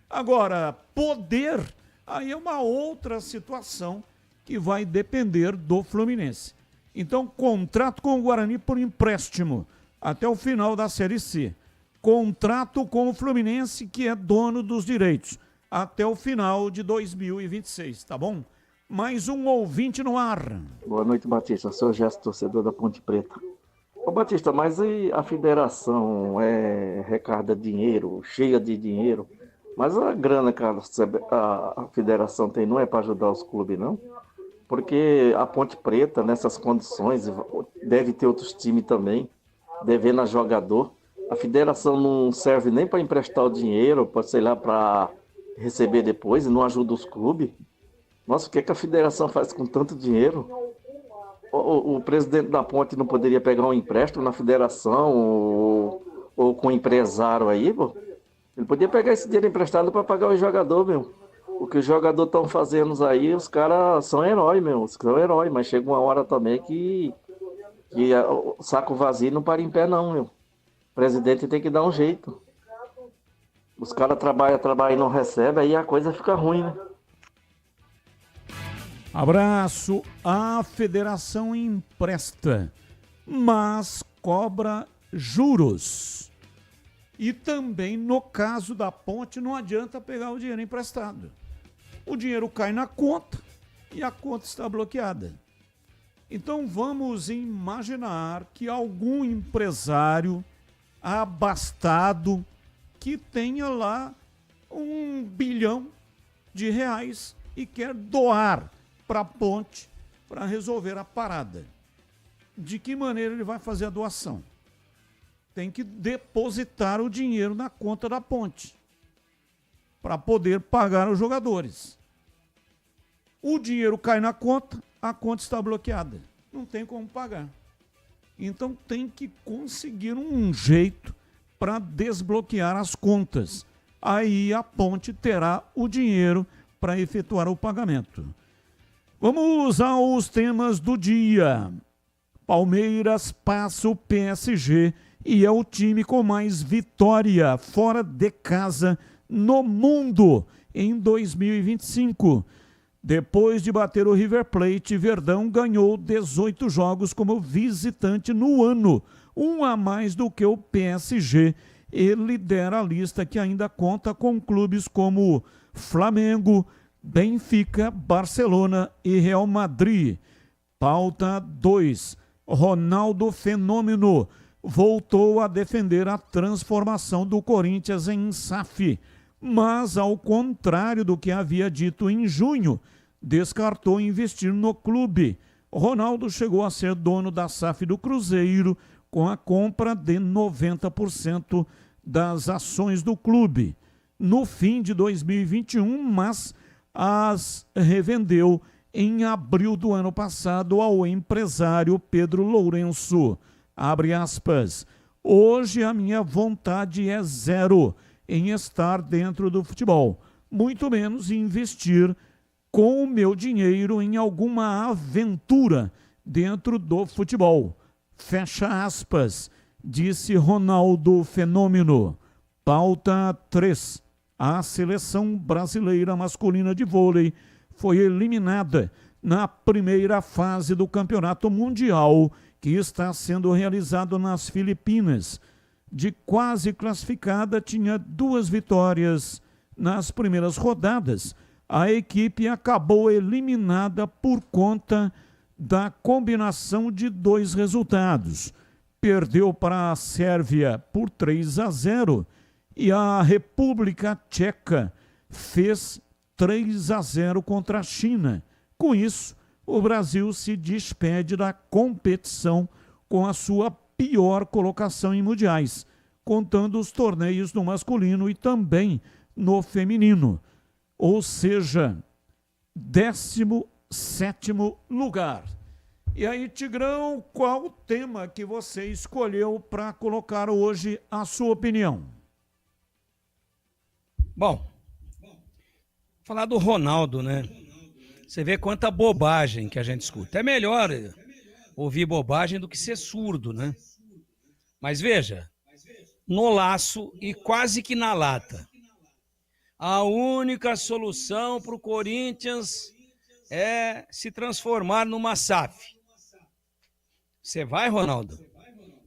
Agora, poder, aí é uma outra situação que vai depender do Fluminense. Então, contrato com o Guarani por empréstimo até o final da Série C. Contrato com o Fluminense, que é dono dos direitos, até o final de 2026, tá bom? Mais um ouvinte no ar. Boa noite, Batista. Sou Gesto, torcedor da Ponte Preta. Ô, Batista, mas aí a federação recarga dinheiro, cheia de dinheiro, mas a grana que a federação tem não é para ajudar os clubes, não? Porque a Ponte Preta, nessas condições, deve ter outros times também, devendo a jogador. A federação não serve nem para emprestar o dinheiro, para receber depois, e não ajuda os clubes. Nossa, o que a federação faz com tanto dinheiro? O presidente da Ponte não poderia pegar um empréstimo na federação ou com um empresário aí, pô? Ele podia pegar esse dinheiro emprestado para pagar o jogador, meu. O que os jogadores estão fazendo aí, os caras são heróis, meu. São heróis, mas chega uma hora também que o saco vazio não para em pé, não, meu. O presidente tem que dar um jeito. Os caras trabalham e não recebem, aí a coisa fica ruim, né? Abraço. A federação empresta, mas cobra juros. E também, no caso da Ponte, não adianta pegar o dinheiro emprestado. O dinheiro cai na conta e a conta está bloqueada. Então vamos imaginar que algum empresário abastado que tenha lá R$1 bilhão e quer doar para a Ponte para resolver a parada. De que maneira ele vai fazer a doação? Tem que depositar o dinheiro na conta da Ponte para poder pagar os jogadores. O dinheiro cai na conta, a conta está bloqueada. Não tem como pagar. Então tem que conseguir um jeito para desbloquear as contas. Aí a Ponte terá o dinheiro para efetuar o pagamento. Vamos aos temas do dia. Palmeiras passa o PSG e é o time com mais vitória fora de casa no mundo em 2025. Depois de bater o River Plate, Verdão ganhou 18 jogos como visitante no ano, um a mais do que o PSG. Ele lidera a lista que ainda conta com clubes como Flamengo, Benfica, Barcelona e Real Madrid. Pauta 2. Ronaldo Fenômeno voltou a defender a transformação do Corinthians em SAF, mas ao contrário do que havia dito em junho, descartou investir no clube. Ronaldo chegou a ser dono da SAF do Cruzeiro com a compra de 90% das ações do clube no fim de 2021, mas as revendeu em abril do ano passado ao empresário Pedro Lourenço. Abre aspas. Hoje a minha vontade é zero em estar dentro do futebol, muito menos em investir com o meu dinheiro em alguma aventura dentro do futebol. Fecha aspas, disse Ronaldo Fenômeno. Pauta 3. A seleção brasileira masculina de vôlei foi eliminada na primeira fase do Campeonato Mundial que está sendo realizado nas Filipinas. De quase classificada, tinha 2 vitórias nas primeiras rodadas. A equipe acabou eliminada por conta da combinação de 2 resultados. Perdeu para a Sérvia por 3-0 e a República Tcheca fez 3-0 contra a China. Com isso, o Brasil se despede da competição com a sua pior colocação em mundiais, contando os torneios no masculino e também no feminino. Ou seja, 17º lugar. E aí, Tigrão, qual o tema que você escolheu para colocar hoje a sua opinião? Bom, falar do Ronaldo, né? Você vê quanta bobagem que a gente escuta. É melhor ouvir bobagem do que ser surdo, né? Mas veja, no laço e quase que na lata. A única solução para o Corinthians é se transformar numa SAF. Você vai, Ronaldo?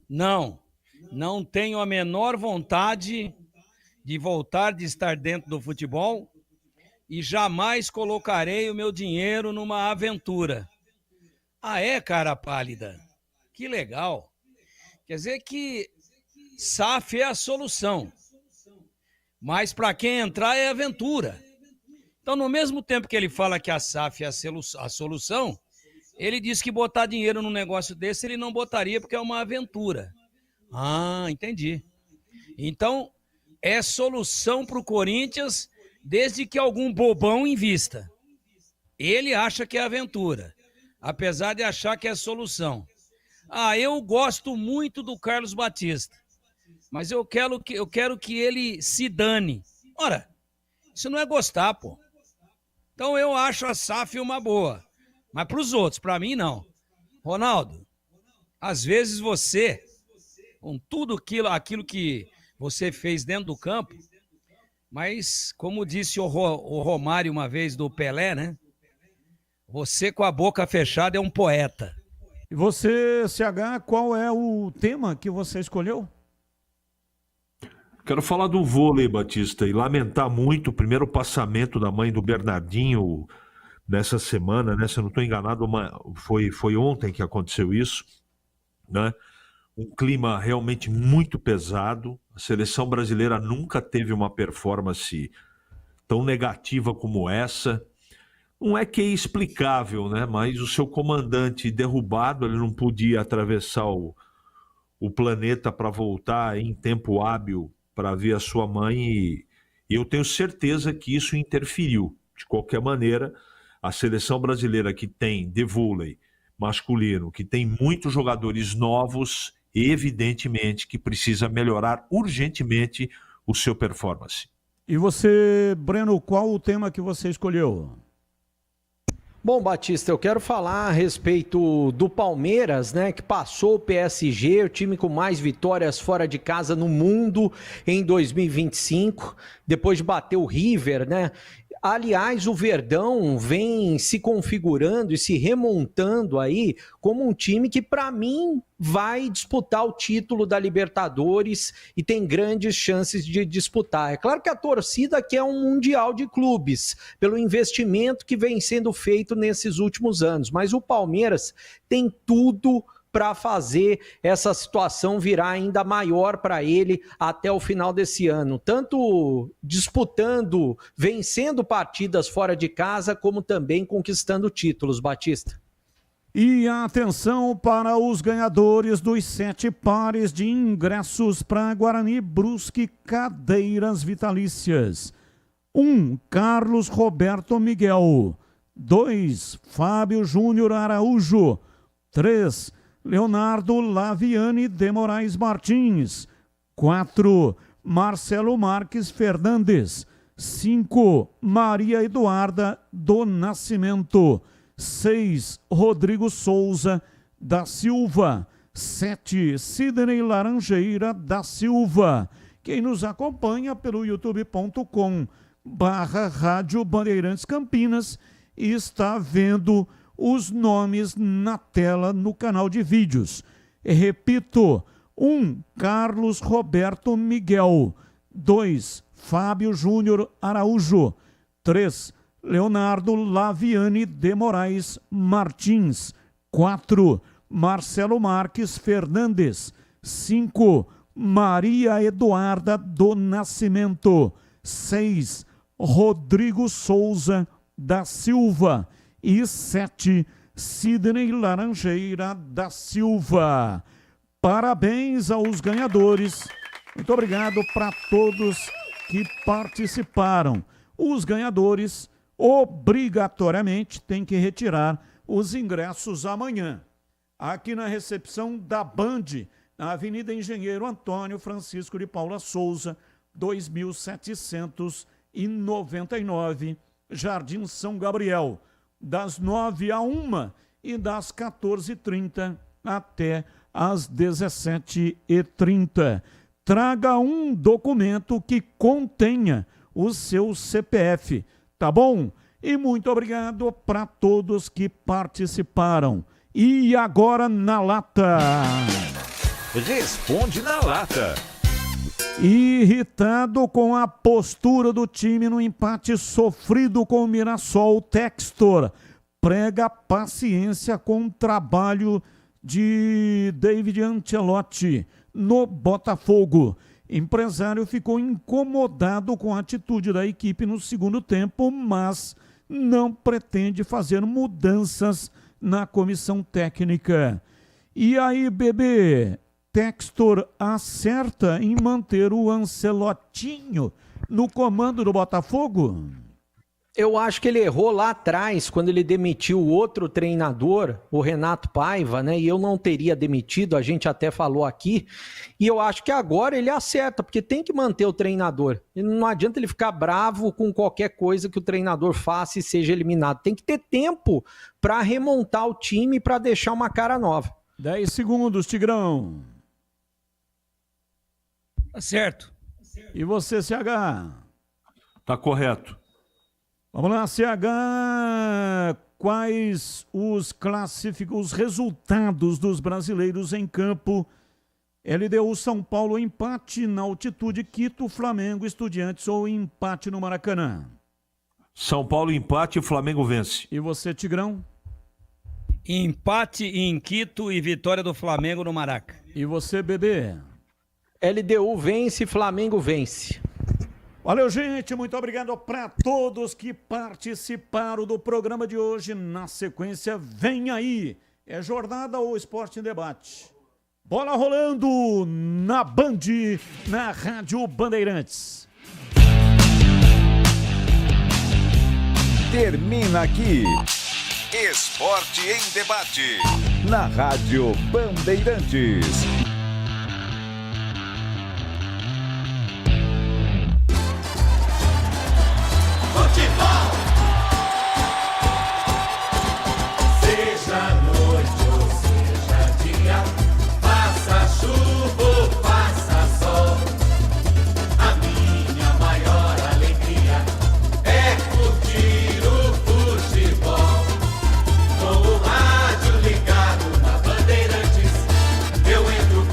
Não tenho a menor vontade de voltar de estar dentro do futebol e jamais colocarei o meu dinheiro numa aventura. Ah, é, cara pálida? Que legal. Quer dizer que SAF é a solução. Mas para quem entrar é aventura. Então, no mesmo tempo que ele fala que a SAF é a solução, ele diz que botar dinheiro num negócio desse ele não botaria porque é uma aventura. Ah, entendi. Então, é solução para o Corinthians desde que algum bobão invista. Ele acha que é aventura, apesar de achar que é solução. Ah, eu gosto muito do Carlos Batista, mas eu quero que ele se dane. Ora, isso não é gostar, pô. Então eu acho a SAF uma boa, mas para os outros, para mim não. Ronaldo, às vezes você, com tudo aquilo que você fez dentro do campo, mas como disse o Romário uma vez do Pelé, né? Você com a boca fechada é um poeta. E você, CH, qual é o tema que você escolheu? Quero falar do vôlei, Batista, e lamentar muito o primeiro passamento da mãe do Bernardinho nessa semana, né? Se eu não estou enganado, foi ontem que aconteceu isso, né? Um clima realmente muito pesado. A seleção brasileira nunca teve uma performance tão negativa como essa. Não é que é explicável, né? Mas o seu comandante derrubado, ele não podia atravessar o planeta para voltar em tempo hábil para ver a sua mãe e eu tenho certeza que isso interferiu. De qualquer maneira, a seleção brasileira que tem de vôlei masculino, que tem muitos jogadores novos, evidentemente que precisa melhorar urgentemente o seu performance. E você, Breno, qual o tema que você escolheu? Bom, Batista, eu quero falar a respeito do Palmeiras, né, que passou o PSG, o time com mais vitórias fora de casa no mundo em 2025, depois de bater o River, né? Aliás, o Verdão vem se configurando e se remontando aí como um time que, para mim, vai disputar o título da Libertadores e tem grandes chances de disputar. É claro que a torcida quer um Mundial de Clubes, pelo investimento que vem sendo feito nesses últimos anos, mas o Palmeiras tem tudo para fazer essa situação virar ainda maior para ele até o final desse ano, tanto disputando, vencendo partidas fora de casa, como também conquistando títulos, Batista. E atenção para os ganhadores dos 7 pares de ingressos para Guarani Brusque Cadeiras Vitalícias. 1. Carlos Roberto Miguel. 2. Fábio Júnior Araújo. 3. Leonardo Laviane de Moraes Martins. 4. Marcelo Marques Fernandes. 5, Maria Eduarda do Nascimento. 6, Rodrigo Souza da Silva. 7, Sidney Laranjeira da Silva. Quem nos acompanha pelo youtube.com/Rádio Bandeirantes Campinas e está vendo os nomes na tela no canal de vídeos. Repito, 1, Carlos Roberto Miguel. 2, Fábio Júnior Araújo. 3, Leonardo Laviane de Moraes Martins. 4, Marcelo Marques Fernandes. 5, Maria Eduarda do Nascimento. 6, Rodrigo Souza da Silva. E 7, Sidney Laranjeira da Silva. Parabéns aos ganhadores. Muito obrigado para todos que participaram. Os ganhadores obrigatoriamente têm que retirar os ingressos amanhã. Aqui na recepção da Band, na Avenida Engenheiro Antônio Francisco de Paula Souza, 2799, Jardim São Gabriel, das 9 à 1 e das 14h30 até às 17h30. Traga um documento que contenha o seu CPF, tá bom? E muito obrigado para todos que participaram. E agora na lata. Responde na lata. Irritado com a postura do time no empate sofrido com o Mirassol, Textor prega paciência com o trabalho de David Ancelotti no Botafogo. Empresário ficou incomodado com a atitude da equipe no segundo tempo, mas não pretende fazer mudanças na comissão técnica. E aí, bebê, Textor acerta em manter o Ancelotinho no comando do Botafogo? Eu acho que ele errou lá atrás, quando ele demitiu o outro treinador, o Renato Paiva, né? E eu não teria demitido, a gente até falou aqui. E eu acho que agora ele acerta, porque tem que manter o treinador. E não adianta ele ficar bravo com qualquer coisa que o treinador faça e seja eliminado. Tem que ter tempo para remontar o time, para deixar uma cara nova. 10 segundos, Tigrão. Tá certo. E você, CH? Tá correto. Vamos lá, CH. Quais os resultados dos brasileiros em campo? LDU São Paulo, empate na altitude, Quito, Flamengo, Estudiantes ou empate no Maracanã? São Paulo empate e o Flamengo vence. E você, Tigrão? Empate em Quito e vitória do Flamengo no Maraca. E você, bebê? LDU vence, Flamengo vence. Valeu, gente. Muito obrigado para todos que participaram do programa de hoje. Na sequência, vem aí. É Jornada ou Esporte em Debate. Bola rolando na Band, na Rádio Bandeirantes. Termina aqui. Esporte em Debate. Na Rádio Bandeirantes. Futebol. Seja noite ou seja dia, faça chuva ou faça sol, a minha maior alegria é curtir o futebol. Com o rádio ligado na Bandeirantes, eu entro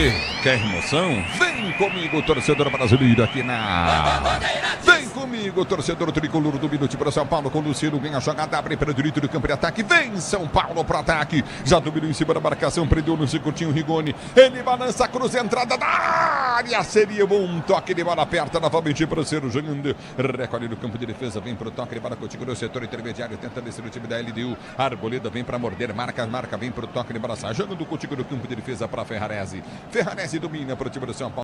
Você quer emoção? Vem comigo, torcedor brasileiro, aqui na... Vem comigo, torcedor tricolor do Minuto para São Paulo, com o Luciano, ganha a jogada, abre para o direito do campo de ataque, vem São Paulo para ataque, já dominou em cima da marcação, prendeu no Curtinho Rigoni, ele balança a cruz, entrada da área, seria bom toque de bola aperta novamente para o Ciro jogando, recolhe no campo de defesa, vem para o toque de bola contigo no setor intermediário, tenta descer o time da LDU, Arboleda vem para morder, marca, vem para o toque de bola, jogando contigo no campo de defesa para Ferrarese domina para o time do São Paulo.